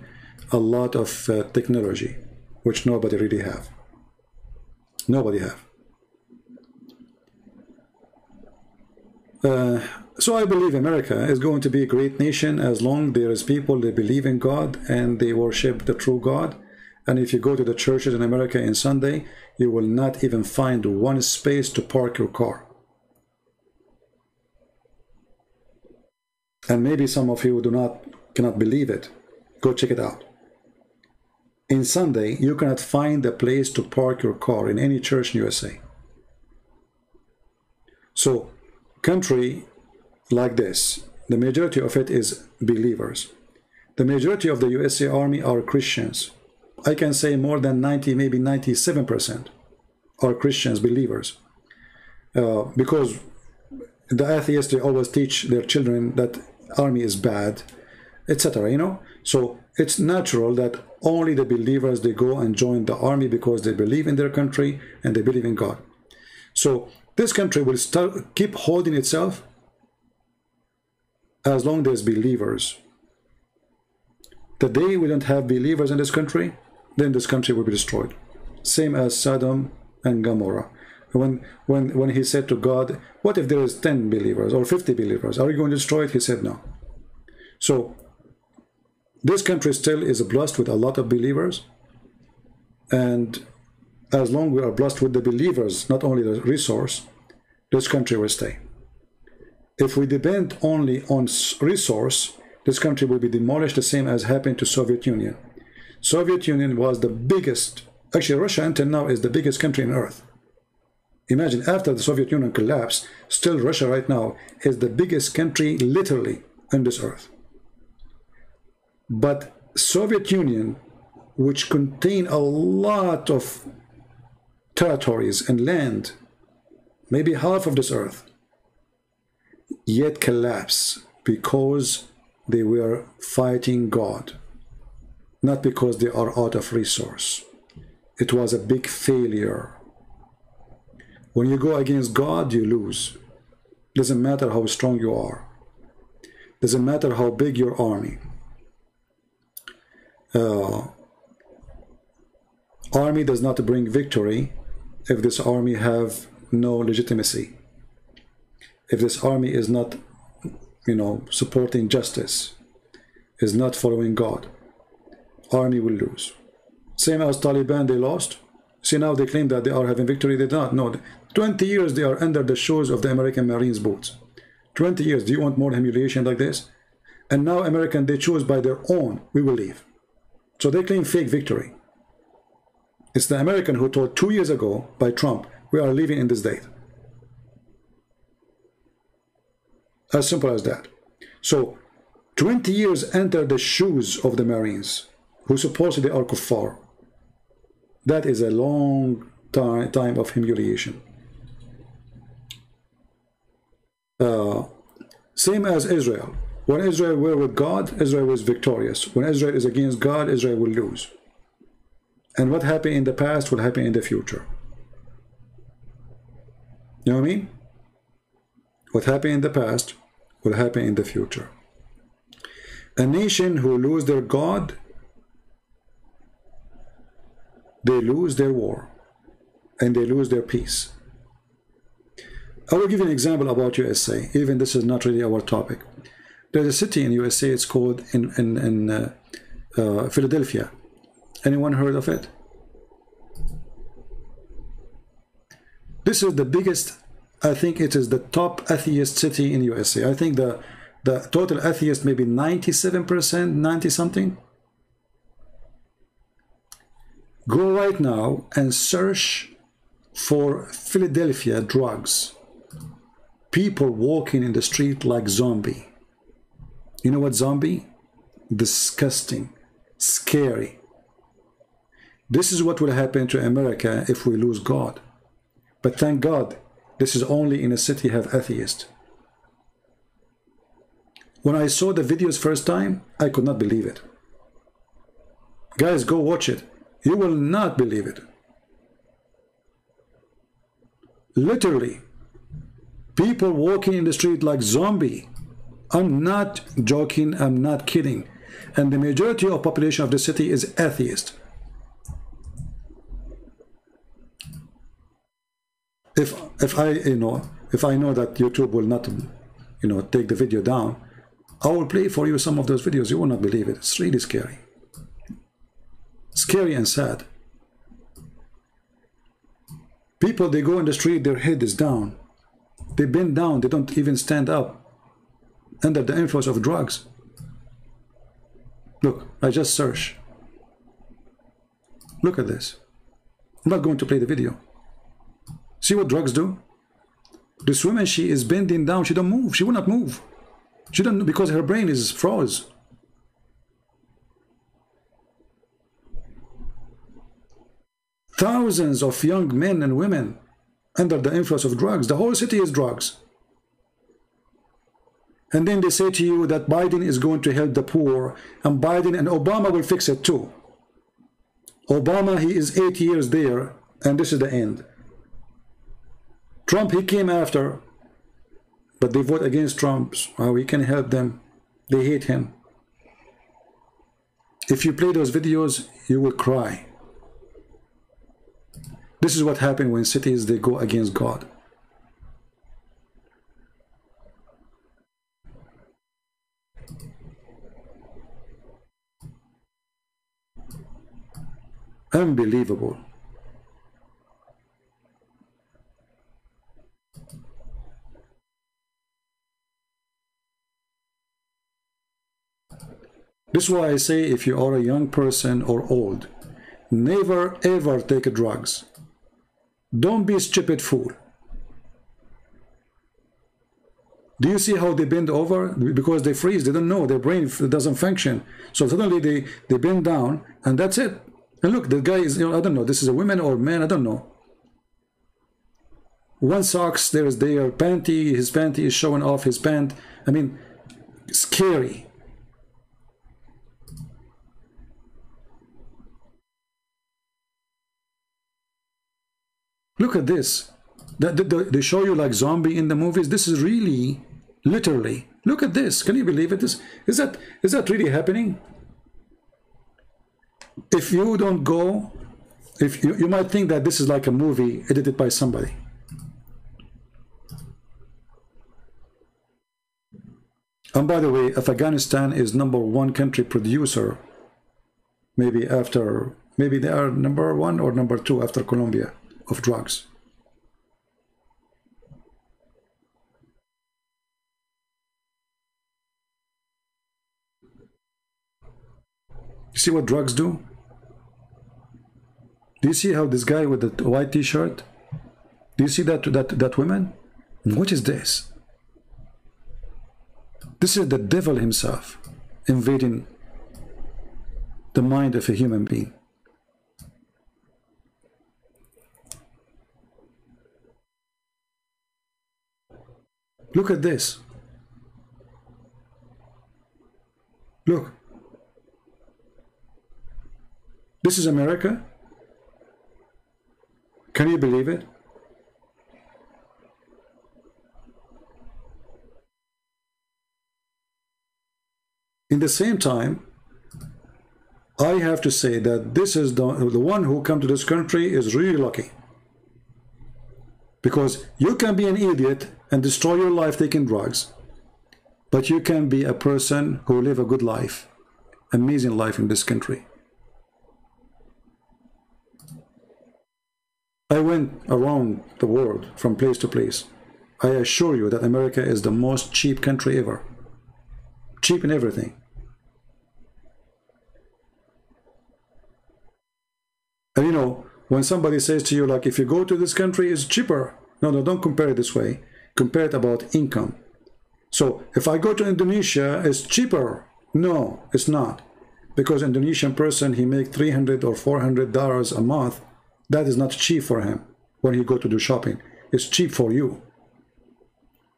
a lot of technology, which nobody really have. Nobody have. So I believe America is going to be a great nation as long there is people that believe in God and they worship the true God. And if you go to the churches in America on Sunday, you will not even find one space to park your car. And maybe some of you cannot believe it. Go check it out. In Sunday, you cannot find a place to park your car in any church in USA. So, country like this, the majority of it is believers. The majority of the USA Army are Christians. I can say more than 90, maybe 97% are Christians, believers. Because the atheists, they always teach their children that army is bad, etc., you know. So it's natural that only the believers, they go and join the army because they believe in their country and they believe in God. So this country will keep holding itself as long as there's believers. The day we don't have believers in this country, then this country will be destroyed. Same as Sodom and Gomorrah. When he said to God, what if there is 10 believers or 50 believers? Are you going to destroy it? He said no. So this country still is blessed with a lot of believers. And as long as we are blessed with the believers, not only the resource, this country will stay. If we depend only on resource, this country will be demolished, the same as happened to Soviet Union. Soviet Union was the biggest, actually Russia until now is the biggest country on earth. Imagine, after the Soviet Union collapsed, still Russia right now is the biggest country literally on this earth. But Soviet Union, which contained a lot of territories and land, maybe half of this earth, yet collapsed because they were fighting God, not because they are out of resource. It was a big failure. When you go against God, you lose. Doesn't matter how strong you are. Doesn't matter how big your army. Army does not bring victory if this army have no legitimacy. If this army is not you know, supporting justice, is not following God, army will lose. Same as Taliban, they lost. See, now they claim that they are having victory. They don't. No, 20 years they are under the shoes of the American Marines boots. 20 years. Do you want more humiliation like this? And now American, they choose by their own, we will leave. So they claim fake victory. It's the American who told 2 years ago by Trump, we are leaving in this date. As simple as that. So 20 years enter the shoes of the Marines, who supposedly are kuffar. That is a long time of humiliation. Same as Israel. When Israel were with God, Israel was victorious. When Israel is against God, Israel will lose. And what happened in the past will happen in the future. You know what I mean? What happened in the past will happen in the future. A nation who lose their God, they lose their war and they lose their peace. I will give you an example about USA. Even this is not really our topic. There's a city in USA, it's called in Philadelphia. Anyone heard of it? This is the biggest, I think it is the top atheist city in USA. I think the total atheist maybe 97%, 90 something. Go right now and search for Philadelphia drugs. People walking in the street like zombie. You know what zombie? Disgusting, scary. This is what will happen to America if we lose God. But thank God, this is only in a city have atheists. When I saw the videos first time, I could not believe it. Guys, go watch it. You will not believe it. Literally, people walking in the street like zombie. I'm not joking, I'm not kidding. And the majority of population of the city is atheist. If I know that YouTube will not, take the video down, I will play for you some of those videos. You will not believe it. It's really scary. Scary and sad. People, they go in the street, their head is down. They bend down, they don't even stand up under the influence of drugs. Look, I just searched. Look at this. I'm not going to play the video. See what drugs do? This woman, she is bending down. She don't move. She will not move. She don't, because her brain is froze. Thousands of young men and women under the influence of drugs. The whole city is drugs. And then they say to you that Biden is going to help the poor, and Biden and Obama will fix it too. Obama, he is 8 years there, and this is the end. Trump, he came after, but they vote against Trump. How he can help them? They hate him. If you play those videos, you will cry. This is what happened when cities, they go against God. Unbelievable. This is why I say, if you are a young person or old, never ever take drugs. Don't be a stupid fool. Do you see how they bend over? Because they freeze, they don't know, their brain doesn't function. So suddenly they bend down, and that's it. And look, the guy is, I don't know, this is a woman or man, I don't know. One socks, there is their panty, his panty is showing off his pant. I mean, scary. Look at this. They show you like zombie in the movies. This is really, literally. Look at this. Can you believe it? Is that really happening? If you don't go, if you might think that this is like a movie edited by somebody. And by the way, Afghanistan is #1 country producer, maybe they are #1 or #2 after Colombia of drugs. You see what drugs do? Do you see how this guy with the white t-shirt? Do you see that woman? What is this? This is the devil himself invading the mind of a human being. Look at this. Look. This is America. Can you believe it? In the same time, I have to say that this is the one who come to this country is really lucky. Because you can be an idiot and destroy your life taking drugs, but you can be a person who live a good life, amazing life in this country. I went around the world from place to place. I assure you that America is the most cheap country ever. Cheap in everything. And you know, when somebody says to you, like, if you go to this country, it's cheaper. No, don't compare it this way. Compare it about income. So if I go to Indonesia, it's cheaper. No, it's not. Because Indonesian person, he make $300 or $400 a month. That is not cheap for him when he go to do shopping. It's cheap for you.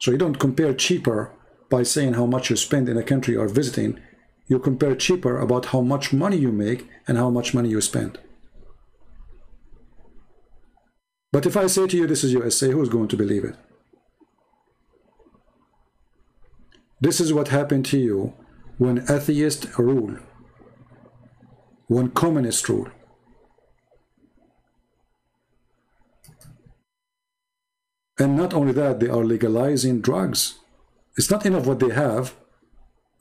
So you don't compare cheaper by saying how much you spend in a country you're visiting. You compare cheaper about how much money you make and how much money you spend. But if I say to you, this is USA, who's going to believe it? This is what happened to you when atheists rule, when communists rule. And not only that, they are legalizing drugs. It's not enough what they have,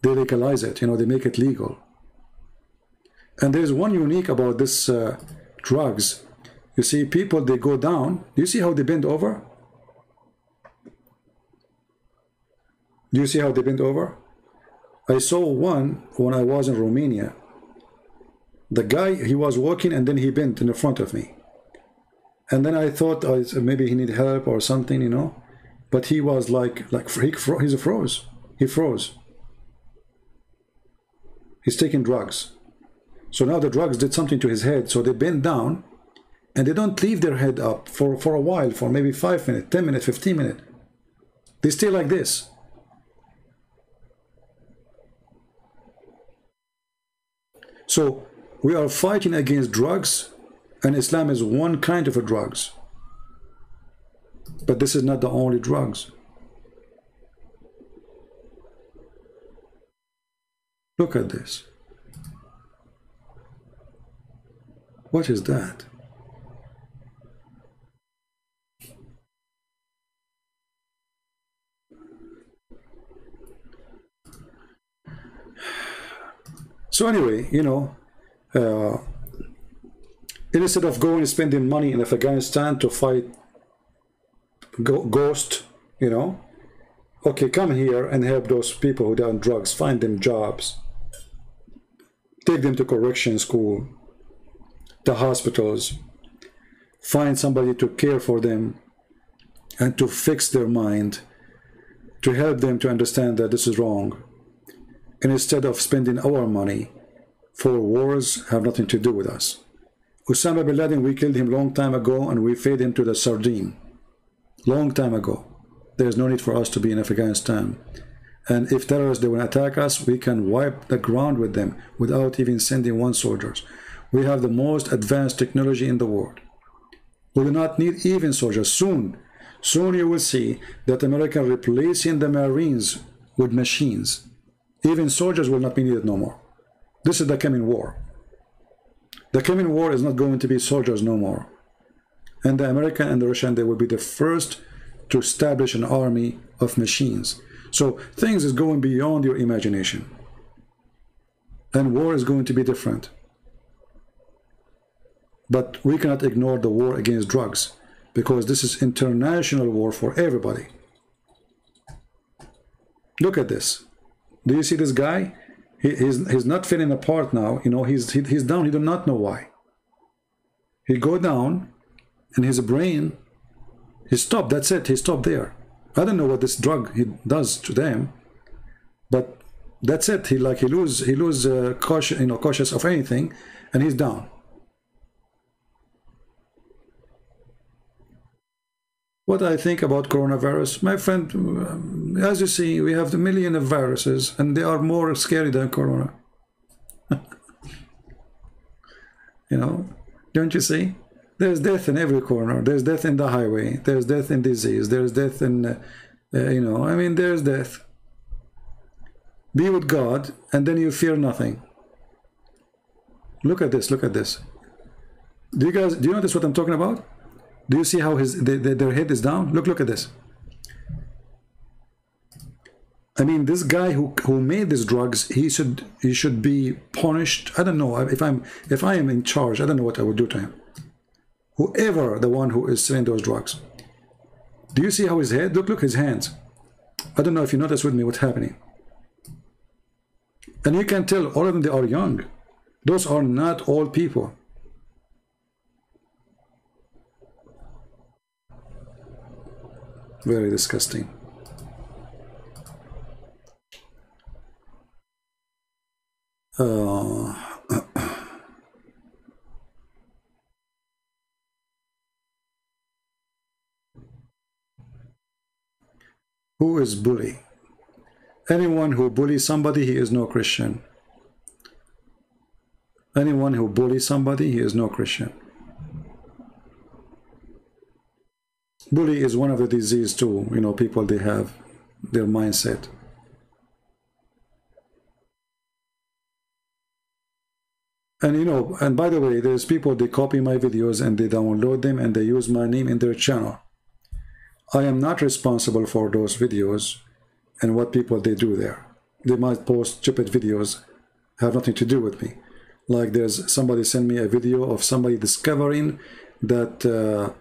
they legalize it, you know, they make it legal. And there's one unique about this drugs. You see, people, they go down. Do you see how they bend over? Do you see how they bend over? I saw one when I was in Romania. The guy, he was walking and then he bent in the front of me. And then I thought maybe he need help or something, you know. But he was he froze. He froze. He's taking drugs. So now the drugs did something to his head. So they bend down and they don't leave their head up for a while, for maybe 5 minutes, 10 minutes, 15 minutes. They stay like this. So we are fighting against drugs, and Islam is one kind of a drugs. But this is not the only drugs. Look at this. What is that? So anyway, you know, instead of going and spending money in Afghanistan to fight ghost, you know, okay, come here and help those people who are on drugs, find them jobs, take them to correction school, the hospitals, find somebody to care for them and to fix their mind, to help them to understand that this is wrong. And instead of spending our money for wars have nothing to do with us. Osama bin Laden, we killed him long time ago and we fed him to the sardine. Long time ago. There's no need for us to be in Afghanistan. And if terrorists, they will attack us, we can wipe the ground with them without even sending one soldier. We have the most advanced technology in the world. We do not need even soldiers. Soon you will see that America replacing the Marines with machines. Even soldiers will not be needed no more. This is the coming war. The coming war is not going to be soldiers no more. And the American and the Russian, they will be the first to establish an army of machines. So things is going beyond your imagination. And war is going to be different. But we cannot ignore the war against drugs, because this is international war for everybody. Look at this. Do you see this guy? He's not falling apart now. You know, he's down. He do not know why. He go down, and his brain, he stopped. That's it. He stopped there. I don't know what this drug he does to them, but that's it. He lose caution, you know, cautious of anything, and he's down. What I think about coronavirus, my friend, as you see, we have the million of viruses, and they are more scary than corona. You know, don't you see? There's death in every corner. There's death in the highway. There's death in disease. There's death in, you know, I mean, there's death. Be with God, and then you fear nothing. Look at this. Look at this. Do you notice what I'm talking about? Do you see how their head is down? Look at this. I mean, this guy who made these drugs, he should be punished. I don't know if I am in charge. I don't know what I would do to him. Whoever the one who is selling those drugs. Do you see how his head? Look his hands. I don't know if you notice with me what's happening. And you can tell all of them, they are young. Those are not old people. Very disgusting. Who is bully? Anyone who bullies somebody, he is no Christian. Anyone who bullies somebody, he is no Christian. Bully is one of the diseases too. You know, people, they have their mindset. And you know, and by the way, there's people, they copy my videos and they download them and they use my name in their channel. I am not responsible for those videos and what people they do there. They might post stupid videos, have nothing to do with me. Like there's somebody sent me a video of somebody discovering that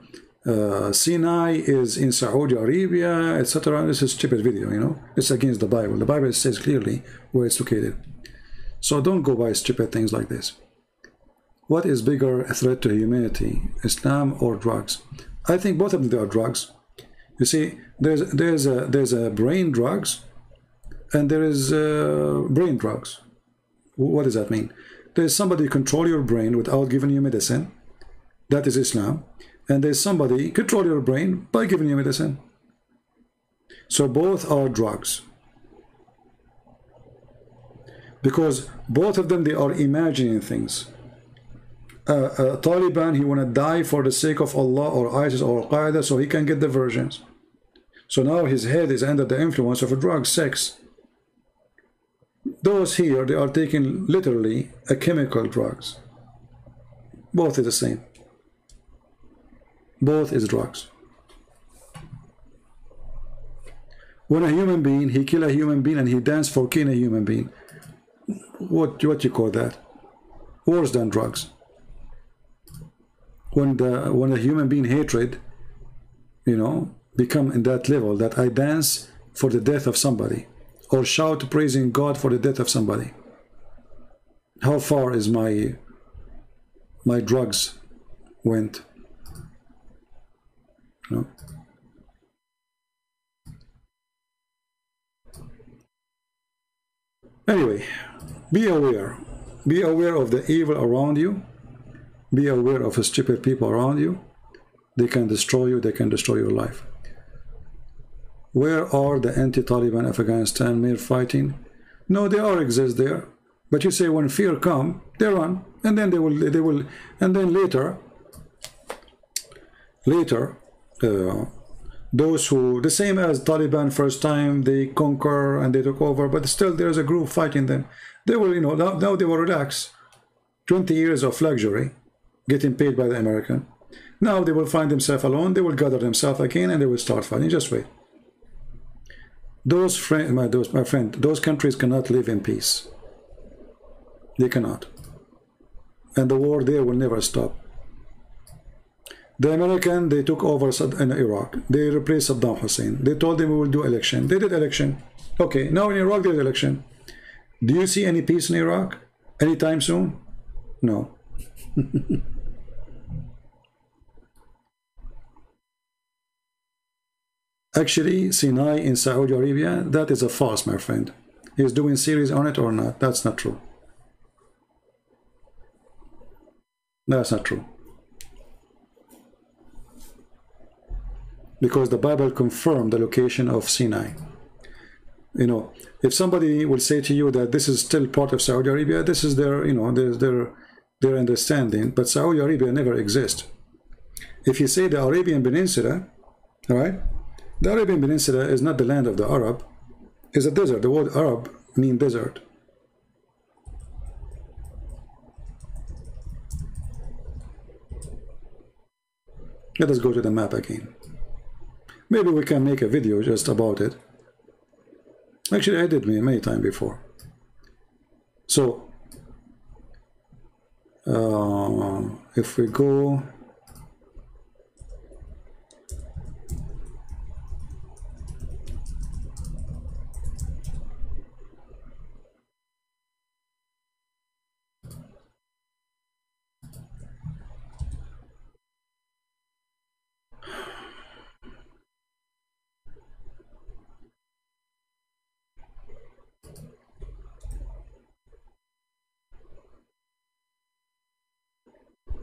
Sinai is in Saudi Arabia, etc. This is a stupid video, you know. It's against the Bible. The Bible says clearly where it's located. So don't go by stupid things like this. What is bigger a threat to humanity, Islam or drugs? I think both of them are drugs. You see, there's a brain drugs, and there is brain drugs. What does that mean? There's somebody control your brain without giving you medicine. That is Islam. And there's somebody control your brain by giving you medicine. So both are drugs. Because both of them, they are imagining things. Taliban, he want to die for the sake of Allah or ISIS or Al-Qaeda so he can get the versions. So now his head is under the influence of a drug, sex. Those here, they are taking literally a chemical drugs. Both is the same. Both is drugs. When a human being, he kill a human being and he dance for killing a human being. What you call that? Worse than drugs. When a human being hatred, you know, become in that level that I dance for the death of somebody or shout praising God for the death of somebody. How far is my drugs went? No. Anyway, be aware. Be aware of the evil around you. Be aware of the stupid people around you. They can destroy you. They can destroy your life. Where are the anti-Taliban Afghanistan mere fighting? No, they all exist there. But you say when fear come, they run, and then they will, and then later, those who, the same as Taliban first time, they conquer and they took over, but still there's a group fighting them. They will, you know, now they will relax. 20 years of luxury, getting paid by the American. Now they will find themselves alone, they will gather themselves again and they will start fighting. Just wait. my friend, those countries cannot live in peace. They cannot. And the war there will never stop. The American, they took over in Iraq. They replaced Saddam Hussein. They told them we will do election. They did election. Okay, now in Iraq there's election. Do you see any peace in Iraq anytime soon? No. Actually, Sinai in Saudi Arabia, that is a farce, my friend. He's doing series on it or not? That's not true. That's not true. Because the Bible confirmed the location of Sinai. You know, if somebody will say to you that this is still part of Saudi Arabia, this is their, you know, their understanding, but Saudi Arabia never exists. If you say the Arabian Peninsula, all right, the Arabian Peninsula is not the land of the Arab, it's a desert. The word Arab means desert. Let us go to the map again. Maybe we can make a video just about it. Actually, I did many times before. So, if we go...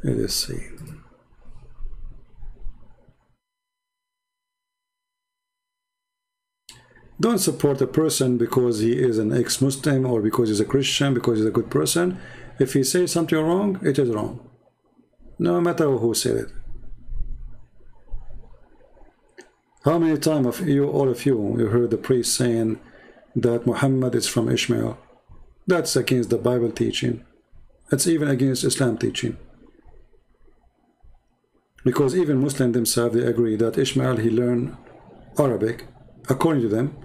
Let's see. Don't support a person because he is an ex-Muslim or because he's a Christian, because he's a good person. If he says something wrong, it is wrong. No matter who said it. How many times of you, all of you, you heard the priest saying that Muhammad is from Ishmael? That's against the Bible teaching. That's even against Islam teaching. Because even Muslims themselves, they agree that Ishmael, he learned Arabic, according to them,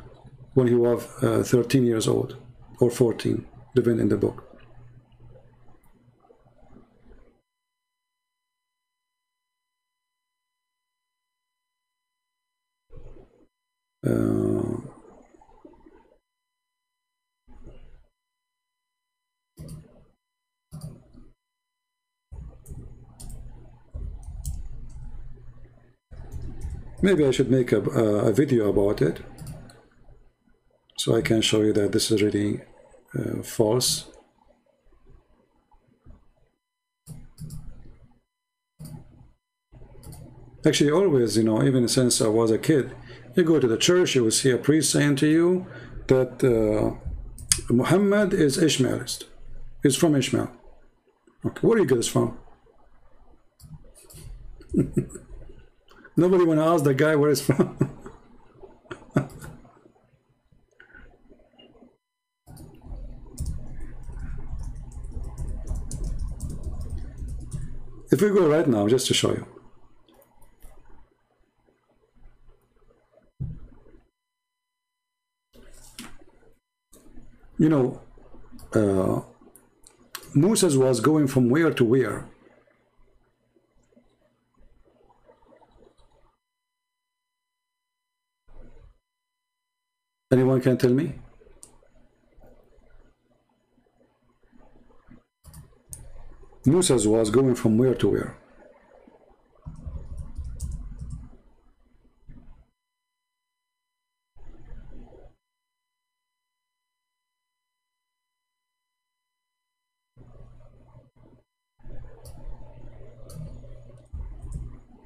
when he was 13 years old, or 14, depending in the book. Maybe I should make a video about it, so I can show you that this is really false. Actually, always, you know, even since I was a kid, you go to the church, you will see a priest saying to you that Muhammad is Ishmaelist. He's from Ishmael. Okay, where do you get this from? Nobody want to ask the guy where he's from. If we go right now, just to show you. You know, Moses was going from where to where? Anyone can tell me? Moses was going from where to where?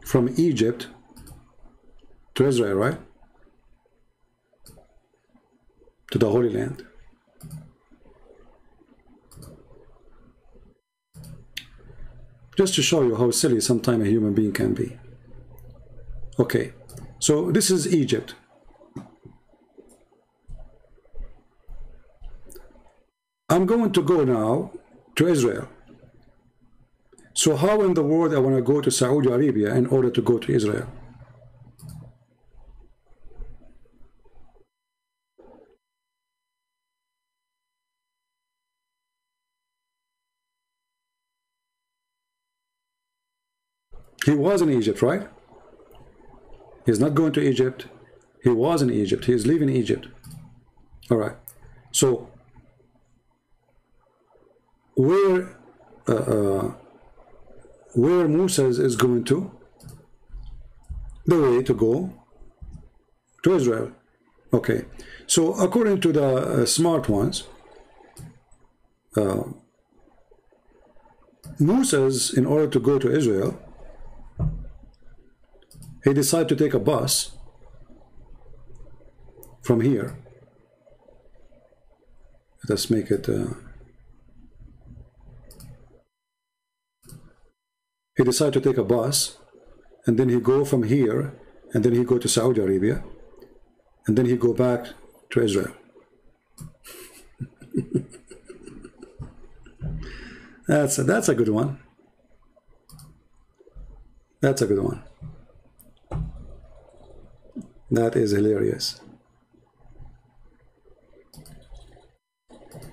From Egypt to Israel, right? To the Holy Land. Just to show you how silly sometimes a human being can be. Okay, so this is Egypt. I'm going to go now to Israel. So how in the world I want to go to Saudi Arabia in order to go to Israel? He was in Egypt, right? He's not going to Egypt. He was in Egypt. He is leaving Egypt. All right. So where Musa is going to? The way to go to Israel. Okay. So according to the smart ones, Moses, in order to go to Israel, he decided to take a bus from here. Let's make it. He decided to take a bus, and then he go from here, and then he go to Saudi Arabia, and then he go back to Israel. That's a good one. That's a good one. That is hilarious.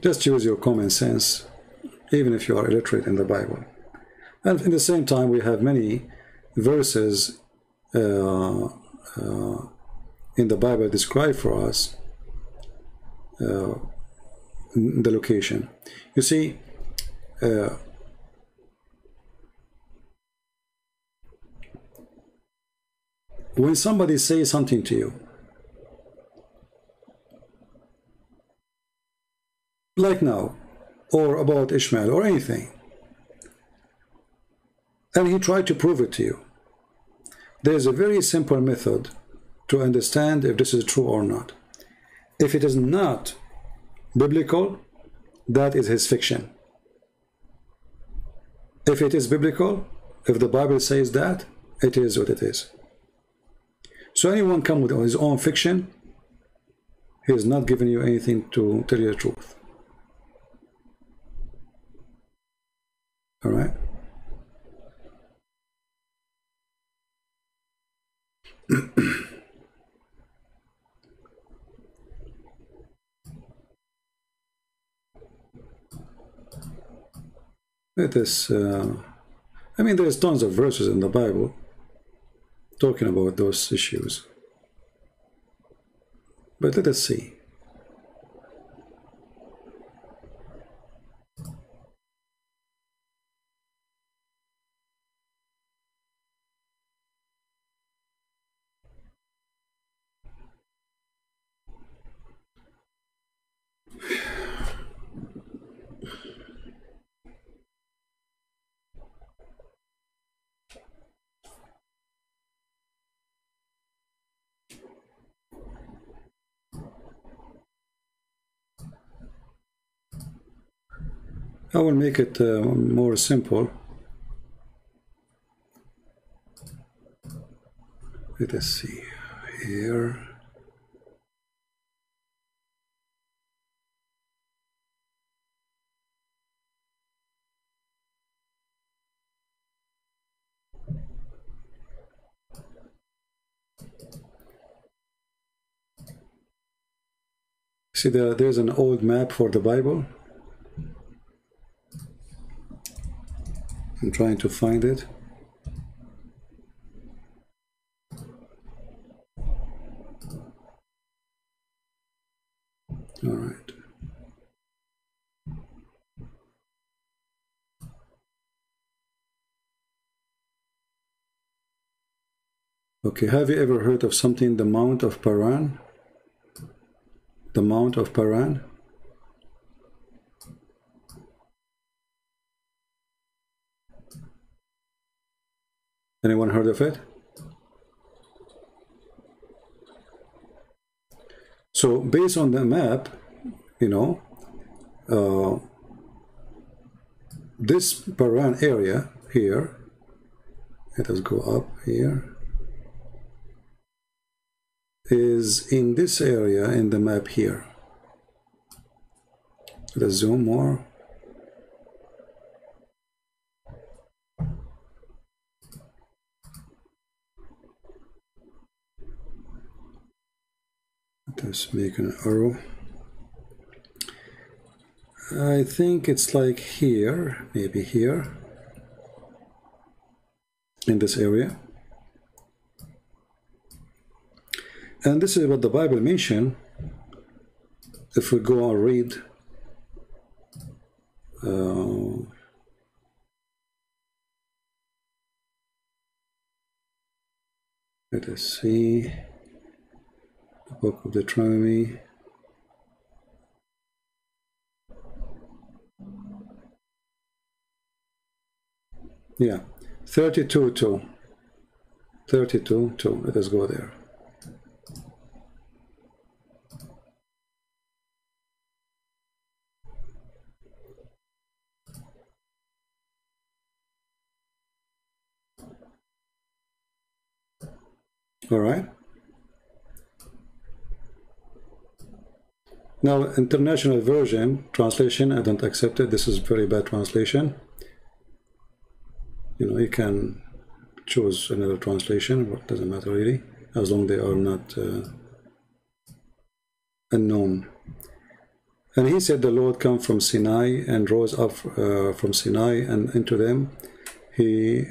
Just use your common sense, even if you are illiterate in the Bible. And at the same time, we have many verses in the Bible describe for us the location. You see, when somebody says something to you, like now, or about Ishmael, or anything, and he tried to prove it to you, there's a very simple method to understand if this is true or not. If it is not biblical, that is his fiction. If it is biblical, if the Bible says that, it is what it is. So anyone come with his own fiction, he is not giving you anything to tell you the truth. All right? It is, I mean, there's tons of verses in the Bible talking about those issues. But let us see. I will make it more simple. Let us see here. See, there's an old map for the Bible. I'm trying to find it. All right. Okay, have you ever heard of something, the Mount of Paran? The Mount of Paran? Anyone heard of it? So based on the map, you know, this Paran area here, let us go up here, is in this area in the map here. Let's zoom more. Let's make an arrow. I think it's like here, maybe here. in this area. And this is what the Bible mentioned. If we go and read let us see the book of Deuteronomy. Yeah, 32:2. 32:2. Let us go there. All right. Now, International Version translation, I don't accept it. This is very bad translation. You know, you can choose another translation, but it doesn't matter really, as long as they are not unknown. And he said, the Lord come from Sinai and rose up from Sinai, and into them he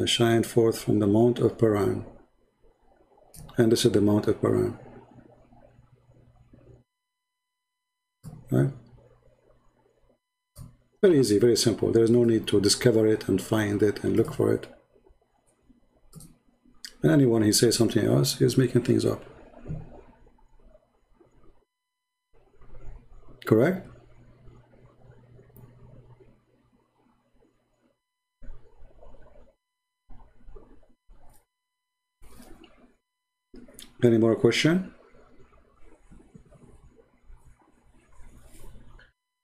shined forth from the Mount of Paran. And this is the Mount of Paran. Right? Very easy, very simple. There is no need to discover it and find it and look for it. And anyone who says something else is making things up. Correct? Any more question?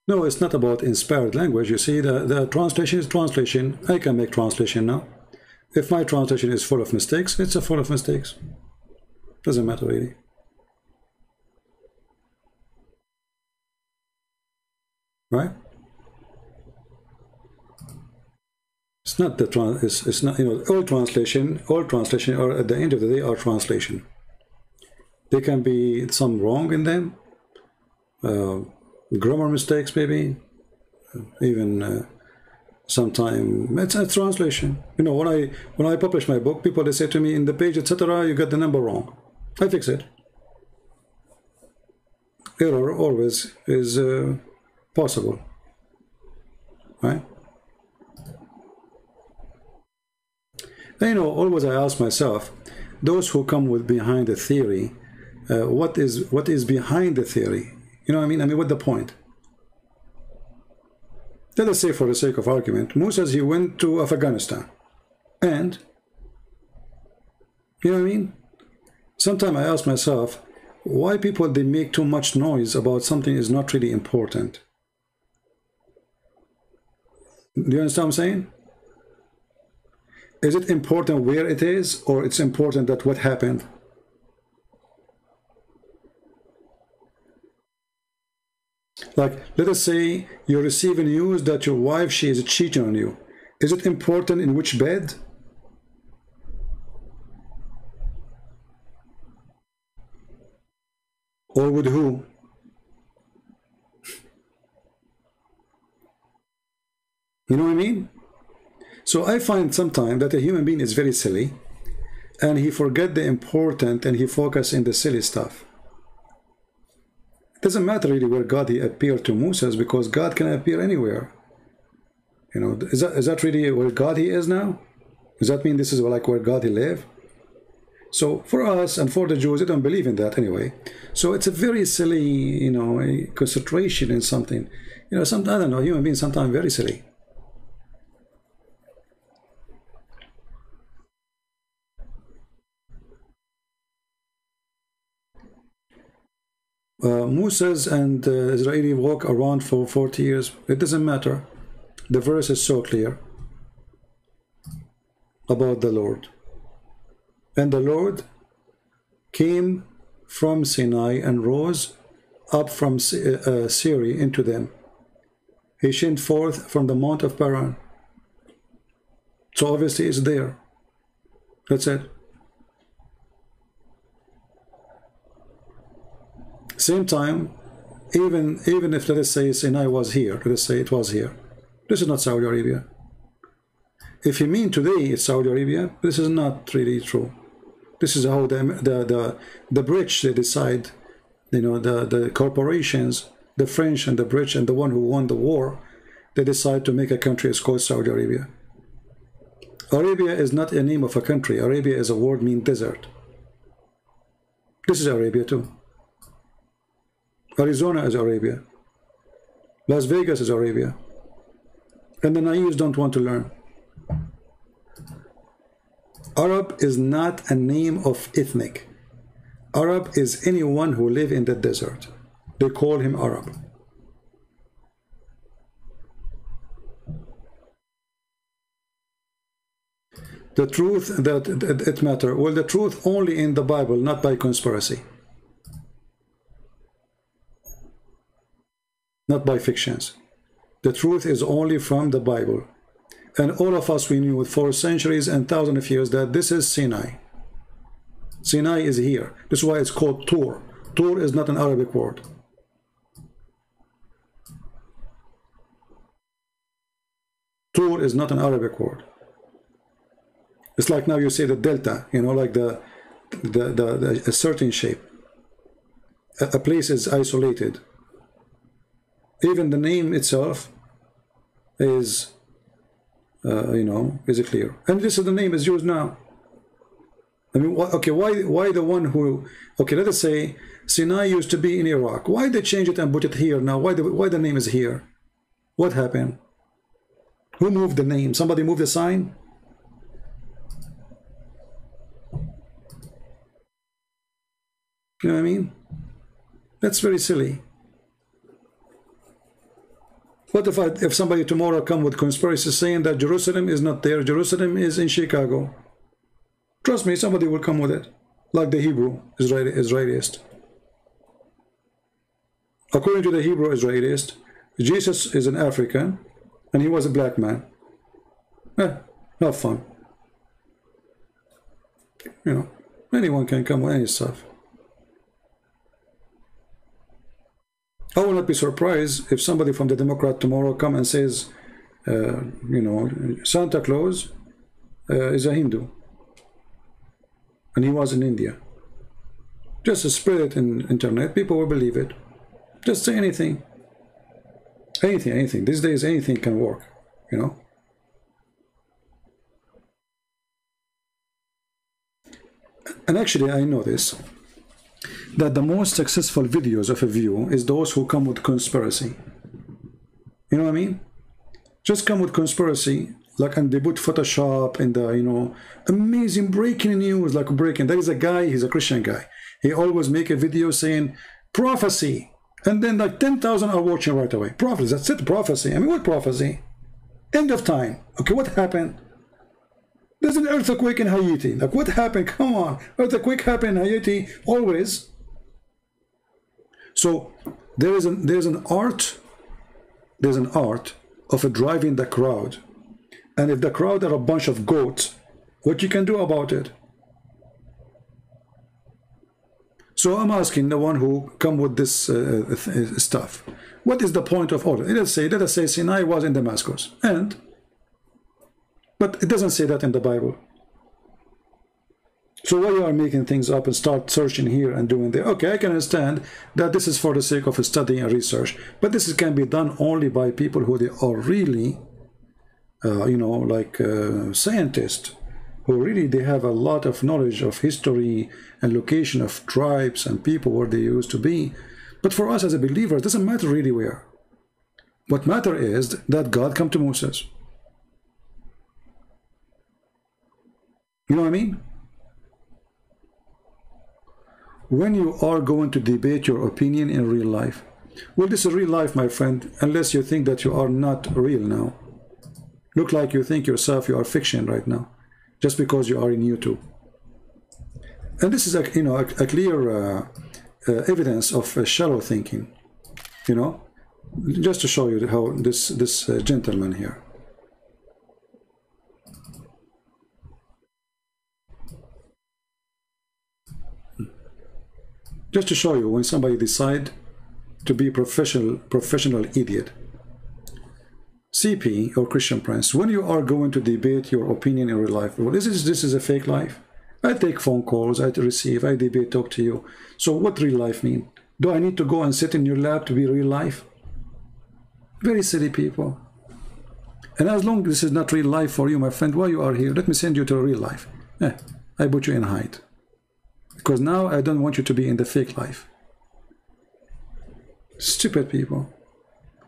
No, it's not about inspired language. You see, the translation is translation. I can make translation now. If my translation is full of mistakes, it's a full of mistakes. Doesn't matter really. Right? It's not the it's not, you know, all translation are at the end of the day are translation. There can be some wrong in them, grammar mistakes maybe, even sometime it's a translation. You know, when I publish my book, people they say to me in the page, etc., you got the number wrong. I fix it. Error always is possible, right? And, you know, always I ask myself, those who come with behind the theory, what is behind the theory? You know what I mean? I mean, what's the point? Let us say, for the sake of argument, Moses, he went to Afghanistan, and you know what I mean? Sometimes I ask myself, why people they make too much noise about something is not really important. Do you understand what I'm saying? Is it important where it is, or it's important that what happened? Like, let us say you receive news that your wife, she is cheating on you. Is it important in which bed? Or with who? You know what I mean? So I find sometimes that a human being is very silly, and he forget the important and he focus in the silly stuff. It doesn't matter really where God he appeared to Moses, because God can appear anywhere. You know, is that really where God he is now? Does that mean this is like where God he live? So for us and for the Jews, they don't believe in that anyway. So it's a very silly, you know, a concentration in something. You know, I don't know, human beings sometimes very silly. Moses and Israeli walk around for 40 years. It doesn't matter. The verse is so clear about the Lord. And the Lord came from Sinai and rose up from Seir into them. He shined forth from the Mount of Paran. So obviously it's there. That's it. Same time, even if let us say Sinai was here, let us say it was here. This is not Saudi Arabia. if you mean today it's Saudi Arabia, this is not really true. This is how the British, they decide, you know, the corporations, the French and the British and the one who won the war, they decide to make a country. It's called Saudi Arabia. Arabia is not a name of a country. Arabia is a word mean desert. This is Arabia too. Arizona is Arabia. Las Vegas is Arabia. And the naives don't want to learn. Arab is not a name of ethnic. Arab is anyone who live in the desert. They call him Arab. The truth that it matter. Well, the truth only in the Bible, not by conspiracy. Not by fictions. The truth is only from the Bible. And all of us, we knew for centuries and thousands of years that this is Sinai. Sinai is here. This is why it's called Tur. Tur is not an Arabic word. Tur is not an Arabic word. It's like now you say the delta, you know, like a certain shape. A place is isolated. Even the name itself is, you know, is clear. And this is the name is used now. I mean, okay, why the one who, okay, let us say Sinai used to be in Iraq. Why they change it and put it here now? Why the name is here? What happened? Who moved the name? Somebody moved the sign? You know what I mean? That's very silly. What if somebody tomorrow come with conspiracy saying that Jerusalem is not there, Jerusalem is in Chicago? Trust me, somebody will come with it, like the Hebrew Israelist. According to the Hebrew Israelist, Jesus is an African, and he was a black man. Not fun. You know, anyone can come with any stuff. I will not be surprised if somebody from the Democrat tomorrow come and says, you know, Santa Claus is a Hindu. And he was in India. Just spread it in internet, people will believe it. Just say anything. Anything. These days anything can work, you know. And actually I know this, that the most successful videos of a view is those who come with conspiracy. You know what I mean? Just come with conspiracy, like, and they put Photoshop and the, you know, amazing breaking news, like breaking. There is a guy, he's a Christian guy. He always make a video saying prophecy, and then like 10,000 are watching right away. Prophecy, that's it, prophecy. I mean, what prophecy? End of time. Okay, what happened? There's an earthquake in Haiti. Like, what happened? Come on, earthquake happened in Haiti always. So there's an art of driving the crowd. And if the crowd are a bunch of goats, what you can do about it? So I'm asking the one who come with this stuff, what is the point of order? Let us say Sinai was in Damascus, but it doesn't say that in the Bible. So why you are making things up and start searching here and doing there? Okay, I can understand that this is for the sake of study and research, but this can be done only by people who they are really, you know, like scientists, who really they have a lot of knowledge of history and location of tribes and people where they used to be. But for us as a believer, it doesn't matter really where. What matters is that God come to Moses. You know what I mean? When you are going to debate your opinion in real life, well, this is real life, my friend, unless you think that you are not real now. Look like you think yourself you are fiction right now, just because you are in YouTube. And this is a, you know, a clear evidence of shallow thinking, you know, just to show you how this gentleman here. Just to show you when somebody decide to be professional idiot. CP or Christian Prince, when you are going to debate your opinion in real life, well, this is a fake life. I take phone calls, I receive, I debate, talk to you. So what real life mean? Do I need to go and sit in your lab to be real life? Very silly people. And as long as this is not real life for you, my friend, why you are here? Let me send you to real life. I put you in hide. Because now I don't want you to be in the fake life. Stupid people.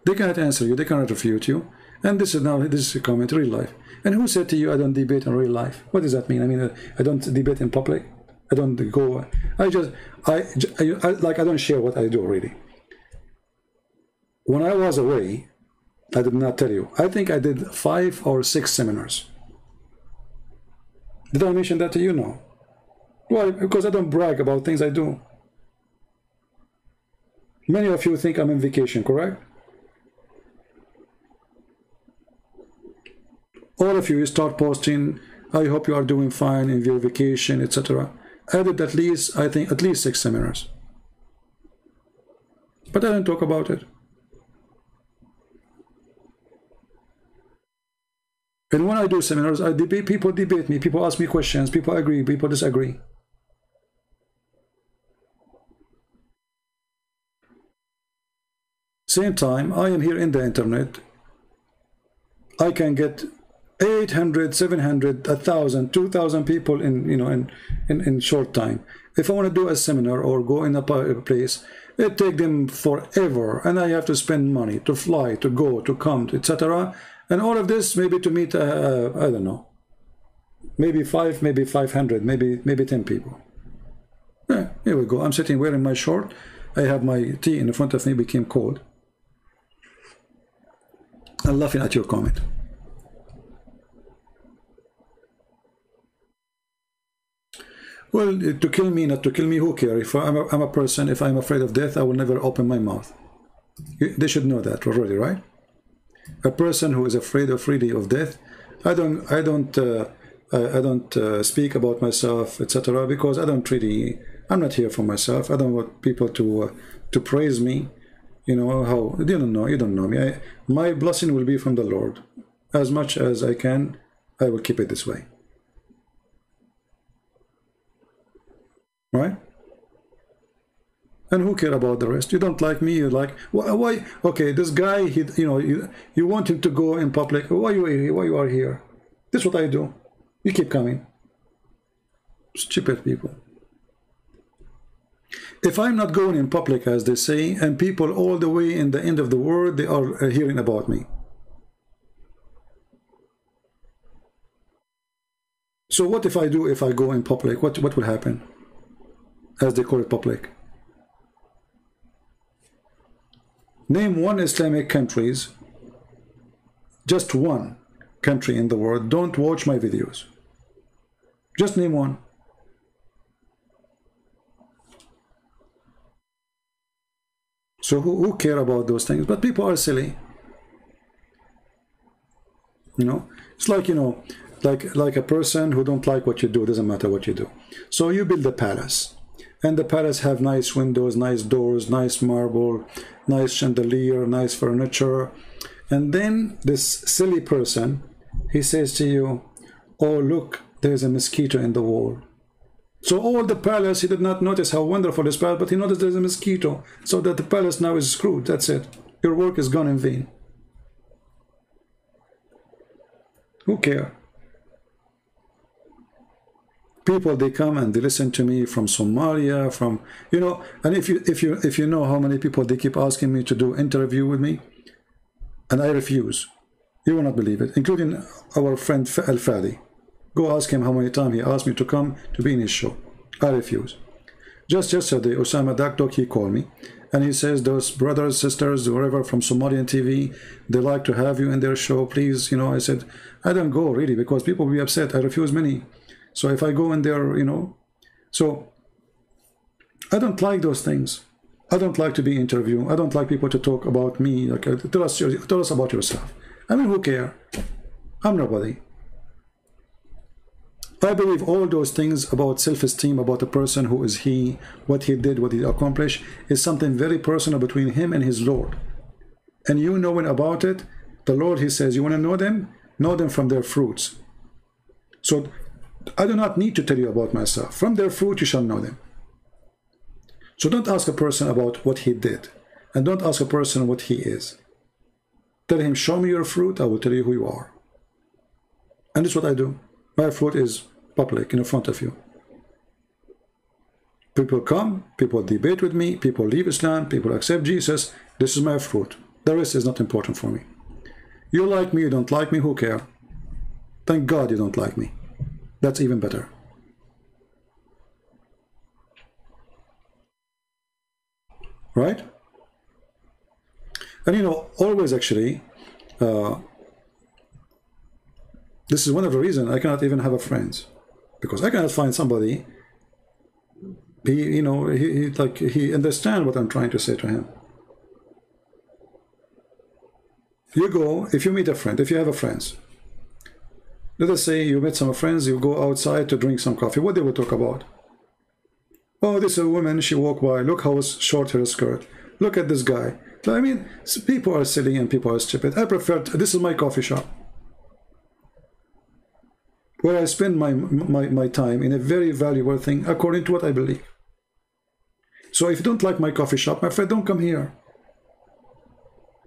They cannot answer you, they cannot refute you. And this is a comment, real life. And who said to you, I don't debate in real life? What does that mean? I mean, I don't debate in public. I don't go, I don't share what I do, really. When I was away, I did not tell you. I think I did 5 or 6 seminars. Did I mention that to you? No. Why? Because I don't brag about things I do. Many of you think I'm on vacation, correct? All of you start posting, I hope you are doing fine in your vacation, etc. I did at least, I think, at least 6 seminars. But I don't talk about it. And when I do seminars, I debate, people debate me, people ask me questions, people agree, people disagree. Same time, I am here in the internet. I can get 800, 700, 1,000, 2,000 people in short time. If I want to do a seminar or go in a place, it takes them forever, and I have to spend money to fly, to go, to come, etc. And all of this maybe to meet, I don't know, maybe 5, maybe 500, maybe 10 people. Yeah, here we go. I'm sitting wearing my short. I have my tea in front of me, became cold. I'm laughing at your comment. Well, to kill me, not to kill me, who cares? If I'm a person, if I'm afraid of death, I will never open my mouth. They should know that already, right? A person who is afraid of really of death, I don't speak about myself, etc. Because I'm not here for myself. I don't want people to praise me. You know how you don't know me. My blessing will be from the Lord. As much as I can, I will keep it this way. Right? And who care about the rest? You don't like me, you like why? Okay, this guy, you want him to go in public. Why you are here? This is what I do. You keep coming. Stupid people. If I'm not going in public, as they say, and people all the way in the end of the world, they are hearing about me. So what if I go in public? What will happen? As they call it public. Name one Islamic countries, just one country in the world, don't watch my videos. Just name one. So who care about those things? But people are silly. It's like, like a person who don't like what you do, doesn't matter what you do. So you build a palace. And the palace have nice windows, nice doors, nice marble, nice chandelier, nice furniture. And then this silly person, he says to you, oh, look, there's a mosquito in the wall. So all the palace, he did not notice how wonderful this palace, but he noticed there's a mosquito. So that the palace now is screwed. That's it. Your work is gone in vain. Who care? People, they come and they listen to me from Somalia, from, and if you know how many people they keep asking me to do interview with me, and I refuse. You will not believe it, including our friend Al-Fadi. Go ask him how many times he asked me to come to be in his show. I refuse. Just yesterday, Osama Dakdok, he called me, and he says, those brothers, sisters, whoever from Somalian TV, they like to have you in their show, please. I said, I don't go really, because people will be upset. I refuse many. So if I go in there, so I don't like those things. I don't like to be interviewed. I don't like people to talk about me. Like, tell us about yourself. I mean, who care? I'm nobody. I believe all those things about self-esteem, about a person who is he, what he did, what he accomplished, is something very personal between him and his Lord. And you knowing about it, The Lord, he says, you want to know them? Know them from their fruits. So I do not need to tell you about myself. From their fruit you shall know them. So don't ask a person about what he did. And don't ask a person what he is. Tell him, show me your fruit, I will tell you who you are. And this is what I do. My fruit is public, in front of you. People come, people debate with me, people leave Islam, people accept Jesus. This is my fruit. The rest is not important for me. You like me, you don't like me, who cares? Thank God you don't like me. That's even better. Right? And you know, always actually, this is one of the reasons I cannot even have a friend, because I cannot find somebody. He understands what I'm trying to say to him. You go, if you meet a friend, if you have a friend, let us say you met some friends, you go outside to drink some coffee. What they will talk about? Oh, this is a woman, she walked by, look how short her skirt. Look at this guy. I mean, people are silly and people are stupid. I prefer, this is my coffee shop, where I spend my time in a very valuable thing according to what I believe. So if you don't like my coffee shop, my friend, don't come here.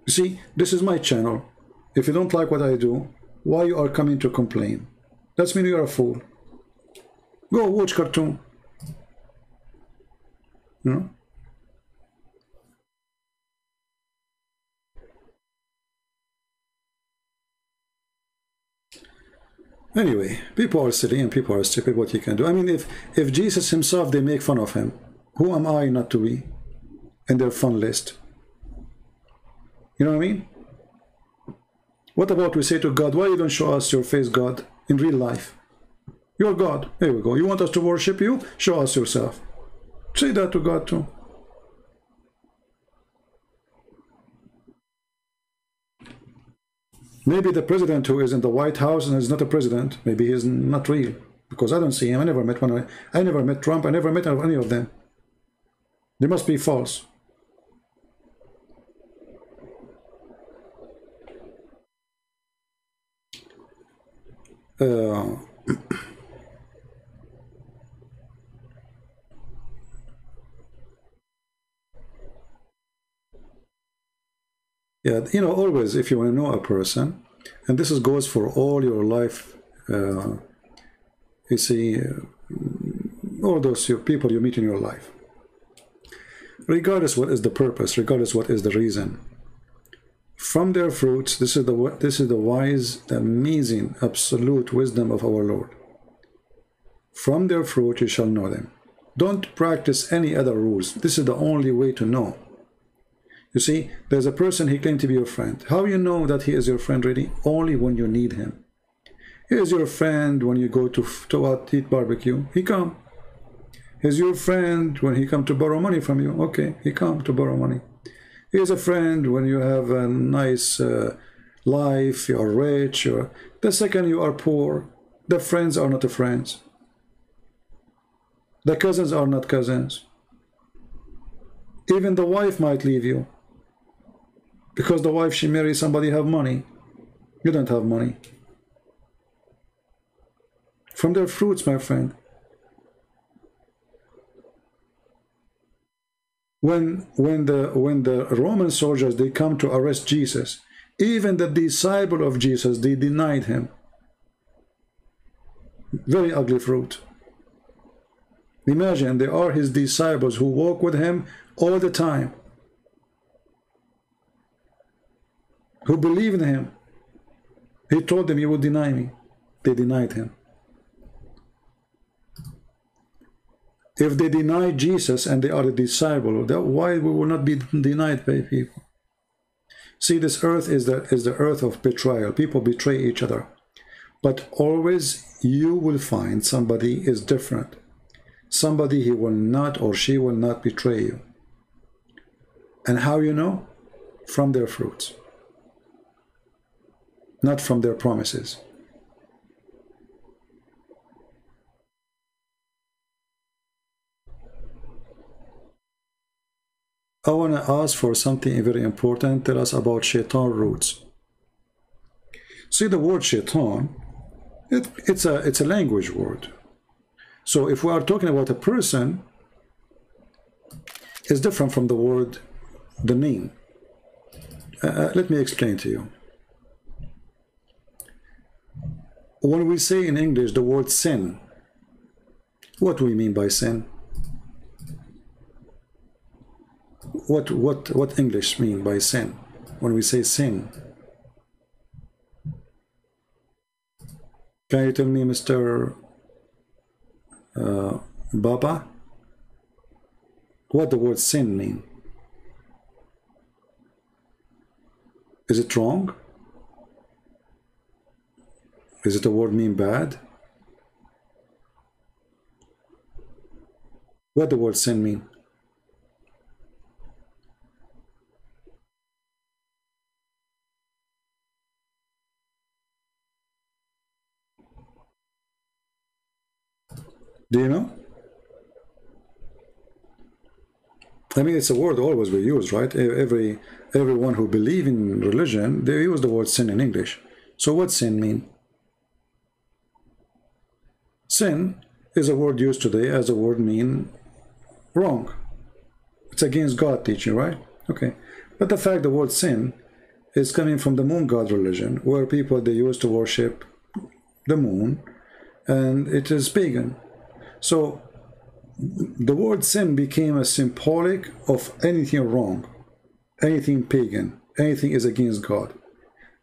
You see, this is my channel. If you don't like what I do, why you are coming to complain? That's mean you are a fool. Go watch cartoon. You know? Anyway, people are silly and people are stupid. What he can do? I mean, if Jesus himself, they make fun of him, who am I not to be in their fun list? You know what I mean? What about we say to God, why you don't show us your face, God, in real life? You're God. There we go. You want us to worship you? Show us yourself. Say that to God too. Maybe the president who is in the White House and is not a president, maybe he's not real, because I don't see him. I never met one. I never met Trump. I never met any of them. They must be false. Yeah, you know, always if you want to know a person, and this goes for all your life, you see, all those people you meet in your life, regardless what is the purpose, regardless what is the reason, from their fruits, this is the wise, the amazing, absolute wisdom of our Lord. From their fruit you shall know them. Don't practice any other rules. This is the only way to know. You see, there's a person, he claimed to be your friend. How you know that he is your friend really? Only when you need him. He is your friend when you go to eat barbecue. He come. He's your friend when he come to borrow money from you. Okay, he come to borrow money. He is a friend when you have a nice life, you are rich. The second you are poor, the friends are not the friends. The cousins are not cousins. Even the wife might leave you, because the wife she marries somebody have money. You don't have money. From their fruits, my friend. When the Roman soldiers, they come to arrest Jesus, even the disciple of Jesus, they denied him. Very ugly fruit. Imagine, they are his disciples who walk with him all the time, who believe in him. He told them, you will deny me. They denied him. If they deny Jesus and they are a disciple, why we will not be denied by people? See, this earth is the earth of betrayal. People betray each other. But always you will find somebody is different. Somebody he will not or she will not betray you. And how you know? From their fruits. Not from their promises. I want to ask for something very important. Tell us about shaitan roots. See, the word shaitan, it's a language word. So if we are talking about a person, it's different from the word, the name. Let me explain to you. When we say in English the word sin, what do we mean by sin? What English mean by sin? When we say sin, can you tell me, Mr. Baba, what the word sin mean? Is it wrong? Is it a word mean bad? What the word sin mean? Do you know? I mean, it's a word always we use, right? Everyone who believe in religion, they use the word sin in English. So what sin mean? Sin is a word used today as a word mean wrong. It's against God teaching, right? Okay. But the fact the word sin is coming from the moon god religion, where people, they used to worship the moon, and it is pagan. So the word sin became a symbolic of anything wrong, anything pagan, anything is against God.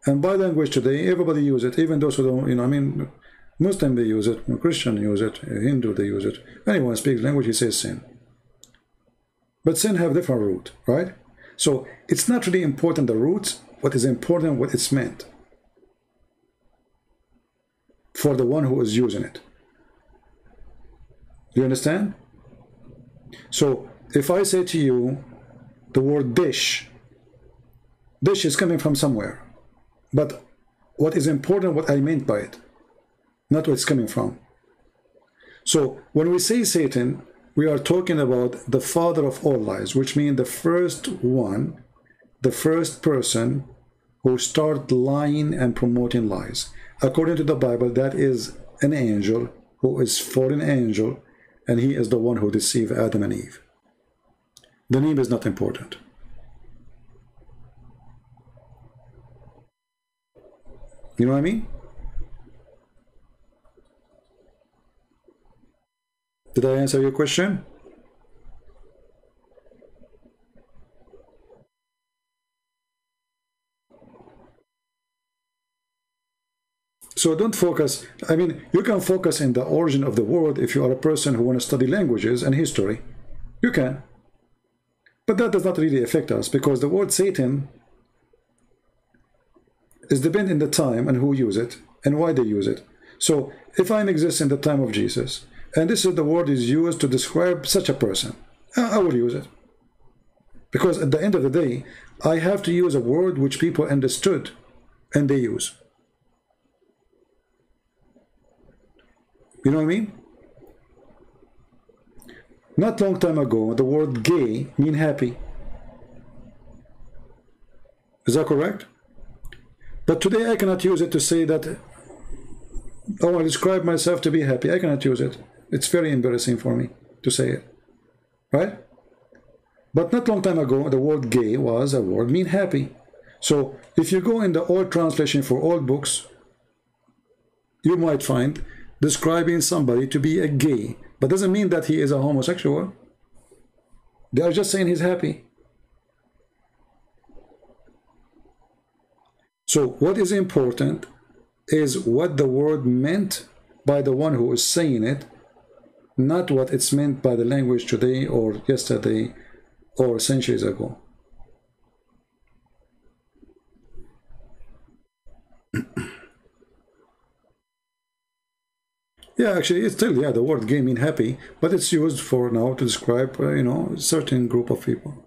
And by language today, everybody use it, even those who don't, you know, I mean, Muslim they use it, Christian use it, Hindu they use it. Anyone speaks language, he says sin. But sin have different root, right? So it's not really important the roots, what is important what it's meant for the one who is using it. Do you understand? So if I say to you the word dish, dish is coming from somewhere, but what is important what I meant by it, not what it's coming from. So when we say Satan, we are talking about the father of all lies, which means the first one, the first person who start lying and promoting lies. According to the Bible, that is an angel who is fallen angel, and he is the one who deceived Adam and Eve. The name is not important. You know what I mean? Did I answer your question? So don't focus, I mean, you can focus in the origin of the word if you are a person who want to study languages and history. You can. But that does not really affect us, because the word Satan is dependent in the time and who use it and why they use it. So if I exist in the time of Jesus, and this is the word is used to describe such a person, I will use it. Because at the end of the day, I have to use a word which people understood and they use. You know what I mean? Not long time ago, the word gay mean happy. Is that correct? But today I cannot use it to say that, oh, I describe myself to be happy. I cannot use it. It's very embarrassing for me to say it. Right? But not long time ago, the word gay was a word mean happy. So if you go in the old translation for old books, you might find describing somebody to be a gay, but doesn't mean that he is a homosexual. They are just saying he's happy. So what is important is what the word meant by the one who is saying it, not what it's meant by the language today or yesterday or centuries ago. Yeah, actually, it's still, yeah, the word gay mean happy, but it's used for now to describe, you know, a certain group of people.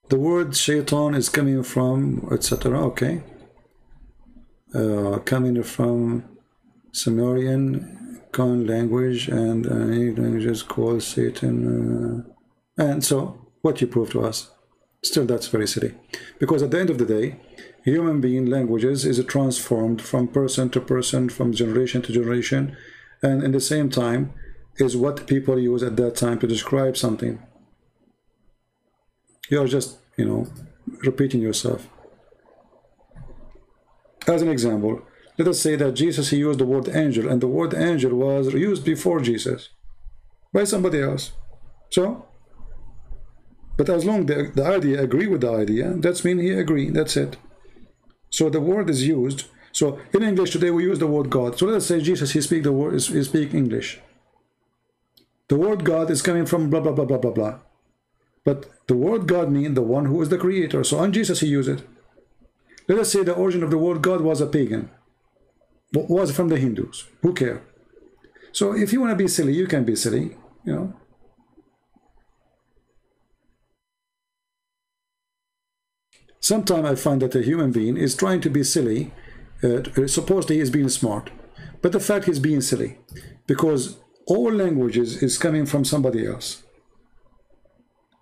The word shaitan is coming from, etc. Okay. Coming from Sumerian, Khan language, and any languages called Satan. And so, what you prove to us? Still, that's very silly. Because at the end of the day, human being languages is transformed from person to person, from generation to generation, and in the same time is what people use at that time to describe something. You're just, you know, repeating yourself. As an example, let us say that Jesus, he used the word angel, and the word angel was used before Jesus by somebody else. So, but as long as the idea agree with the idea, that's mean he agree, that's it. So the word is used. So in English today we use the word God. So let's say Jesus, he speak the word, he speak English. The word God is coming from blah blah blah blah blah blah. But the word God means the one who is the creator. So on Jesus he used it. Let us say the origin of the word God was a pagan. Was from the Hindus. Who care? So if you want to be silly, you can be silly, you know. Sometimes I find that a human being is trying to be silly. Supposedly he is being smart. But the fact he's being silly. Because all languages is coming from somebody else.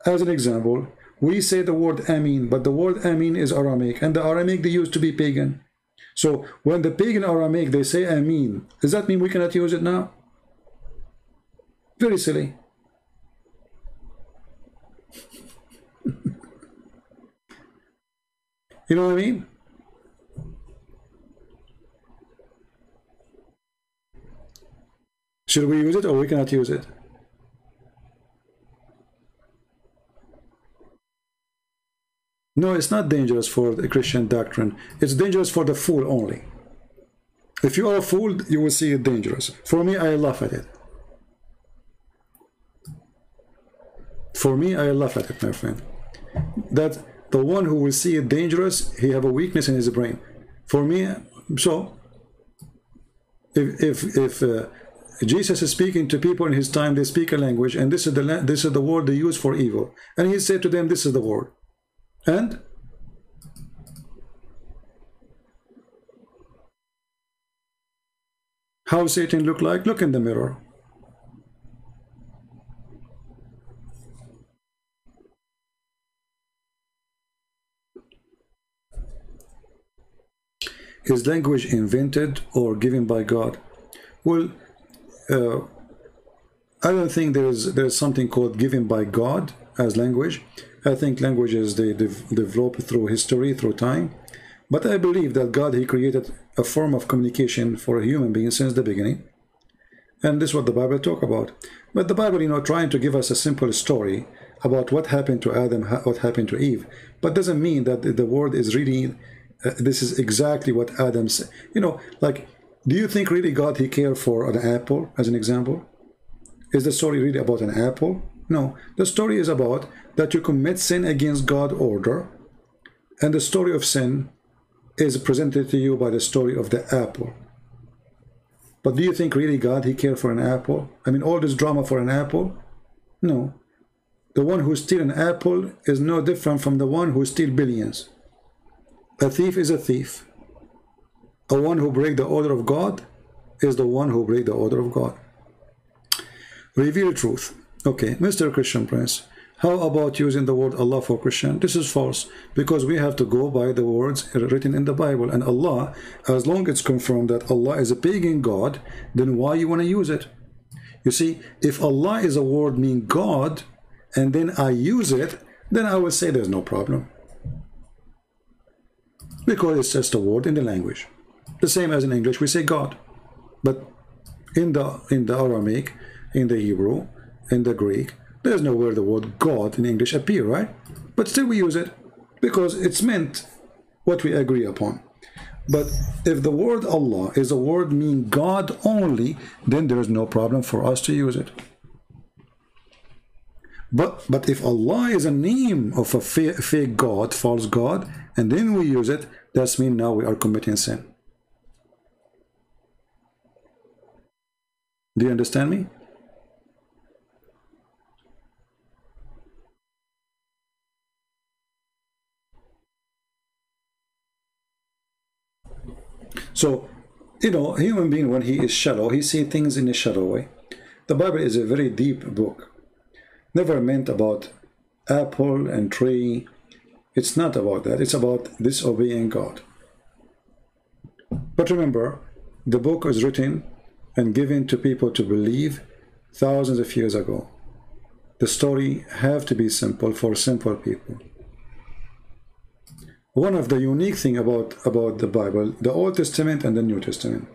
As an example, we say the word Amin, but the word Amin is Aramaic, and the Aramaic they used to be pagan. So when the pagan Aramaic they say Amin, does that mean we cannot use it now? Very silly. You know what I mean? Should we use it or we cannot use it? No, it's not dangerous for the Christian doctrine. It's dangerous for the fool only. If you are a fool, you will see it dangerous. For me, I laugh at it. For me, I laugh at it, my friend. That the one who will see it dangerous, he have a weakness in his brain. For me, so if Jesus is speaking to people in his time, they speak a language, and this is the word they use for evil, and he said to them, this is the word. And how Satan look like? Look in the mirror. Is language invented or given by God? Well, I don't think there's something called given by God as language. I think languages, they develop through history, through time. But I believe that God, he created a form of communication for a human being since the beginning. And this is what the Bible talk about. But the Bible, you know, trying to give us a simple story about what happened to Adam, what happened to Eve. But doesn't mean that the word is really, this is exactly what Adam said. You know, like, do you think really God, he cared for an apple, as an example? Is the story really about an apple? No, the story is about that you commit sin against God's order, and the story of sin is presented to you by the story of the apple. But do you think really God, he cared for an apple? I mean, all this drama for an apple? No. The one who steals an apple is no different from the one who steals billions. A thief is a thief. A one who breaks the order of God is the one who breaks the order of God. Reveal truth. Okay, Mr. Christian Prince, how about using the word Allah for Christian? This is false, because we have to go by the words written in the Bible. And Allah, as long as it's confirmed that Allah is a pagan God, then why you want to use it? You see, if Allah is a word mean God, and then I use it, then I will say there's no problem. Because it's just a word in the language. The same as in English, we say God. But in the Aramaic, in the Hebrew, in the Greek, there's nowhere the word God in English appear, right? But still we use it because it's meant what we agree upon. But if the word Allah is a word mean God only, then there's no problem for us to use it. But if Allah is a name of a fake God, false God, and then we use it, that's mean now we are committing sin. Do you understand me? So, you know, human being, when he is shallow, he sees things in a shallow way. The Bible is a very deep book. never meant about apple and tree. It's not about that. It's about disobeying God. But remember, the book was written and given to people to believe thousands of years ago. The story have to be simple for simple people. One of the unique thing about the Bible, the Old Testament and the New Testament,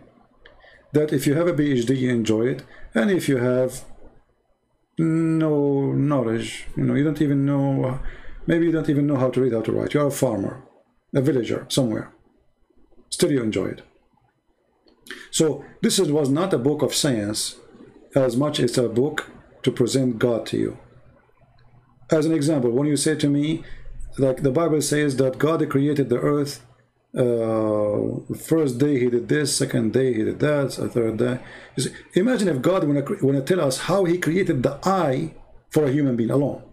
that if you have a PhD, you enjoy it, and if you have no knowledge, you don't even know, maybe you don't even know how to read, how to write, you're a farmer, a villager somewhere, still you enjoy it. So this was not a book of science as much as a book to present God to you. As an example, when you say to me, like the Bible says that God created the earth, first day he did this, second day he did that, third day. Imagine if God want to tell us how he created the eye for a human being alone.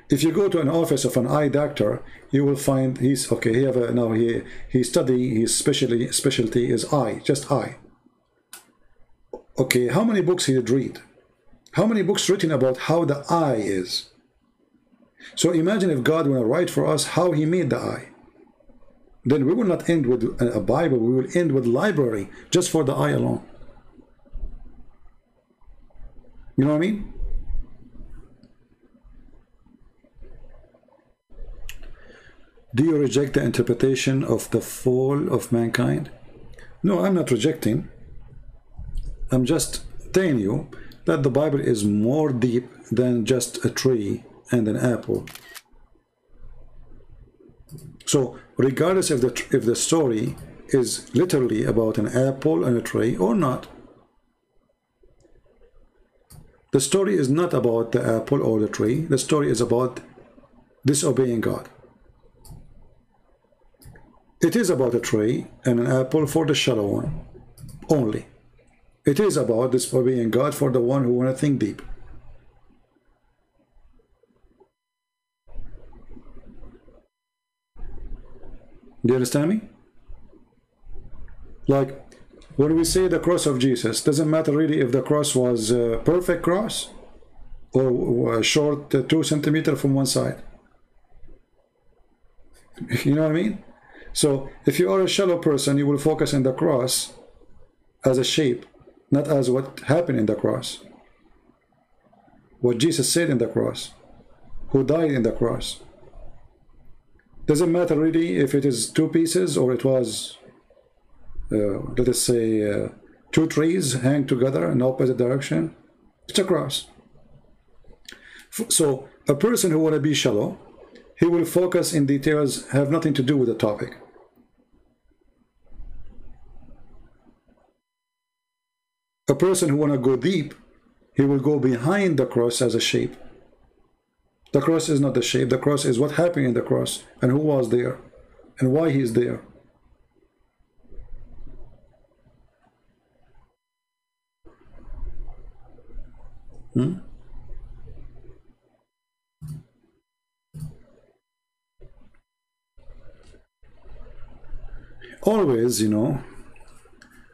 If you go to an office of an eye doctor, you will find he's okay. He have a, now he study, his specialty is eye, just eye. Okay, how many books he did read? How many books written about how the eye is? So imagine if God will write for us how he made the eye. Then we will not end with a Bible, we will end with library just for the eye alone. You know what I mean? Do you reject the interpretation of the fall of mankind? No, I'm not rejecting. I'm just telling you that the Bible is more deep than just a tree and an apple. So regardless if the story is literally about an apple and a tree or not, the story is not about the apple or the tree. The story is about disobeying God. It is about a tree and an apple for the shallow one only. It is about disobeying God for the one who want to think deep. Do you understand me? Like when we say the cross of Jesus, doesn't matter really if the cross was a perfect cross or a short 2 centimeters from one side. You know what I mean? So if you are a shallow person, you will focus on the cross as a shape, not as what happened in the cross. What Jesus said in the cross, who died in the cross. Doesn't matter really if it is 2 pieces or it was, let us say, 2 trees hang together in opposite direction. It's a cross. So a person who want to be shallow, he will focus in details have nothing to do with the topic. A person who want to go deep, he will go behind the cross as a shape. The cross is not the shape. The cross is what happened in the cross and who was there and why he is there. Always, you know,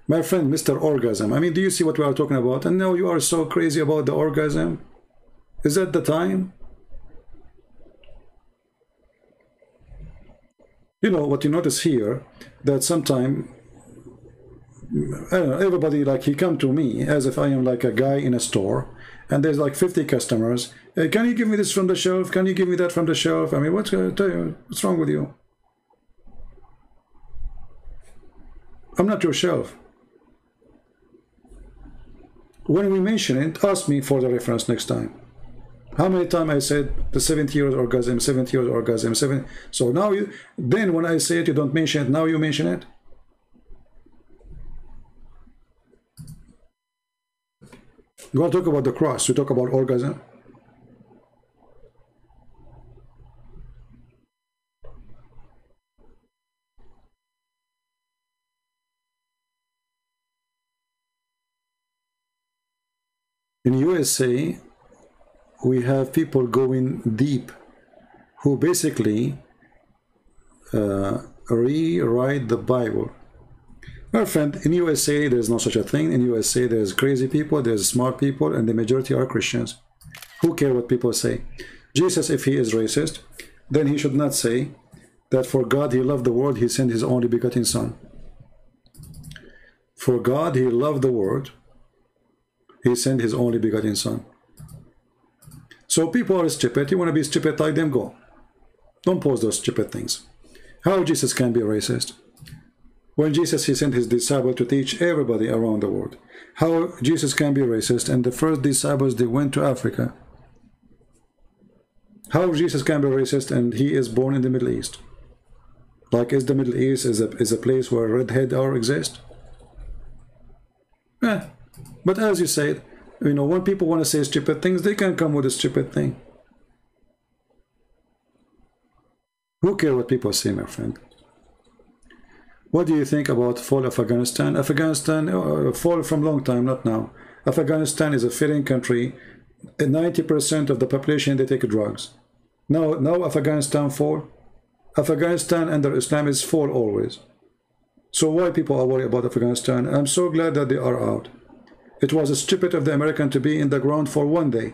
my friend Mr. Orgasm, I mean, do you see what we are talking about? And now you are so crazy about the orgasm. Is that the time? You know, what you notice here, that sometime, I don't know, everybody, like, he come to me as if I am like a guy in a store, and there's like 50 customers. Hey, can you give me this from the shelf? Can you give me that from the shelf? I mean, what's wrong with you? I'm not your shelf. When we mention it, ask me for the reference next time. How many times I said the 70-year orgasm, 70-year orgasm, 7. So now you, then when I say it, you don't mention it. Now you mention it. You want to talk about the cross? We talk about orgasm. In USA, we have people going deep who basically rewrite the Bible. My friend, in USA, there's no such a thing. In USA, there's crazy people, there's smart people, and the majority are Christians. Who care what people say? Jesus, if he is racist, then he should not say that for God he loved the world, he sent his only begotten son. For God he loved the world, he sent his only begotten son. So people are stupid. You want to be stupid like them, go. Don't post those stupid things. How Jesus can be racist? When Jesus, he sent his disciples to teach everybody around the world. How Jesus can be racist, and the first disciples, they went to Africa. How Jesus can be racist, and he is born in the Middle East? Like, is the Middle East is a place where redhead are exist? But as you said, you know, when people want to say stupid things, they can come with a stupid thing. Who cares what people say, my friend? What do you think about fall of Afghanistan? Afghanistan fall from long time, not now. Afghanistan is a failing country. 90% of the population, they take drugs. Now Afghanistan fall. Afghanistan under Islam is fall always. So why people are worried about Afghanistan? I'm so glad that they are out. It was stupid of the American to be in the ground for one day.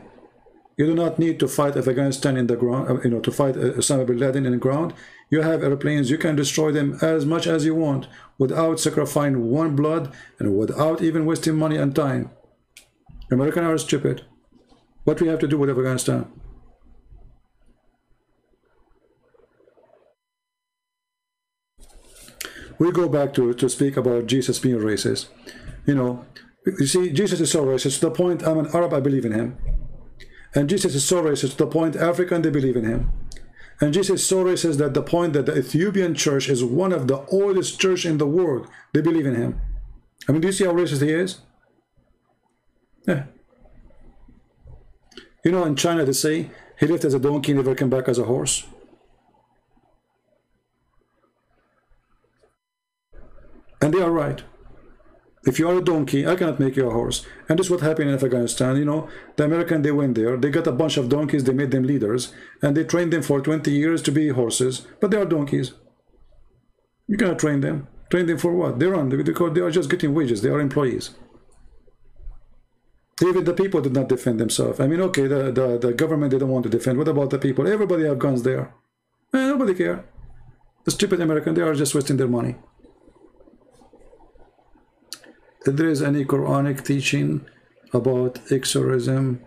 You do not need to fight Afghanistan in the ground, you know, to fight Osama bin Laden in the ground. You have airplanes, you can destroy them as much as you want without sacrificing one blood and without even wasting money and time. Americans are stupid. What do we have to do with Afghanistan? We go back to speak about Jesus being racist. You know, you see, Jesus is so racist to the point I'm an Arab, I believe in him. And Jesus is so racist to the point African, they believe in him. And Jesus is so racist that the point that the Ethiopian church is one of the oldest church in the world, they believe in him. I mean, do you see how racist he is? Yeah. You know, in China they say he lived as a donkey, never came back as a horse. And they are right. If you are a donkey, I cannot make you a horse. And this is what happened in Afghanistan. You know, the Americans, they went there, they got a bunch of donkeys, they made them leaders, and they trained them for 20 years to be horses, but they are donkeys. You cannot train them. Train them for what? They run, because they are just getting wages, they are employees. Even the people did not defend themselves. I mean, okay, the government, they don't want to defend. What about the people? Everybody have guns there. Nobody care. The stupid Americans, they are just wasting their money. If there is any Quranic teaching about exorcism,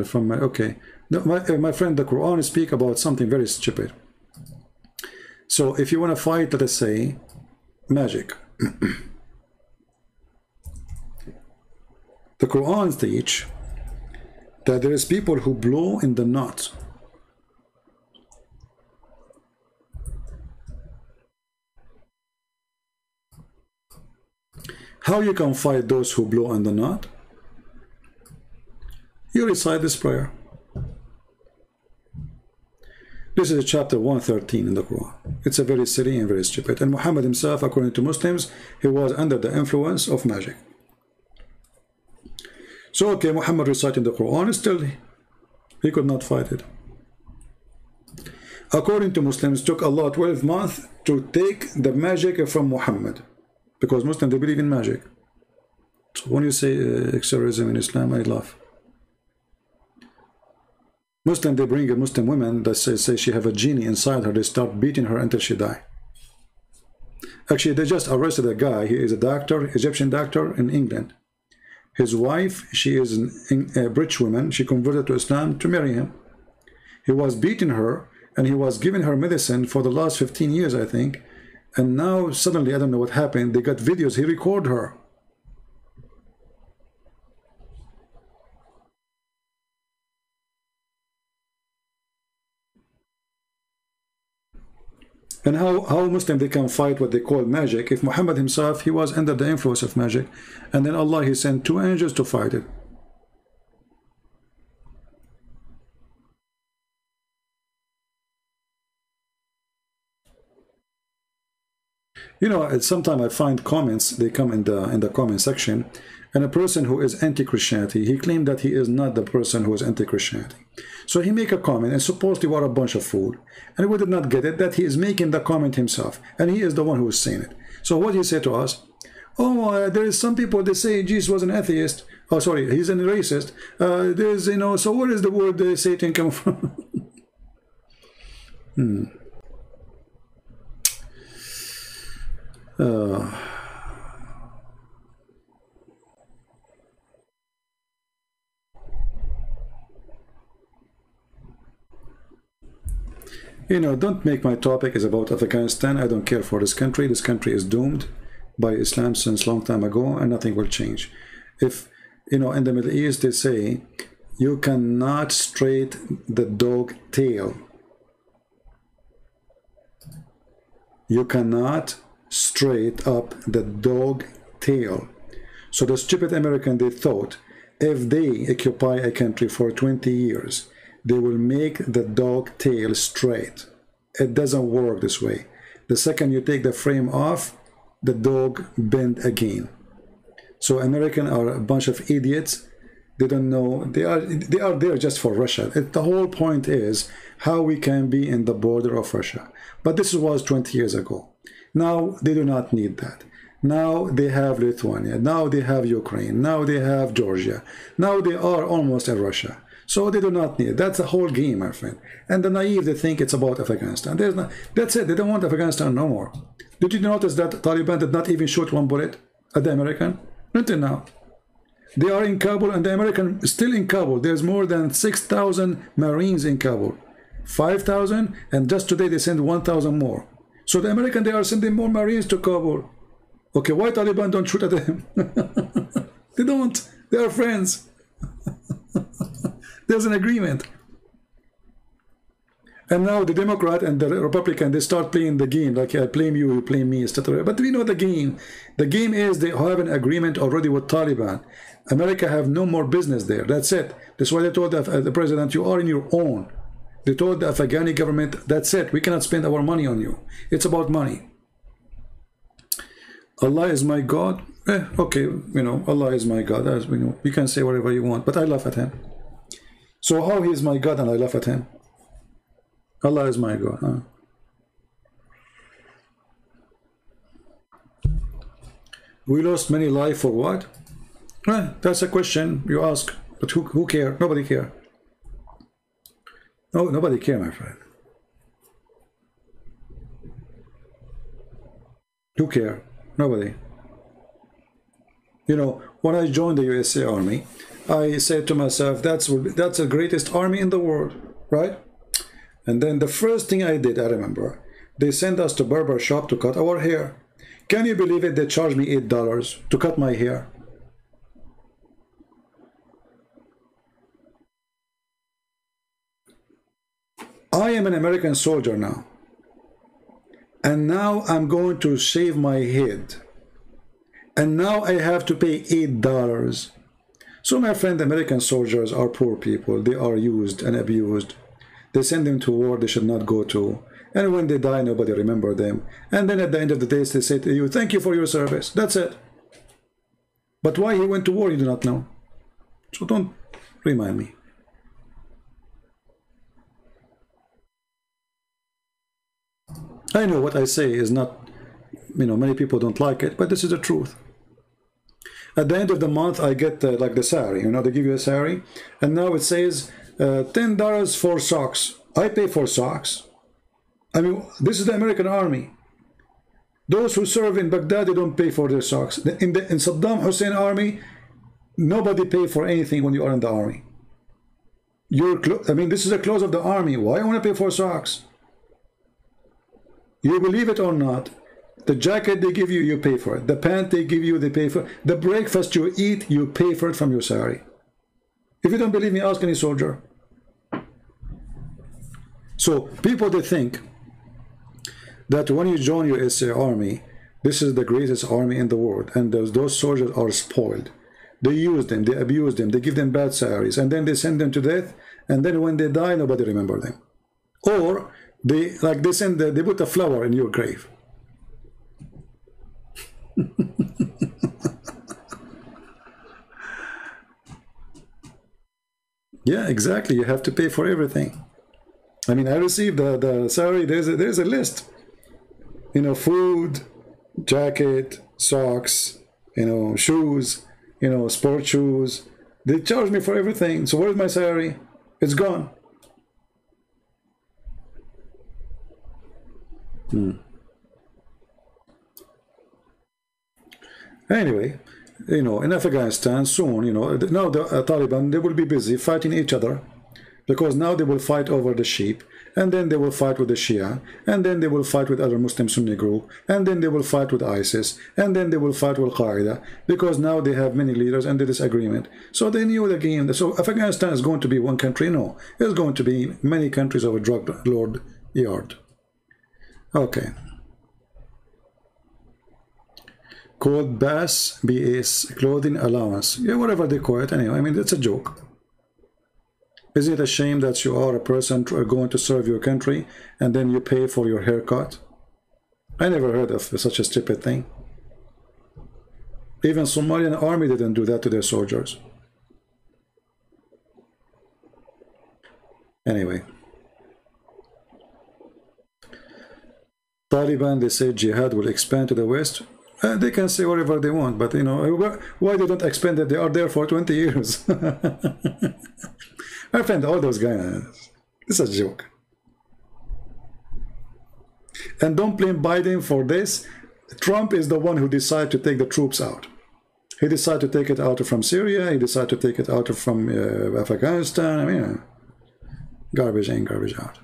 from okay, no, my friend, the Quran speak about something very stupid. So if you want to fight, let us say, magic, the Quran teach that there is people who blow in the knot. How you can fight those who blow in the knot? You recite this prayer. This is chapter 113 in the Quran. It's a very silly and very stupid. And Muhammad himself, according to Muslims, he was under the influence of magic. So okay, Muhammad reciting the Quran, still he could not fight it. According to Muslims, it took Allah 12 months to take the magic from Muhammad. Because Muslims, they believe in magic. So when you say exorcism in Islam, I laugh. Muslim, they bring a Muslim woman that say she have a genie inside her. They start beating her until she die. Actually, they just arrested a guy. He is a doctor, Egyptian doctor in England. His wife, she is a British woman. She converted to Islam to marry him. He was beating her, and he was giving her medicine for the last 15 years, I think. And now suddenly, I don't know what happened, they got videos, he recorded her. And how Muslim they can fight what they call magic if Muhammad himself, he was under the influence of magic, and then Allah, he sent 2 angels to fight it. You know, sometimes I find comments, they come in the comment section, and a person who is anti-Christianity, he claimed that he is not the person who is anti-Christianity. So he make a comment, and supposedly we are a bunch of fool, and we did not get it, that he is making the comment himself, and he is the one who is saying it. So what he said to us, Oh, there is some people that say Jesus was an atheist. Oh, sorry, he's a racist. There's, you know, so where is the word Satan come from? You know, don't make my topic is about Afghanistan. I don't care for this country. This country is doomed by Islam since long time ago, and nothing will change. If, you know, in the Middle East, they say, you cannot straight the dog tail. You cannot straight up the dog tail. So the stupid American, they thought, if they occupy a country for 20 years, they will make the dog tail straight. It doesn't work this way. The second you take the frame off, the dog bend again. So Americans are a bunch of idiots. They don't know. They are there just for Russia. The whole point is how we can be in the border of Russia. But this was 20 years ago. Now they do not need that. Now they have Lithuania. Now they have Ukraine. Now they have Georgia. Now they are almost in Russia. So they do not need it. That's the whole game, my friend. And the naive, they think it's about Afghanistan. There's not, that's it. They don't want Afghanistan no more. Did you notice that Taliban did not even shoot one bullet at the American? Until now. They are in Kabul, and the American is still in Kabul. There's more than 6,000 Marines in Kabul. 5,000, and just today they sent 1,000 more. So the American, they are sending more Marines to Kabul. Okay, why Taliban don't shoot at them? They don't. They are friends. There's an agreement. And now the Democrat and the Republican, they start playing the game, like I blame you, you blame me, etc. But we know the game. The game is they have an agreement already with Taliban. America have no more business there. That's it. That's why they told the president, you are in your own. They told the Afghani government, that's it. We cannot spend our money on you. It's about money. Allah is my God. Okay, you know, Allah is my God. As we know, you can say whatever you want, but I laugh at him. So how he is my God and I laugh at him? Allah is my God. Huh? We lost many lives for what? That's a question you ask, but who care? Nobody care. No, nobody care, my friend. Who care? Nobody. You know, when I joined the USA Army, I said to myself, that's the greatest army in the world, right? And then the first thing I did, I remember, they sent us to barber shop to cut our hair. Can you believe it? They charged me $8 to cut my hair. I am an American soldier now. And now I'm going to shave my head. And now I have to pay $8. So my friend, American soldiers are poor people. They are used and abused. They send them to war they should not go to. And when they die, nobody remember them. And then at the end of the day, they say to you, thank you for your service. That's it. But why he went to war, you do not know. So don't remind me. I know what I say is not, you know, many people don't like it, but this is the truth. At the end of the month, I get like the sari, you know, they give you a sari, and now it says $10 for socks. I pay for socks. I mean, this is the American army. Those who serve in Baghdad, they don't pay for their socks. In Saddam Hussein army, nobody pay for anything when you are in the army. I mean, this is the clothes of the army. Why I want to pay for socks? You believe it or not, the jacket they give you, you pay for it. The pant they give you, they pay for it. The breakfast you eat, you pay for it from your salary. If you don't believe me, ask any soldier. So people, they think that when you join your USA Army, this is the greatest army in the world, and those soldiers are spoiled. They use them, they abuse them, they give them bad salaries, and then they send them to death, and then when they die, nobody remember them. Or they put a flower in your grave. Yeah, exactly. You have to pay for everything. I mean, I received the salary. There's a list. You know, food, jacket, socks, you know, shoes, you know, sport shoes. They charge me for everything. So where's my salary? It's gone. Anyway, you know, in Afghanistan soon, you know, now the Taliban, they will be busy fighting each other, because now they will fight over the sheep, and then they will fight with the Shia, and then they will fight with other Muslim Sunni group, and then they will fight with ISIS, and then they will fight with Al-Qaeda, because now they have many leaders and the disagreement. So they knew the game. So Afghanistan is going to be one country? No, it's going to be many countries of a drug lord yard. Okay. Called BAS, clothing allowance. Yeah, whatever they call it. Anyway, I mean, it's a joke. Isn't it a shame that you are a person going to serve your country and then you pay for your haircut? I never heard of such a stupid thing. Even Somalian army didn't do that to their soldiers. Anyway. Taliban, they say jihad will expand to the west. They can say whatever they want, but you know, why they don't expand it? They are there for 20 years. I find all those guys, it's a joke. And don't blame Biden for this. Trump is the one who decided to take the troops out. He decided to take it out from Syria. He decided to take it out from Afghanistan. I mean, garbage in, garbage out.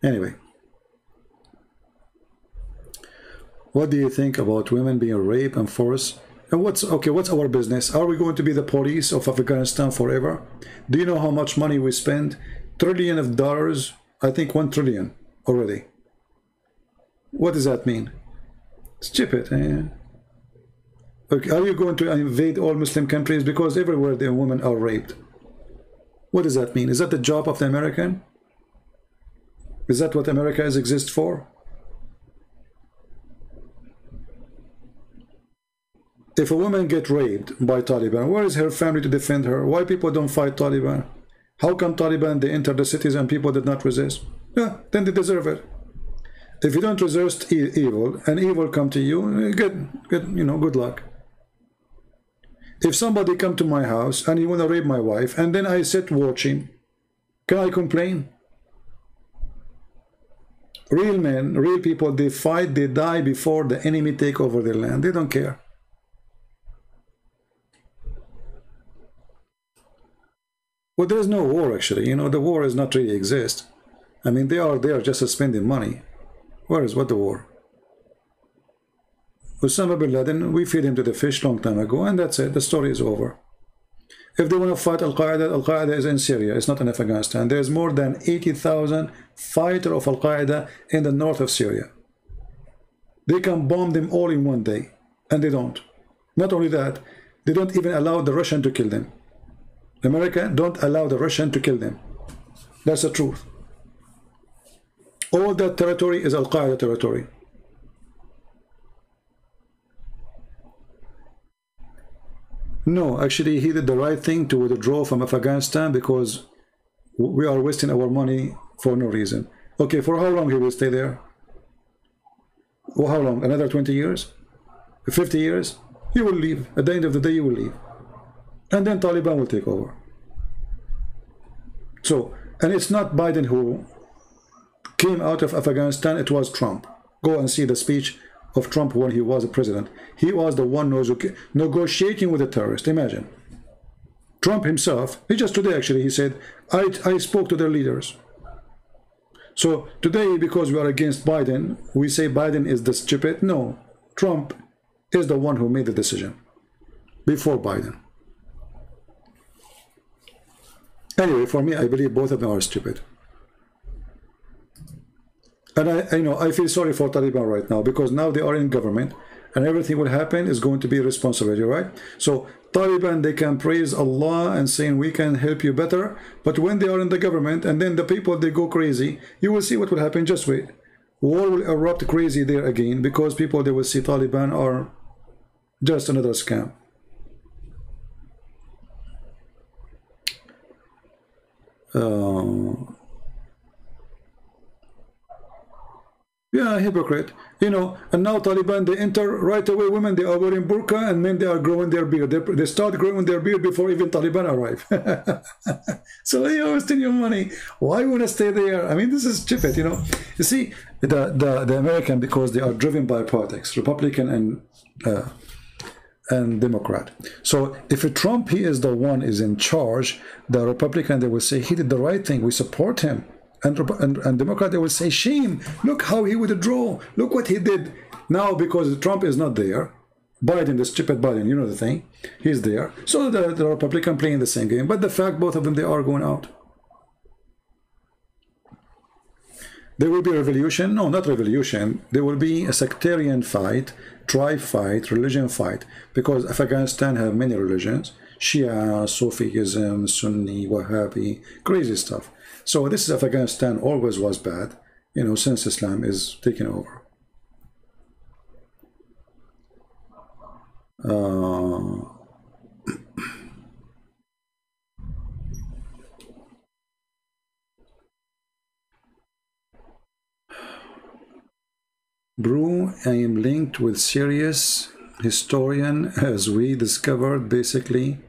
Anyway. What do you think about women being raped and forced? And what's our business? Are we going to be the police of Afghanistan forever? Do you know how much money we spend? $1 trillion, I think 1 trillion already. What does that mean? Stupid. Okay, are you going to invade all Muslim countries? Because everywhere the women are raped. What does that mean? Is that the job of the American? Is that what America exists for? If a woman gets raped by Taliban, where is her family to defend her? Why people don't fight Taliban? How come Taliban, they enter the cities and people did not resist? Yeah, then they deserve it. If you don't resist evil, and evil come to you, you know, good luck. If somebody come to my house and he want to rape my wife, and then I sit watching, can I complain? Real men, real people, they fight, they die before the enemy take over their land. They don't care. Well, there's no war, actually. You know, the war does not really exist. I mean, they are there just spending money. What the war? Osama bin Laden, we feed him to the fish long time ago, and that's it. The story is over. If they want to fight Al-Qaeda, Al-Qaeda is in Syria. It's not in Afghanistan. There's more than 80,000 fighters of Al-Qaeda in the north of Syria. They can bomb them all in one day, and they don't. Not only that, they don't even allow the Russian to kill them. America don't allow the Russian to kill them. That's the truth. All that territory is Al-Qaeda territory. No, actually he did the right thing to withdraw from Afghanistan, because we are wasting our money for no reason. Okay, for how long he will stay there? Well, how long? Another 20 years? 50 years? He will leave. At the end of the day, he will leave. And then Taliban will take over. So, and it's not Biden who came out of Afghanistan, it was Trump. Go and see the speech of Trump when he was a president. He was the one negotiating with the terrorists. Imagine. Trump himself, he just today actually, he said, I spoke to their leaders. So today, because we are against Biden, we say Biden is the stupid. No, Trump is the one who made the decision before Biden. Anyway, for me, I believe both of them are stupid. And I feel sorry for Taliban right now, because now they are in government and everything will happen is going to be responsibility, right? So Taliban, they can praise Allah and saying we can help you better, but when they are in the government and then the people, they go crazy, you will see what will happen. Just wait. War will erupt crazy there again, because people, they will see Taliban are just another scam. Yeah, hypocrite. You know, and now Taliban, they enter right away. Women, they are wearing burqa, and men, they are growing their beard. They start growing their beard before even Taliban arrive. So you're wasting your money. Why you want to stay there? I mean, this is stupid, you know. You see, the American, because they are driven by politics, Republican and Democrat. So if a Trump, he is the one is in charge, the Republican, they will say he did the right thing. We support him. And Democrat, they will say, shame, look how he withdrew, look what he did. Now, because Trump is not there, Biden, the stupid Biden, you know the thing, he's there. So the Republican playing the same game. But the fact, both of them, they are going out. There will be a revolution. No, not revolution. There will be a sectarian fight, tribe fight, religion fight. Because Afghanistan have many religions. Shia, Sufism, Sunni, Wahhabi, crazy stuff. So this is Afghanistan, always was bad, you know, since Islam is taking over. Bro, I am linked with serious historian, as we discovered basically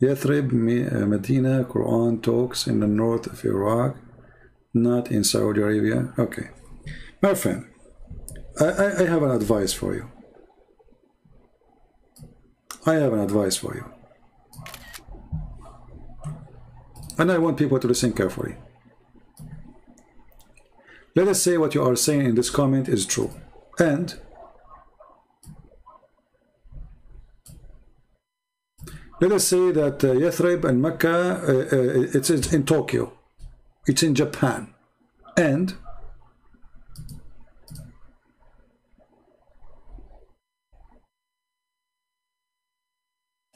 Yathrib, Medina, Quran talks in the north of Iraq, not in Saudi Arabia. Okay. My friend, I have an advice for you. I have an advice for you. And I want people to listen carefully. Let us say what you are saying in this comment is true. And let us say that Yathrib and Mecca, it's in Tokyo. It's in Japan. And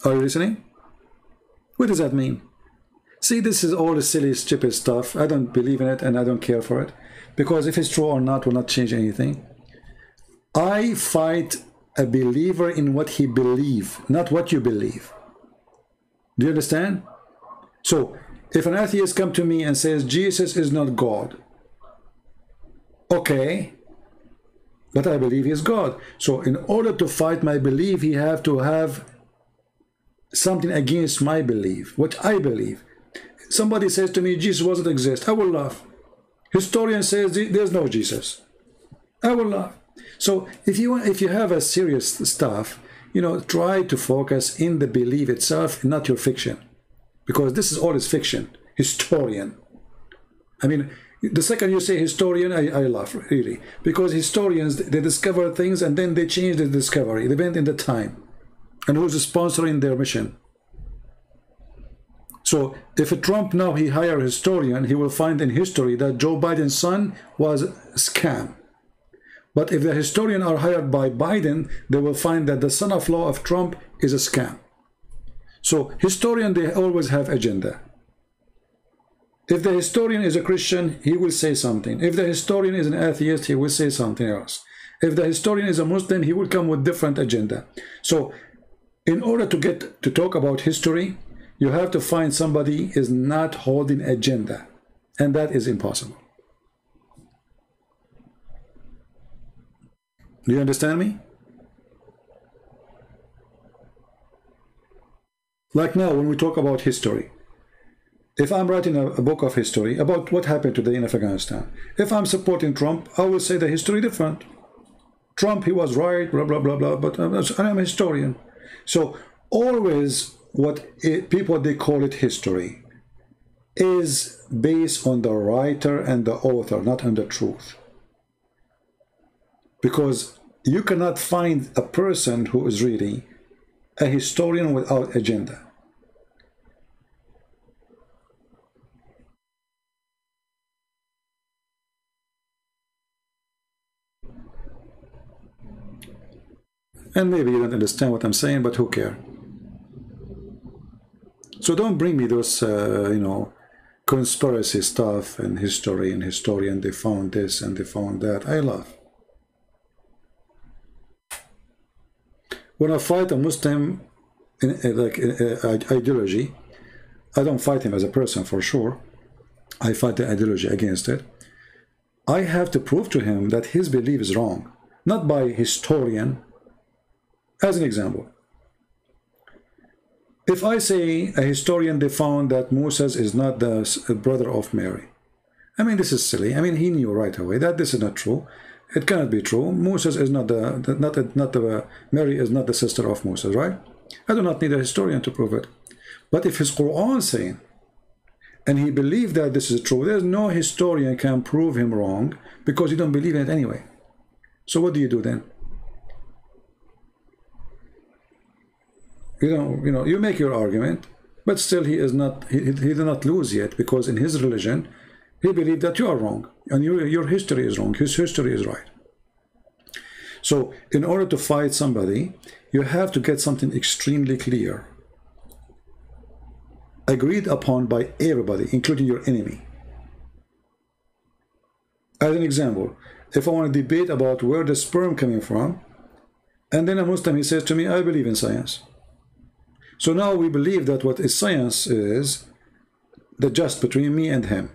are you listening? What does that mean? See, this is all the silly, stupid stuff. I don't believe in it and I don't care for it. Because if it's true or not will not change anything. I fight a believer in what he believes, not what you believe. Do you understand? So, if an atheist comes to me and says, Jesus is not God. Okay. But I believe he is God. So, in order to fight my belief, he have to have something against my belief, what I believe. Somebody says to me, Jesus doesn't exist. I will laugh. Historian says there's no Jesus. I will laugh. So, if you have a serious stuff, you know, try to focus in the belief itself, not your fiction. Because this is all is fiction. Historian. I mean, the second you say historian, I laugh, really. Because historians, they discover things and then they change the discovery. They went in the time. And who's sponsoring their mission? So, if a Trump now, he hire a historian, he will find in history that Joe Biden's son was a scam. But if the historians are hired by Biden, they will find that the son-in-law of Trump is a scam. So historians, they always have agenda. If the historian is a Christian, he will say something. If the historian is an atheist, he will say something else. If the historian is a Muslim, he will come with different agenda. So in order to get to talk about history, you have to find somebody is not holding agenda. And that is impossible. Do you understand me? Like now, when we talk about history, if I'm writing a book of history about what happened today in Afghanistan, if I'm supporting Trump, I will say the history different. Trump, he was right, blah, blah, blah, blah, but I'm a historian. So always what people, they call it history, is based on the writer and the author, not on the truth. Because you cannot find a person who is really a historian without agenda. And maybe you don't understand what I'm saying, but who cares? So don't bring me those, you know, conspiracy stuff and history and historian, they found this and they found that. I laugh. When I fight a Muslim ideology, I don't fight him as a person for sure. I fight the ideology against it. I have to prove to him that his belief is wrong, not by historian. As an example, if I say a historian, they found that Moses is not the brother of Mary. I mean, this is silly. I mean, he knew right away that this is not true. It cannot be true. Moses is not Mary is not the sister of Moses, right? I do not need a historian to prove it. But if his Quran is saying, and he believed that this is true, there's no historian can prove him wrong because you don't believe in it anyway. So what do you do then? You make your argument, but still he did not lose yet, because in his religion, he believed that you are wrong, and your history is wrong, his history is right. So in order to fight somebody, you have to get something extremely clear, agreed upon by everybody, including your enemy. As an example, if I want to debate about where the sperm coming from, and then a Muslim, he says to me, I believe in science. So now we believe that what is science is the just between me and him.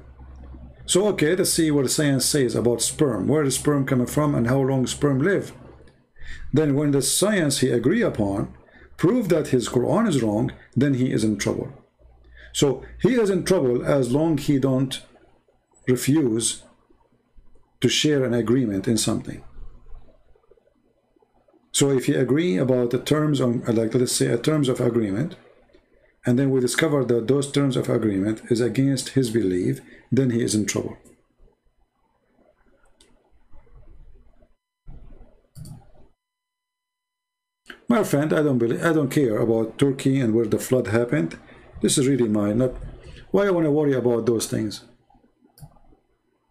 So okay, let's see what science says about sperm, where is sperm coming from and how long sperm live. Then when the science he agree upon prove that his Quran is wrong, then he is in trouble. So he is in trouble as long he don't refuse to share an agreement in something. So if you agree about the terms on, like let's say, a terms of agreement, and then we discover that those terms of agreement is against his belief, then he is in trouble. My friend, I don't care about Turkey and where the flood happened. This is really not why I want to worry about those things.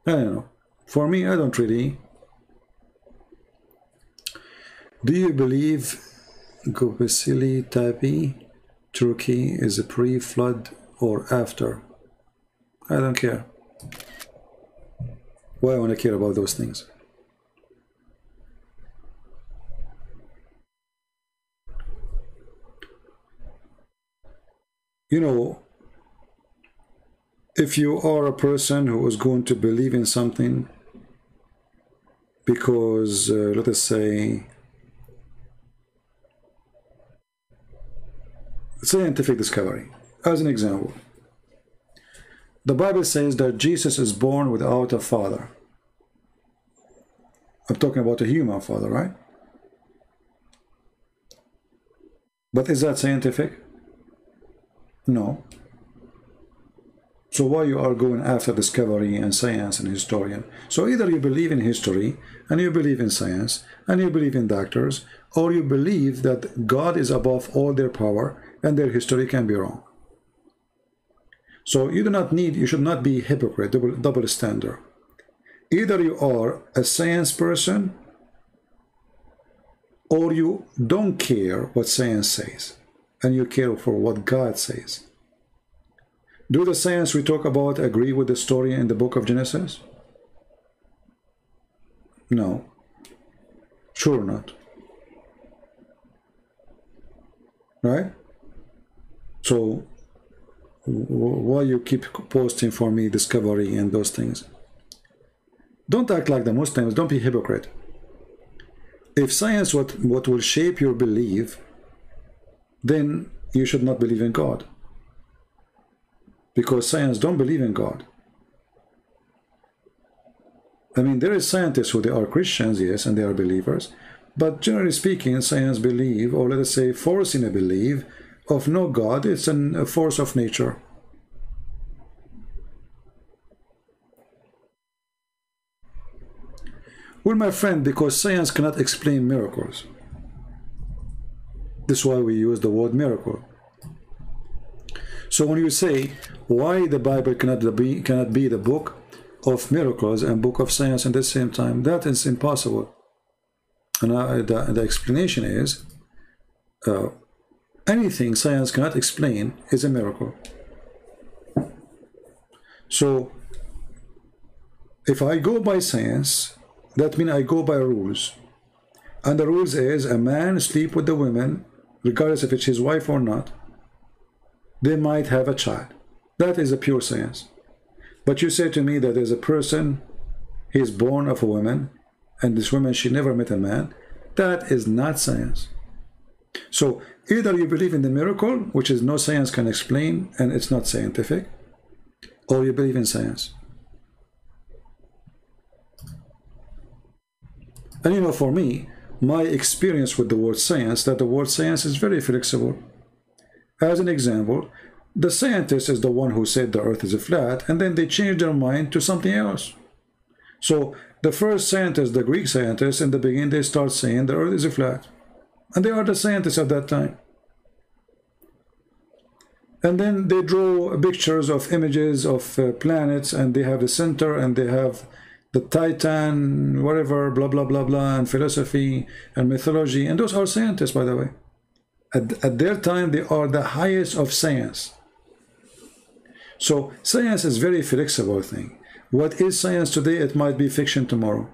I don't know. For me, I don't really. Do you believe Göbekli Tepe, Turkey, is a pre-flood or after? I don't care. Why I want to care about those things? You know, if you are a person who is going to believe in something because, let us say, scientific discovery, as an example, the Bible says that Jesus is born without a father. I'm talking about a human father, right? But is that scientific? No. So why you are going after discovery and science and historian? So either you believe in history and you believe in science and you believe in doctors, or you believe that God is above all their power and their history can be wrong. So you should not be hypocrite, double standard. Either you are a science person or you don't care what science says and you care for what God says. Do the science we talk about agree with the story in the book of Genesis? No. Sure not. Right? So why you keep posting for me discovery and those things? Don't act like the Muslims. Don't be hypocrite. If science what will shape your belief, then you should not believe in God, because science don't believe in God. I mean, there is scientists who they are Christians, yes, and they are believers, but generally speaking, science believe, or let us say forcing a belief of no God. It's a force of nature. Well, my friend, because science cannot explain miracles. This is why we use the word miracle. So when you say why the Bible cannot be the book of miracles and book of science at the same time, that is impossible. And the explanation is anything science cannot explain is a miracle. So if I go by science, that means I go by rules. And the rules is a man sleep with the woman, regardless if it's his wife or not. They might have a child. That is a pure science. But you say to me that there's a person he's born of a woman, and this woman, she never met a man. That is not science. So either you believe in the miracle, which is no science can explain, and it's not scientific, or you believe in science. And you know, for me, my experience with the word science, that the word science is very flexible. As an example, the scientist is the one who said the earth is flat, and then they changed their mind to something else. So the first scientists, the Greek scientists, in the beginning, they start saying the earth is flat. And they are the scientists at that time. And then they draw pictures of images of planets, and they have the center, and they have the Titan, whatever, blah, blah, blah, blah, and philosophy and mythology. And those are scientists, by the way. At their time, they are the highest of science. So science is very flexible thing. What is science today, it might be fiction tomorrow.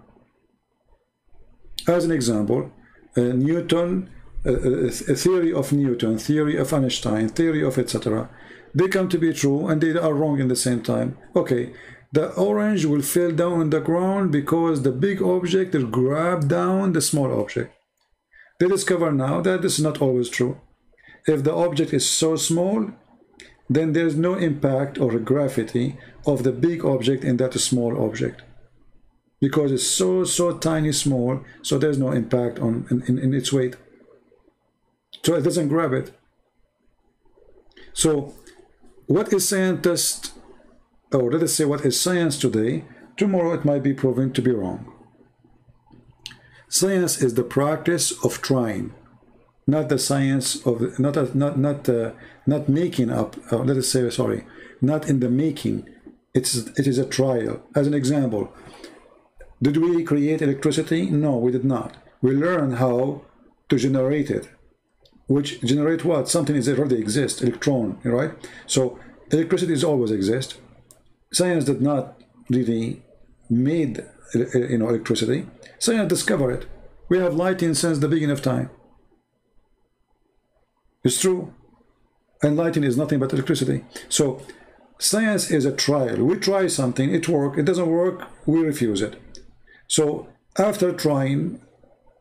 As an example, Newton, a theory of Newton, theory of Einstein, theory of etc. They come to be true and they are wrong in the same time. Okay, the orange will fall down on the ground because the big object will grab down the small object. They discover now that this is not always true. If the object is so small, then there is no impact or gravity of the big object in that small object. Because it's so tiny small, so there's no impact on in its weight. So it doesn't grab it. So what is scientist, or let us say what is science today, tomorrow it might be proven to be wrong. Science is the practice of trying, not the science of not making up. Let us say, sorry, not in the making. It is a trial. As an example, did we create electricity? No, we did not. We learned how to generate it. Which generate what? Something is already exists, electron, right? So electricity is always exist. Science did not really made electricity. Science discovered it. We have lighting since the beginning of time. It's true. And lighting is nothing but electricity. So science is a trial. We try something, it works. It doesn't work, we refuse it. So after trying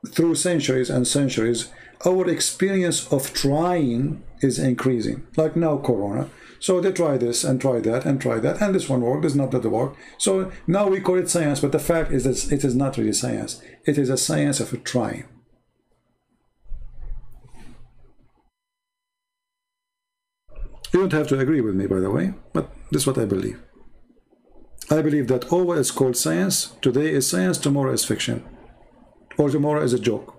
through centuries and centuries, our experience of trying is increasing. Like now, Corona. So they try this and try that and try that, and this one worked, this not that work. So now we call it science, but the fact is that it is not really science. It is a science of trying. You don't have to agree with me, by the way, but this is what I believe. I believe that all what is called science today is science, tomorrow is fiction, or tomorrow is a joke.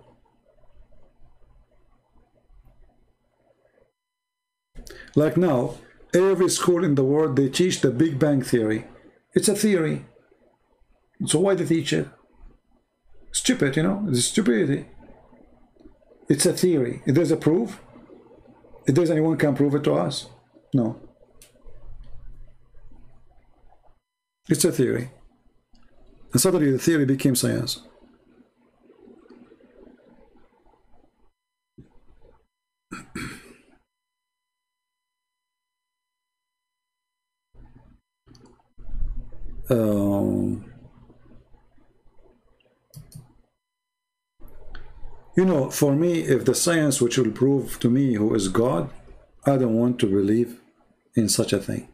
Like now, every school in the world, they teach the Big Bang Theory. It's a theory. So why they teach it? Stupid, you know, it's stupidity. It's a theory. If there's a proof, if there's anyone can prove it to us? No. It's a theory. And suddenly the theory became science. You know, for me, if the science which will prove to me who is God, I don't want to believe in such a thing.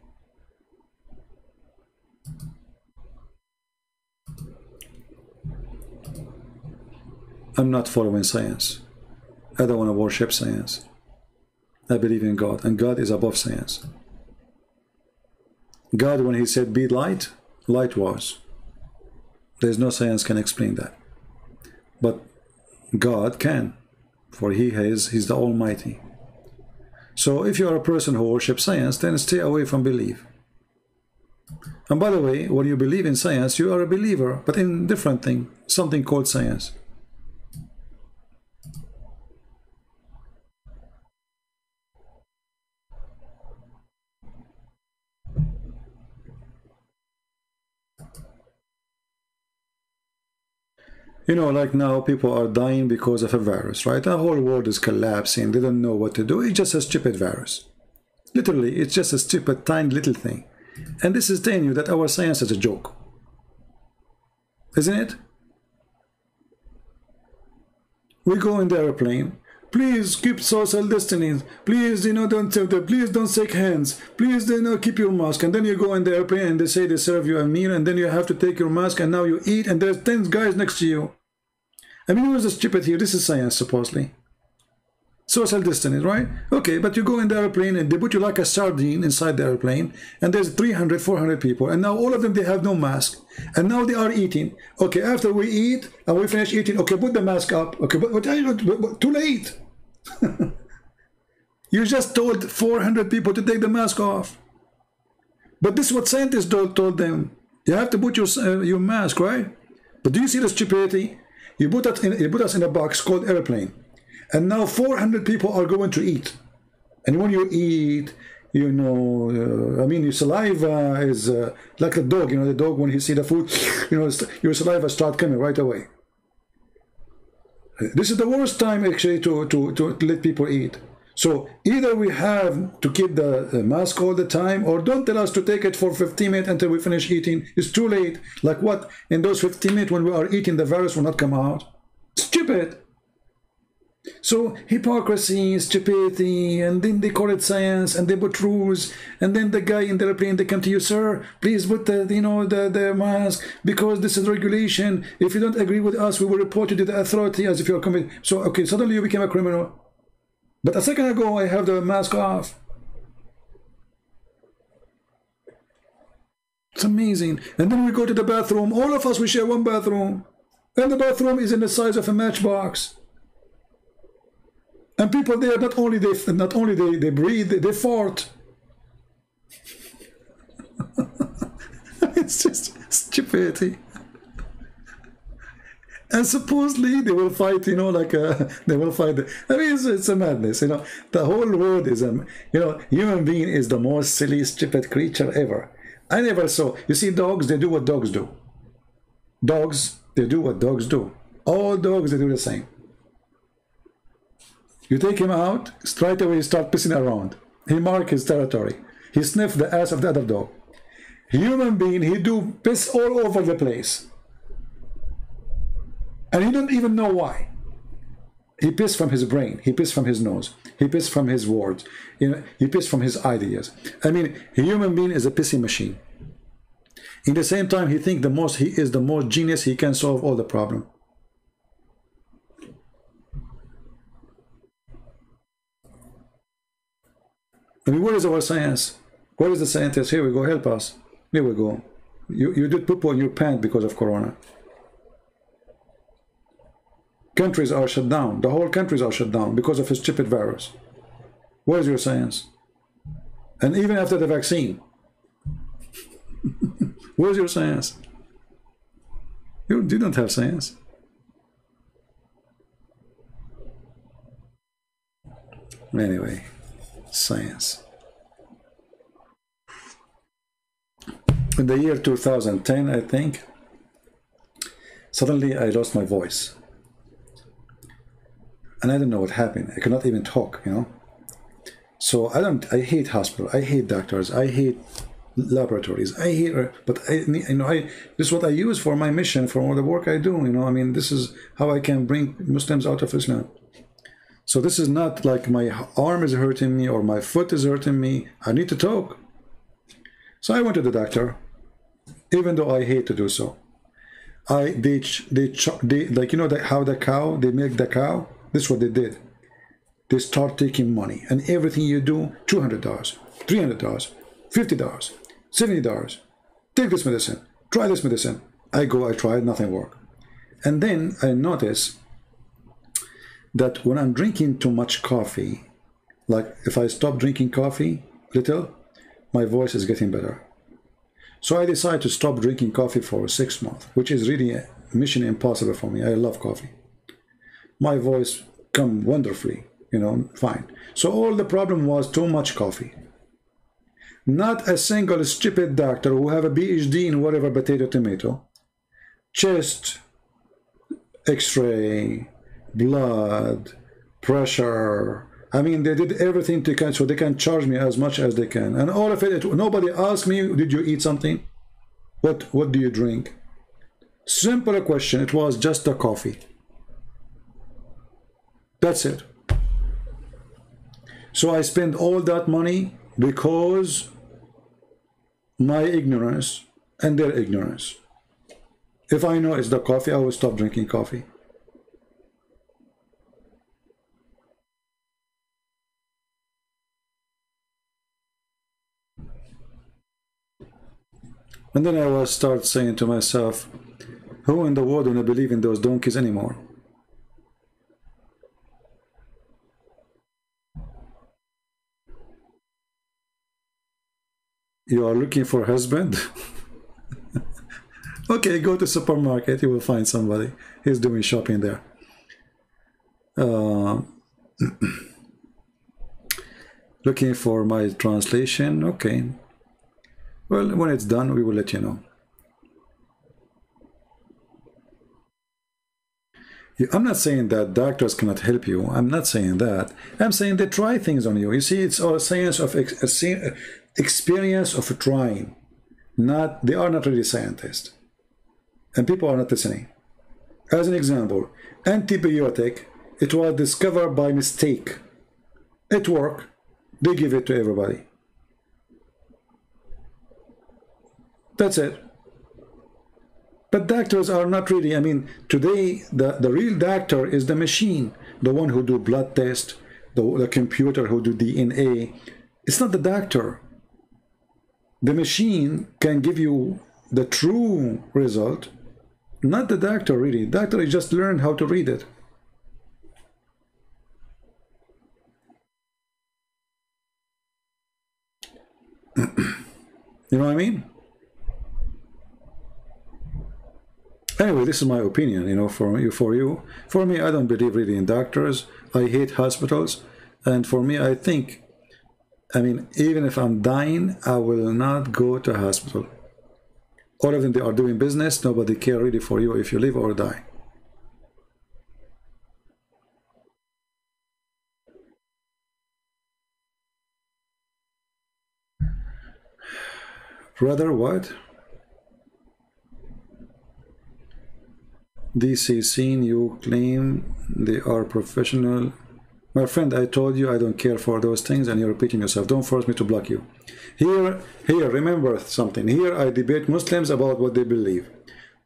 I'm not following science. I don't want to worship science. I believe in God, and God is above science. God, when he said be light, light was. There's no science can explain that. But God can, for he's the Almighty. So if you are a person who worships science, then stay away from belief. And by the way, when you believe in science, you are a believer, but in different thing, something called science. You know, like now, people are dying because of a virus, right? The whole world is collapsing. They don't know what to do. It's just a stupid virus. Literally, it's just a stupid, tiny little thing. And this is telling you that our science is a joke. isn't it? We go in the airplane. Please keep social distance. Please, please don't shake hands. Please, keep your mask. And then you go in the airplane and they say they serve you a meal, and then you have to take your mask, and now you eat, and there's 10 guys next to you. I mean, who's the stupid here? This is science, supposedly. Social distance, right? Okay, but you go in the airplane and they put you like a sardine inside the airplane, and there's 300, 400 people, and now all of them, they have no mask, and now they are eating. Okay, after we eat and we finish eating, okay, put the mask up. Okay, but too late. You just told 400 people to take the mask off. But this is what scientists told them. You have to put your mask, right? But do you see the stupidity? You put us in a box called airplane. And now 400 people are going to eat. And when you eat, I mean, your saliva is like a dog. The dog, when he see the food, your saliva start coming right away. This is the worst time, actually, to let people eat. So either we have to keep the mask all the time, or don't tell us to take it for 15 minutes until we finish eating. It's too late. Like what? In those 15 minutes when we are eating, the virus will not come out. Stupid. So hypocrisy, stupidity, and then they call it science, and they put rules, and then the guy in the airplane, they come to you, sir, please put the mask, because this is regulation. If you don't agree with us, we will report you to the authority as if you're committed. So okay, suddenly you became a criminal. But a second ago, I have the mask off. It's amazing. And then we go to the bathroom. All of us, we share one bathroom, and the bathroom is in the size of a matchbox. And people there, not only they breathe, they fart. It's just stupidity. And supposedly they will fight, they will fight. I mean, it's a madness, The whole world is human being is the most silly, stupid creature ever. I never saw. You see, dogs, they do what dogs do. Dogs, they do what dogs do. All dogs, they do the same. You take him out, straight away he start pissing around. He mark his territory. He sniff the ass of the other dog. Human being, he do piss all over the place. And he don't even know why. He piss from his brain. He piss from his nose. He piss from his words. He piss from his ideas. I mean, a human being is a pissing machine. In the same time, he is the most genius. He can solve all the problem. I mean, where is our science? Where is the scientist? Here we go, help us. Here we go. You did poo in your pants because of Corona. Countries are shut down. The whole countries are shut down because of a stupid virus. Where is your science? And even after the vaccine, where's your science? You don't have science. Anyway. Science. In the year 2010, I think, suddenly I lost my voice. And I don't know what happened. I could not even talk, So I hate hospital. I hate doctors. I hate laboratories. I hate, but this is what I use for my mission, for all the work I do, I mean, this is how I can bring Muslims out of Islam. So this is not like my arm is hurting me or my foot is hurting me. I need to talk. So I went to the doctor, even though I hate to do so. How the cow, they milk the cow. This is what they did. They start taking money, and everything you do, $200, $300, $50, $70. Take this medicine. Try this medicine. I try it, nothing worked. And then I notice that when I'm drinking too much coffee, like if I stop drinking coffee little, my voice is getting better. So I decided to stop drinking coffee for 6 months, which is really a mission impossible for me. I love coffee. My voice come wonderfully, fine. So all the problem was too much coffee. Not a single stupid doctor who have a PhD in whatever, potato, tomato, chest, x-ray, blood, pressure. I mean, they did everything so they can charge me as much as they can. And all of it, nobody asked me, did you eat something? What do you drink? Simple question. It was just a coffee. That's it. So I spent all that money because my ignorance and their ignorance. If I know it's the coffee, I will stop drinking coffee. And then I will start saying to myself, who in the world don't believe in those donkeys anymore? You are looking for a husband? Okay, go to supermarket, you will find somebody. He's doing shopping there. Looking for my translation. Okay. Well, when it's done, we will let you know. I'm not saying that doctors cannot help you. I'm not saying that. I'm saying they try things on you. You see, it's all a science of experience of trying. Not, they are not really scientists. And people are not listening. As an example, antibiotic, it was discovered by mistake. It worked. They give it to everybody. That's it. But doctors are not really, I mean, today the real doctor is the machine, the one who do blood test, the computer who do DNA. It's not the doctor. The machine can give you the true result, not the doctor really. Doctor is just learn how to read it. You know what I mean? Anyway, this is my opinion, you know, for me, I don't believe really in doctors. I hate hospitals. And for me, I think, I mean, even if I'm dying, I will not go to a hospital. All of them, they are doing business. Nobody care really for you if you live or die. Brother, what? DC scene, you claim they are professional. My friend, I told you I don't care for those things, and you're repeating yourself. Don't force me to block you. Here, remember something. Here I debate Muslims about what they believe.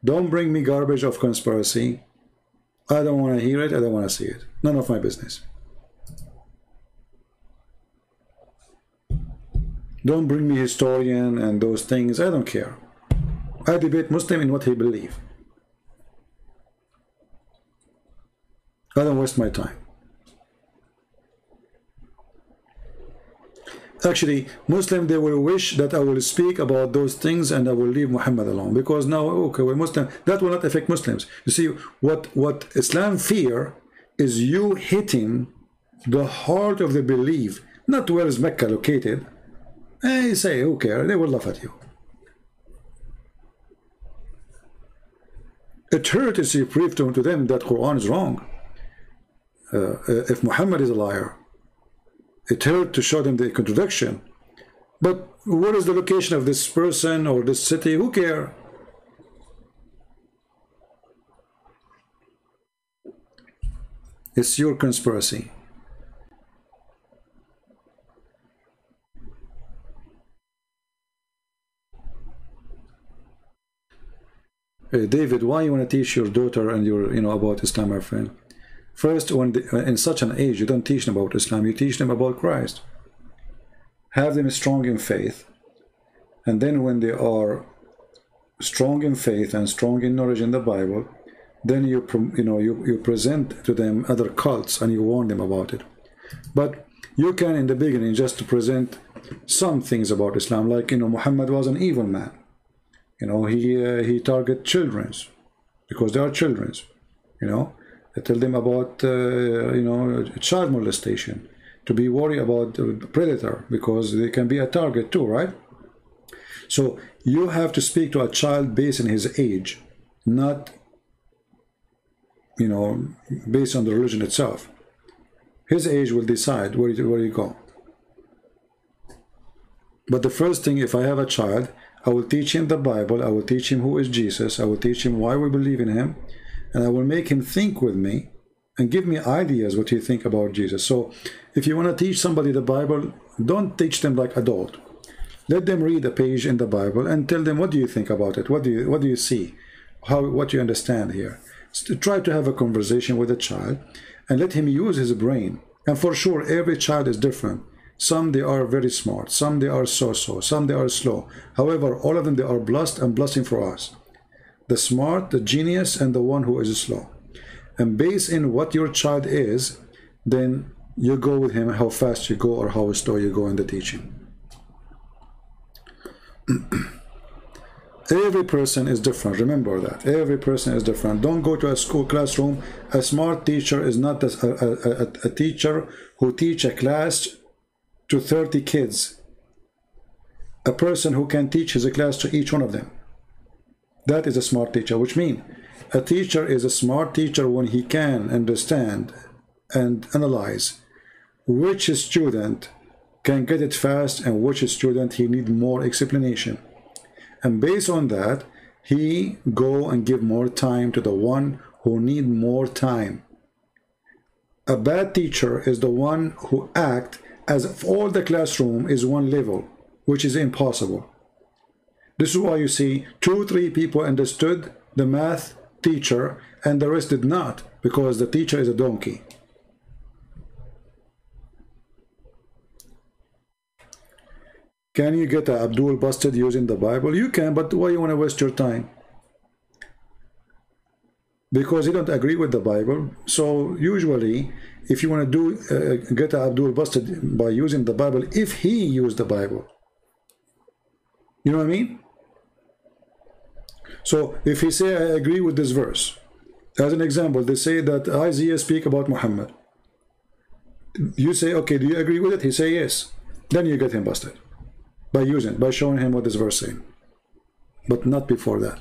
Don't bring me garbage of conspiracy. I don't want to hear it. I don't want to see it. None of my business. Don't bring me historian and those things. I don't care. I debate Muslim in what he believes. I don't waste my time. Actually, Muslim, they will wish that I will speak about those things and I will leave Muhammad alone, because now, okay, we're Muslim, that will not affect Muslims. You see, what Islam fear is you hitting the heart of the belief, not where is Mecca located. And you say, who cares? They will laugh at you. It hurts if you prove to them that Quran is wrong. If Muhammad is a liar, it hurt to show them the contradiction. But what is the location of this person or this city? Who cares? It's your conspiracy. David, why you want to teach your daughter and your, about Islam, my friend? First, when in such an age, you don't teach them about Islam, you teach them about Christ. Have them strong in faith, and then when they are strong in faith and strong in knowledge in the Bible, then you present to them other cults and you warn them about it. But you can, in the beginning, just to present some things about Islam, like Muhammad was an evil man. He targeted children because they are children. I tell them about child molestation, to be worried about the predator because they can be a target too, right? So you have to speak to a child based on his age, not based on the religion itself. His age will decide where you go. But the first thing, if I have a child, I will teach him the Bible. I will teach him who is Jesus. I will teach him why we believe in him. And I will make him think with me and give me ideas what you think about Jesus. So if you want to teach somebody the Bible, don't teach them like adult. Let them read a page in the Bible and tell them, what do you think about it? What do you see? What do you understand here? So try to have a conversation with a child and let him use his brain. And for sure, every child is different. Some they are very smart, some they are so-so, some they are slow. However, all of them, they are blessed and blessing for us. The smart, the genius, and the one who is slow. And based in what your child is, then you go with him, how fast you go or how slow you go in the teaching. Every person is different. Remember that. Every person is different. Don't go to a school classroom. A smart teacher is not a teacher who teach a class to 30 kids. A person who can teach his class to each one of them. That is a smart teacher, which means a teacher is a smart teacher when he can understand and analyze which student can get it fast and which student he need more explanation. And based on that, he go and give more time to the one who need more time. A bad teacher is the one who act as if all the classroom is one level, which is impossible. This is why you see 2-3 people understood the math teacher and the rest did not, because the teacher is a donkey. Can you get Abdul busted using the Bible? You can, but why you want to waste your time? Because he don't agree with the Bible. So usually, if you want to do get Abdul busted by using the Bible, if he used the Bible, you know what I mean? So if he say, I agree with this verse, as an example, they say that Isaiah speak about Muhammad. You say, okay, do you agree with it? He say yes. Then you get him busted. By showing him what this verse saying, but not before that.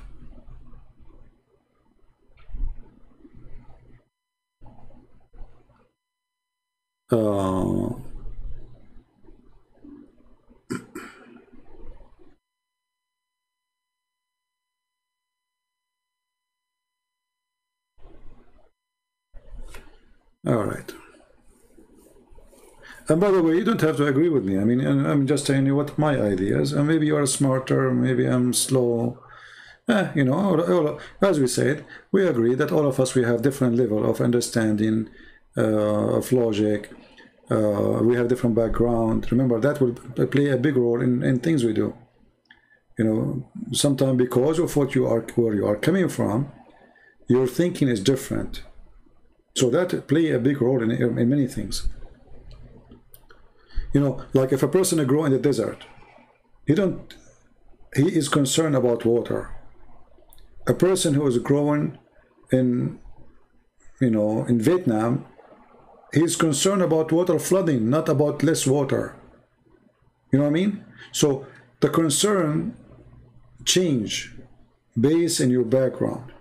All right. And by the way, you don't have to agree with me. I mean, I'm just telling you what my ideas. And maybe you are smarter, maybe I'm slow. You know, as we said, we agree that all of us, we have different level of understanding, of logic. We have different background. Remember, that will play a big role in things we do. You know, sometimes because of where you are coming from, your thinking is different. So that play a big role in many things. You know, like if a person grow in the desert, he is concerned about water. A person who is growing in, you know, in Vietnam, he is concerned about water flooding, not about less water. You know what I mean? So the concern change based in your background.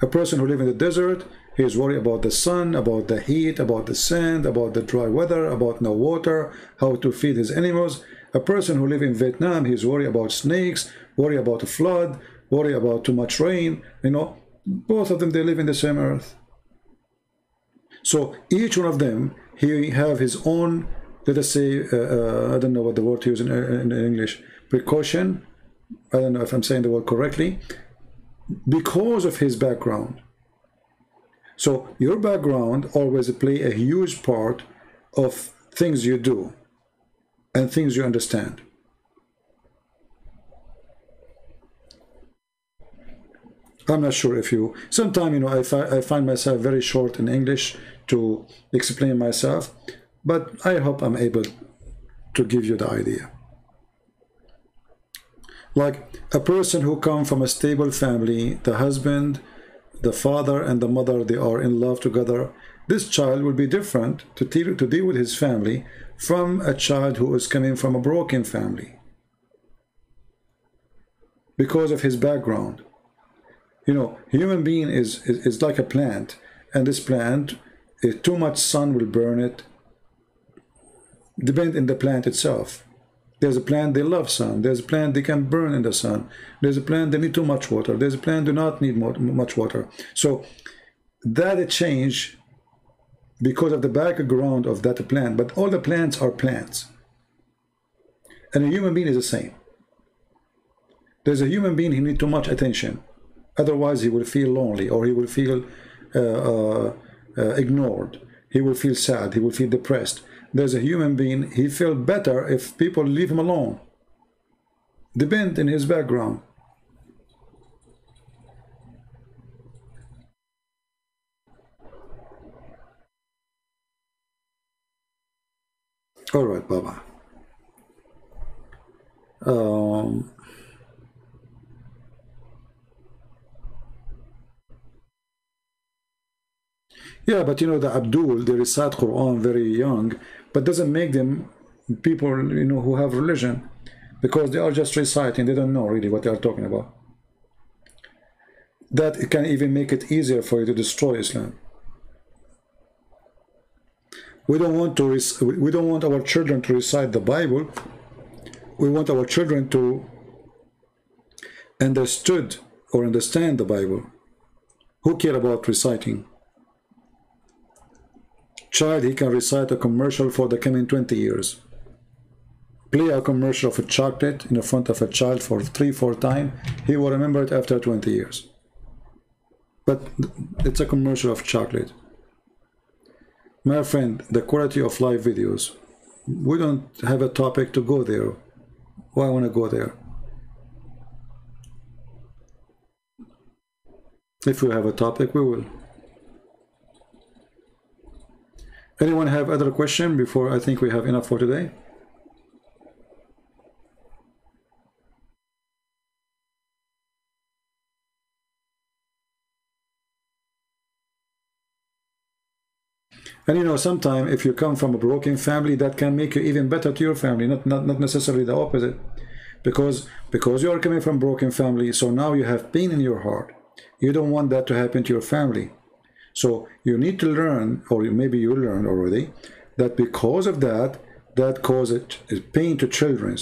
A person who lives in the desert, he is worried about the sun, about the heat, about the sand, about the dry weather, about no water, how to feed his animals. A person who lives in Vietnam, he is worried about snakes, worried about a flood, worried about too much rain. You know, both of them, they live in the same earth. So each one of them, he have his own, let us say, I don't know what the word to use in English, precaution. I don't know if I'm saying the word correctly, because of his background. So your background always play a huge part of things you do and things you understand. I'm not sure if you, sometimes, you know, I find myself very short in English to explain myself, but I hope I'm able to give you the idea. Like a person who comes from a stable family, the husband, the father and the mother, they are in love together. This child will be different to deal with his family from a child who is coming from a broken family because of his background. You know, human being is like a plant, and this plant, if too much sun will burn it, depend on the plant itself. There's a plant they love sun. There's a plant they can burn in the sun. There's a plant they need too much water. There's a plant do not need much water. So that change because of the background of that plant. But all the plants are plants. And a human being is the same. There's a human being who needs too much attention. Otherwise, he will feel lonely, or he will feel ignored. He will feel sad. He will feel depressed. There's a human being, he feels better if people leave him alone. Depend in his background. All right, Baba. Yeah, but you know, the Abdul, they recite Quran very young, but doesn't make them people, you know, who have religion, because they are just reciting. They don't know really what they are talking about. That it can even make it easier for you to destroy Islam. We don't want our children to recite the Bible. We want our children to understand the Bible. Who care about reciting? Child, he can recite a commercial for the coming 20 years. Play a commercial of a chocolate in front of a child for 3-4 times. He will remember it after 20 years. But it's a commercial of chocolate. My friend, the quality of live videos. We don't have a topic to go there. Why I want to go there? If we have a topic, we will. Anyone have other question before I think we have enough for today? And you know, sometimes if you come from a broken family, that can make you even better to your family, not necessarily the opposite. Because you are coming from broken family, so now you have pain in your heart. You don't want that to happen to your family. So you need to learn, or maybe you learned already, that because of that causes pain to children.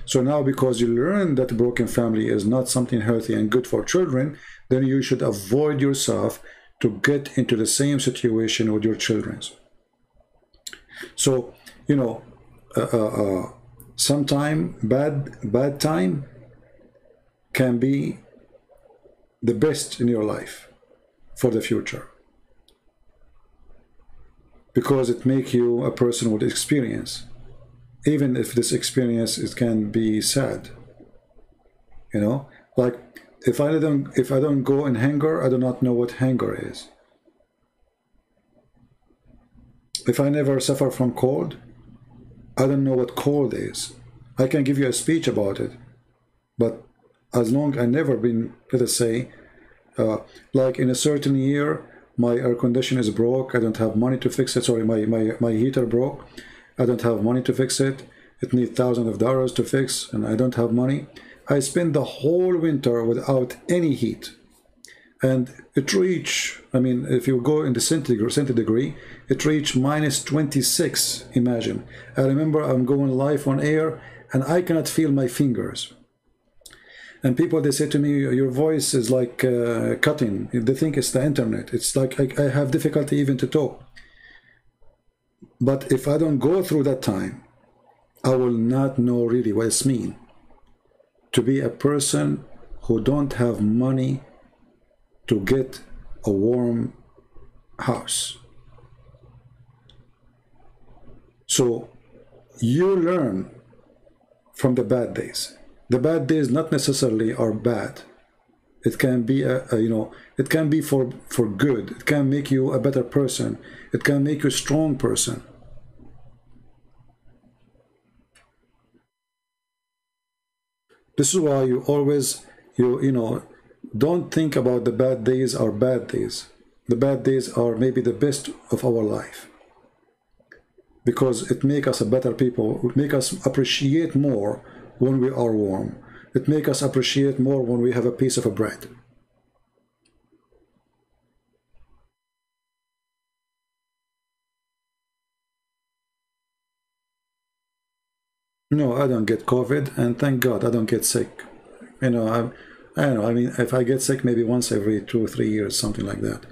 So now because you learn that broken family is not something healthy and good for children, then you should avoid yourself to get into the same situation with your children. So, you know, sometime bad time can be the best in your life for the future, because it makes you a person with experience, even if this experience it can be sad. You know, like if I don't go in hunger, I do not know what hunger is. If I never suffer from cold, I don't know what cold is. I can give you a speech about it, but as long I never been, let us say, like in a certain year, my air conditioner is broke, I don't have money to fix it. Sorry, my heater broke, I don't have money to fix it. It needs thousands of dollars to fix, and I don't have money. I spent the whole winter without any heat. And it reached, I mean, if you go in the centigrade, it reached -26, imagine. I remember I'm going live on air, and I cannot feel my fingers. And people, they say to me, your voice is like cutting. They think it's the internet. It's like I have difficulty even to talk. But if I don't go through that time, I will not know really what it means to be a person who don't have money to get a warm house. So you learn from the bad days. The bad days not necessarily are bad. It can be you know, it can be for good. It can make you a better person. It can make you a strong person. This is why you always, you know, don't think about the bad days are bad days. The bad days are maybe the best of our life, because it makes us a better people. It makes us appreciate more when we are warm. It makes us appreciate more when we have a piece of a bread. No, I don't get COVID, and thank God I don't get sick. You know, I don't know. I mean, if I get sick, maybe once every 2 or 3 years, something like that.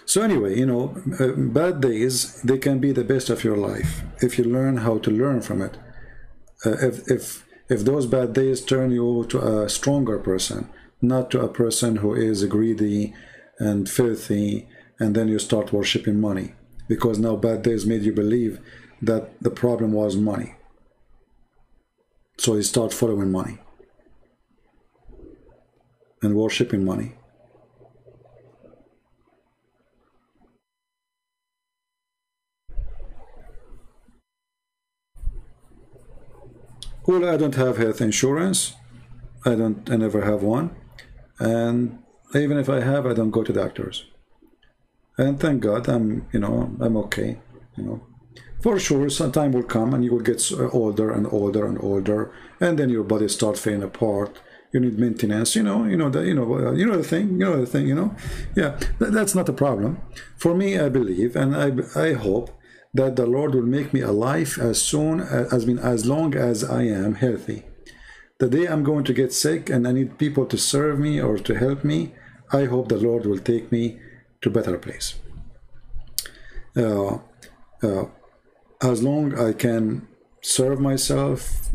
So anyway, you know, bad days, they can be the best of your life if you learn how to learn from it. If those bad days turn you to a stronger person, not to a person who is greedy and filthy, and then you start worshiping money, because now bad days made you believe that the problem was money. So you start following money and worshiping money. Well, I don't have health insurance. I never have one. And even if I have, I don't go to doctors. And thank God, I'm okay, you know. For sure, some time will come and you will get older and older and older, and then your body starts falling apart. You need maintenance, you know the thing. Yeah, that's not a problem. For me, I believe and I hope that the Lord will make me alive as long as I am healthy. The day I'm going to get sick and I need people to serve me or to help me, I hope the Lord will take me to a better place. As long I can serve myself,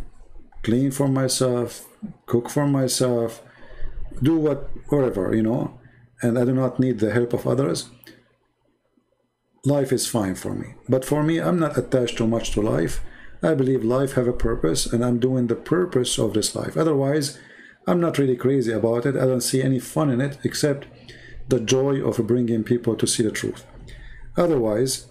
clean for myself, cook for myself, do whatever, you know, and I do not need the help of others, life is fine for me. But for me, I'm not attached too much to life. I believe life have a purpose, and I'm doing the purpose of this life. Otherwise, I'm not really crazy about it. I don't see any fun in it, except the joy of bringing people to see the truth. Otherwise,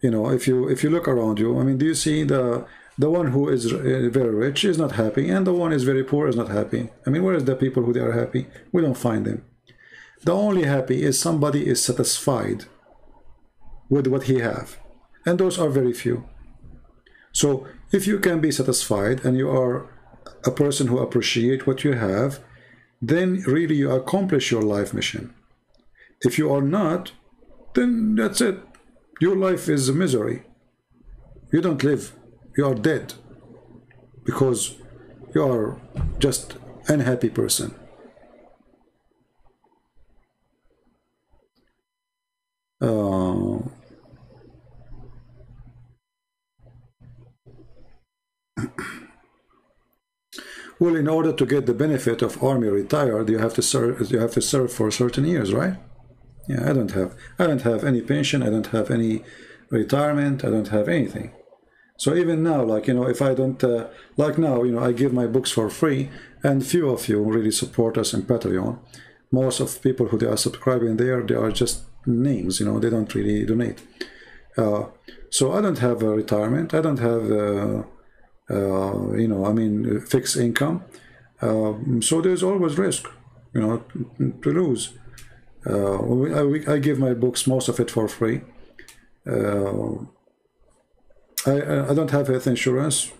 you know, if you look around you, I mean, do you see the one who is very rich is not happy, and the one is very poor is not happy? I mean, where is the people who they are happy? We don't find them. The only happy is somebody is satisfied with what he have, and those are very few. So if you can be satisfied and you are a person who appreciate what you have, then really you accomplish your life mission. If you are not, then that's it. Your life is a misery. You don't live. You are dead because you are just an unhappy person. Well, in order to get the benefit of army retired, you have to serve. You have to serve for certain years, right? Yeah, I don't have any pension. I don't have any retirement. I don't have anything. So even now, like, you know, if I don't, like now, you know, I give my books for free, and few of you really support us in Patreon. Most of people who they are subscribing there, they are just names, you know, they don't really donate. So I don't have a retirement. I don't have, you know, I mean, fixed income. So there's always risk, you know, to lose. I give my books, most of it for free. I don't have health insurance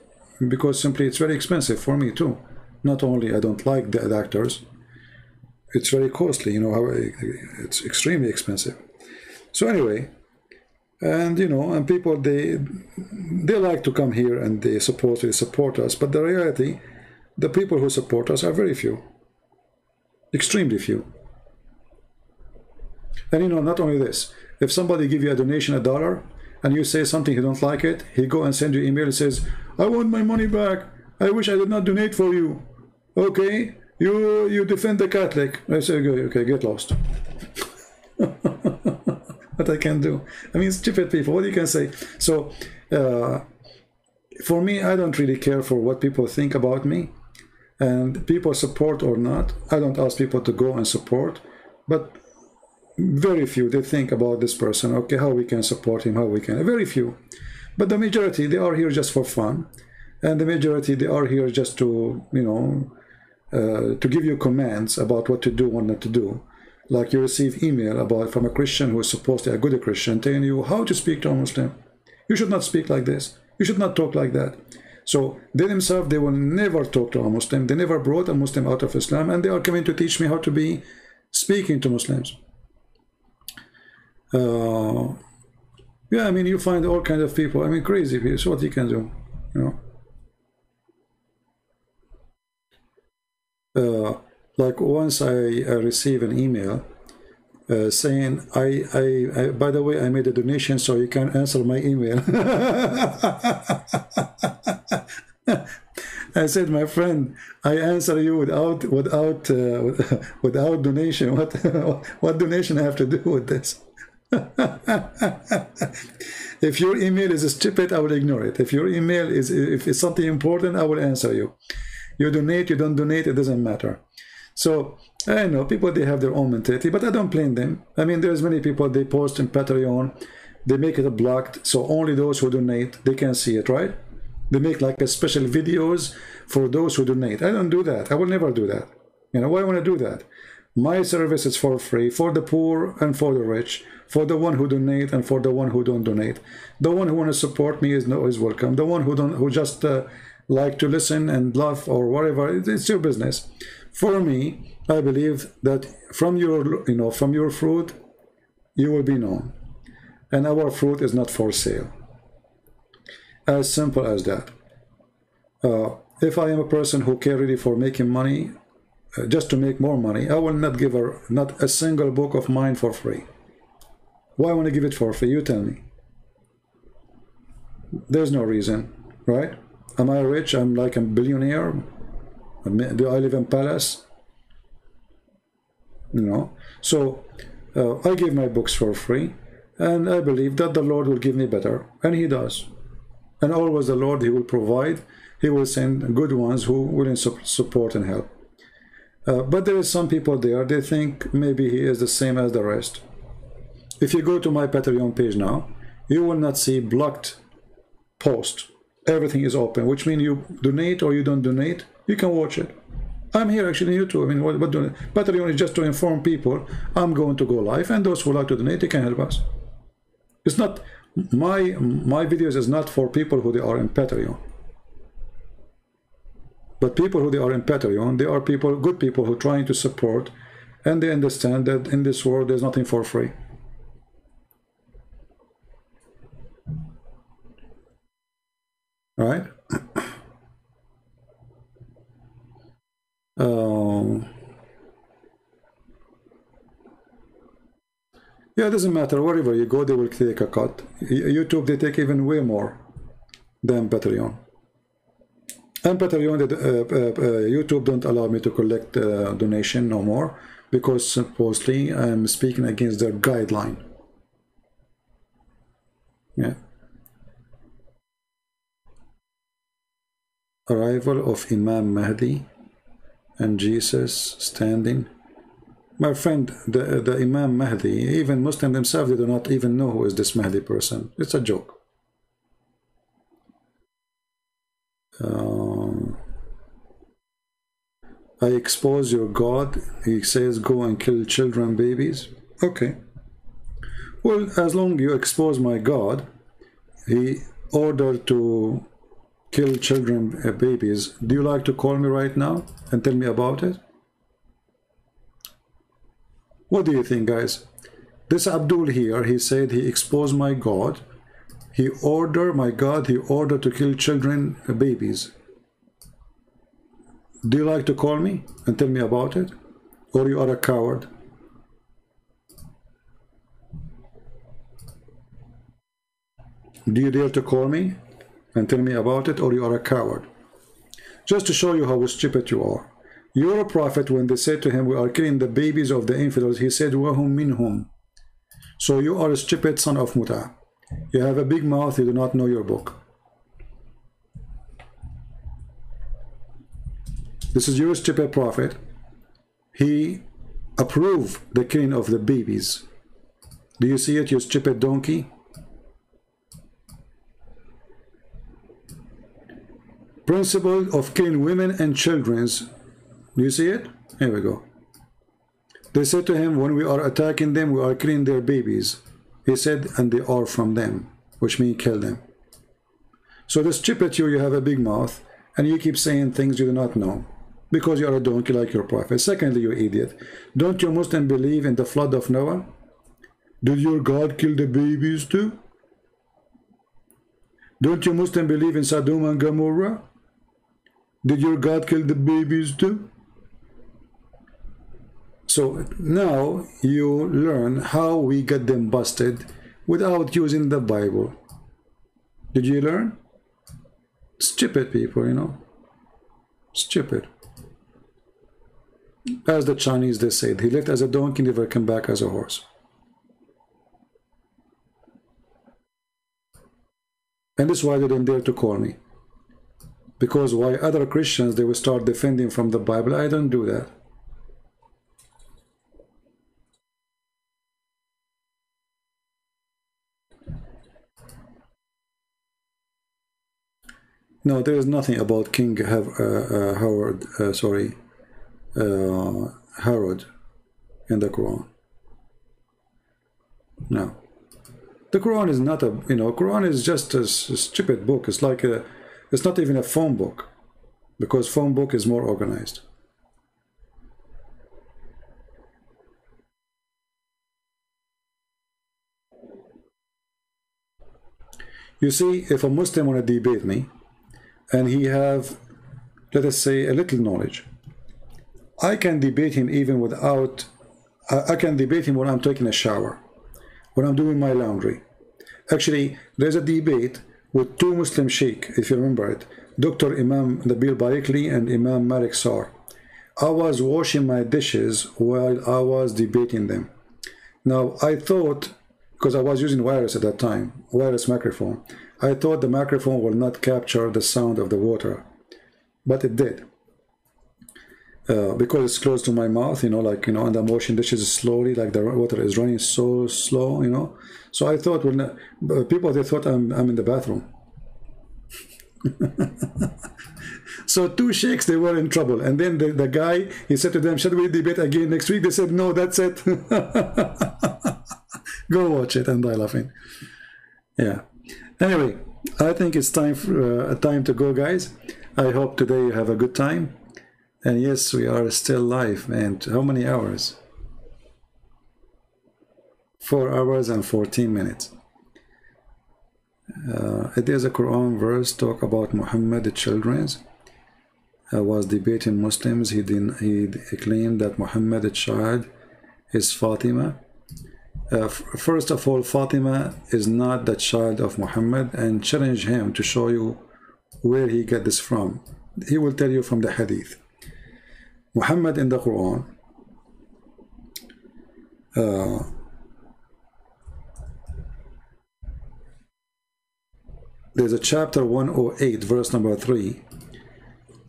because simply it's very expensive for me too. Not only I don't like the doctors, it's very costly, you know, it's extremely expensive. So anyway, and you know, and people, they like to come here and they supposedly support us, but the reality, the people who support us are very few, extremely few. And you know, not only this, if somebody give you a donation $1 and you say something, you don't like it, he go and send you email and says, I want my money back, I wish I did not donate for you. Okay, you defend the Catholic. I say, okay, get lost. What I can do? I mean, stupid people, what you can say? So for me, I don't really care for what people think about me, and people support or not. I don't ask people to go and support, but very few, they think about this person, okay, how we can support him, how we can, very few. But the majority, they are here just for fun, and the majority, they are here just to, you know, to give you commands about what to do, what not to do. Like you receive email from a Christian who is supposed to be a good Christian, telling you how to speak to a Muslim. You should not speak like this. You should not talk like that. So they themselves, they will never talk to a Muslim. They never brought a Muslim out of Islam, and they are coming to teach me how to be speaking to Muslims. Yeah, I mean, you find all kinds of people. I mean, crazy people. So what you can do, you know. Like once I received an email saying, I by the way, I made a donation so you can answer my email. I said, my friend, I answer you without donation. What donation I have to do with this? If your email is stupid, I will ignore it. If your email is, if it's something important, I will answer you. You donate, you don't donate, it doesn't matter. So I know people, they have their own mentality, but I don't blame them. I mean, there's many people, they post in Patreon, they make it blocked, so only those who donate, they can see it, right? They make like a special videos for those who donate. I don't do that. I will never do that. You know, why I want to do that? My service is for free, for the poor and for the rich, for the one who donate and for the one who don't donate. The one who want to support me is welcome. The one who just like to listen and laugh or whatever, it's your business. For me, I believe that from your, you know, from your fruit, you will be known. And our fruit is not for sale. As simple as that. If I am a person who care really for making money, just to make more money, I will not give her not a single book of mine for free. Why I want to give it for free? You tell me. There's no reason, right? Am I rich? I'm like a billionaire. Do I live in palace? You know. So I give my books for free, and I believe that the Lord will give me better, and He does. And always the Lord, He will provide. He will send good ones who will support and help. But there is some people there, they think maybe he is the same as the rest. If you go to my Patreon page now, you will not see blocked post. Everything is open, which means you donate or you don't donate, you can watch it. I'm here actually on YouTube. I mean, what doing? Patreon is just to inform people I'm going to go live, and those who like to donate, they can help us. It's not, my videos is not for people who they are in Patreon. But people who they are in Patreon, they are people, good people who are trying to support, and they understand that in this world there's nothing for free. Right? Yeah, it doesn't matter. Wherever you go, they will take a cut. YouTube, they take even way more than Patreon. And Patreon, YouTube don't allow me to collect donation no more, because supposedly I'm speaking against their guideline. Yeah. Arrival of Imam Mahdi and Jesus standing. My friend, the Imam Mahdi, even Muslims themselves, they do not even know who is this Mahdi person. It's a joke. I expose your God. He says go and kill children, babies. Okay. Well, as long as you expose my God, He ordered to kill children, babies. Do you like to call me right now and tell me about it? What do you think, guys? This Abdul here, he said he exposed my God. He ordered, my God, he ordered to kill children, babies. Do you like to call me and tell me about it? Or you are a coward? Do you dare to call me and tell me about it, or you are a coward? Just to show you how stupid you are. Your prophet, when they said to him, we are killing the babies of the infidels, he said, وَهُمْ مِنْهُمْ. So you are a stupid son of Muta. You have a big mouth, you do not know your book. This is your stupid prophet. He approved the killing of the babies. Do you see it, you stupid donkey? Principle of killing women and children. Do you see it? Here we go. They said to him, when we are attacking them, we are killing their babies. He said, and they are from them, which means kill them. So the stupid you have a big mouth and you keep saying things you do not know because you are a donkey like your prophet. Secondly, you idiot, don't you Muslims believe in the flood of Noah? Did your God kill the babies too? Don't you Muslims believe in Sodom and Gomorrah? Did your God kill the babies too? So now you learn how we get them busted without using the Bible. Did you learn? Stupid people, you know. Stupid. As the Chinese, they said, he left as a donkey, never came back as a horse. And this is why they didn't dare to call me. Because why other Christians, they will start defending from the Bible. I don't do that. No, there is nothing about King Herod in the Quran. No. The Quran is not a, Quran is just a stupid book. It's like it's not even a phone book, because phone book is more organized. You see, if a Muslim want to debate me, and he have, let us say, a little knowledge, I can debate him even without, I can debate him when I'm taking a shower, when I'm doing my laundry. Actually, there's a debate with two Muslim sheikh, if you remember it, Dr. Imam Nabil Baikli and Imam Malik Sar. I was washing my dishes while I was debating them. Now, I thought, because I was using wireless at that time, wireless microphone, I thought the microphone will not capture the sound of the water, but it did. Because it's close to my mouth, and I'm washing dishes slowly, like the water is running so slow, So I thought, people, they thought I'm in the bathroom. So two sheikhs, they were in trouble. And then the guy, he said to them, shall we debate again next week? They said, no, that's it. Go watch it and die laughing. Yeah. Anyway, I think it's time to go, guys. I hope today you have a good time. And yes, we are still live. And how many hours? 4 hours and 14 minutes. There's a Quran verse talk about Muhammad, the children's. Was debating Muslims. He claimed that Muhammad, the child, is Fatima. First of all, Fatima is not the child of Muhammad, and challenge him to show you where he got this from. He will tell you from the hadith. Muhammad in the Quran, there's a chapter 108, verse number 3,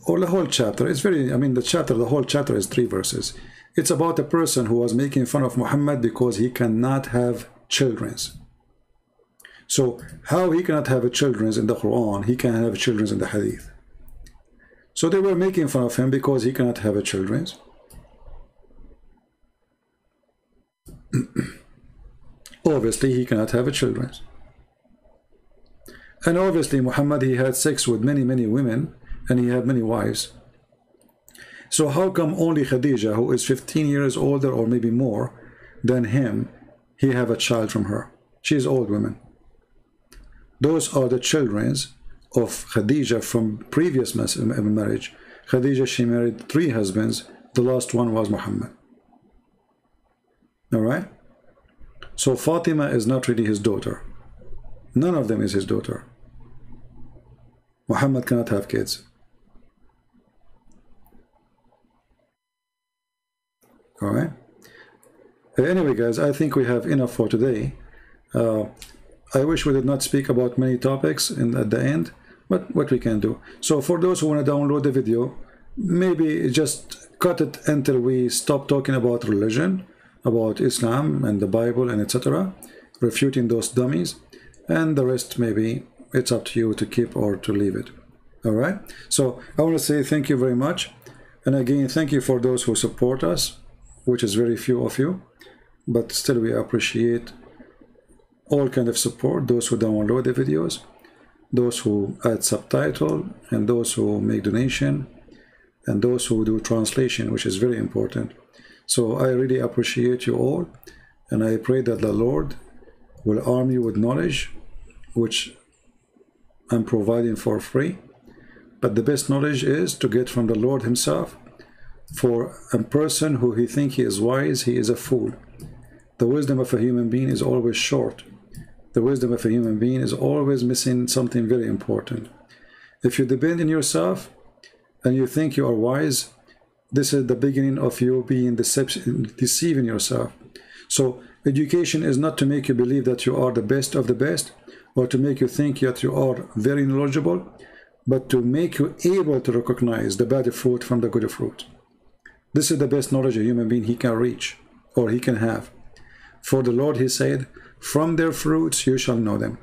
or the whole chapter. It's very, the whole chapter is 3 verses. It's about a person who was making fun of Muhammad because he cannot have children. So how he cannot have a children in the Quran, he can have children in the hadith. So they were making fun of him because he cannot have a children. Obviously, he cannot have a children. And obviously, Muhammad, he had sex with many, many women, and he had many wives. So how come only Khadija, who is 15 years older or maybe more than him, he have a child from her? She is old woman. Those are the children of Khadija from previous marriage. Khadija, she married 3 husbands. The last one was Muhammad. All right? So Fatima is not really his daughter. None of them is his daughter. Muhammad cannot have kids. All right? Anyway, guys, I think we have enough for today. I wish we did not speak about many topics at the end, but what we can do. So for those who want to download the video, maybe just cut it until we stop talking about religion, about Islam and the Bible and etc., refuting those dummies, and the rest maybe it's up to you to keep or to leave it. All right? So I want to say thank you very much, and again, thank you for those who support us, which is very few of you, but still we appreciate all kind of support, those who download the videos. those who add subtitle, and those who make donation, and those who do translation, which is very important. So I really appreciate you all, and I pray that the Lord will arm you with knowledge, which I'm providing for free. But the best knowledge is to get from the Lord himself. For a person who he thinks he is wise, he is a fool. The wisdom of a human being is always short. The wisdom of a human being is always missing something very important. If you depend on yourself and you think you are wise, this is the beginning of you being deceiving yourself. So education is not to make you believe that you are the best of the best, or to make you think that you are very knowledgeable, but to make you able to recognize the bad fruit from the good fruit. This is the best knowledge a human being he can reach, or he can have. For the Lord, he said, from their fruits you shall know them.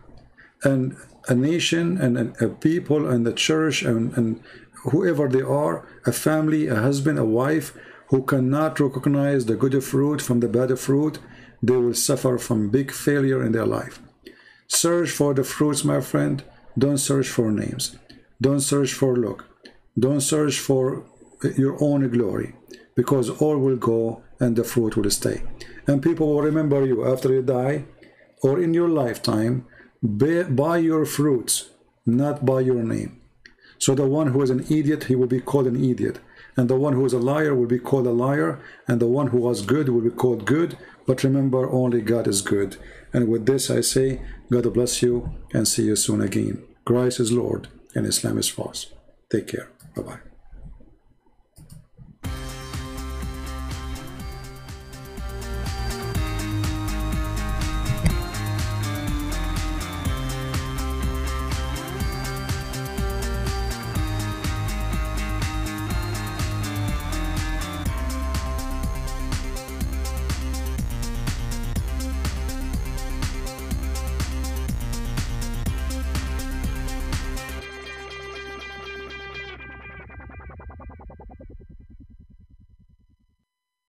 And a nation and a people and the church and whoever they are, a family, a husband, a wife, who cannot recognize the good fruit from the bad fruit, they will suffer from big failure in their life. Search for the fruits, my friend. Don't search for names. Don't search for look. Don't search for your own glory, because all will go and the fruit will stay. And people will remember you after you die, or in your lifetime, by your fruits, not by your name. So the one who is an idiot, he will be called an idiot. And the one who is a liar will be called a liar. And the one who was good will be called good. But remember, only God is good. And with this I say, God bless you, and see you soon again. Christ is Lord, and Islam is false. Take care. Bye-bye.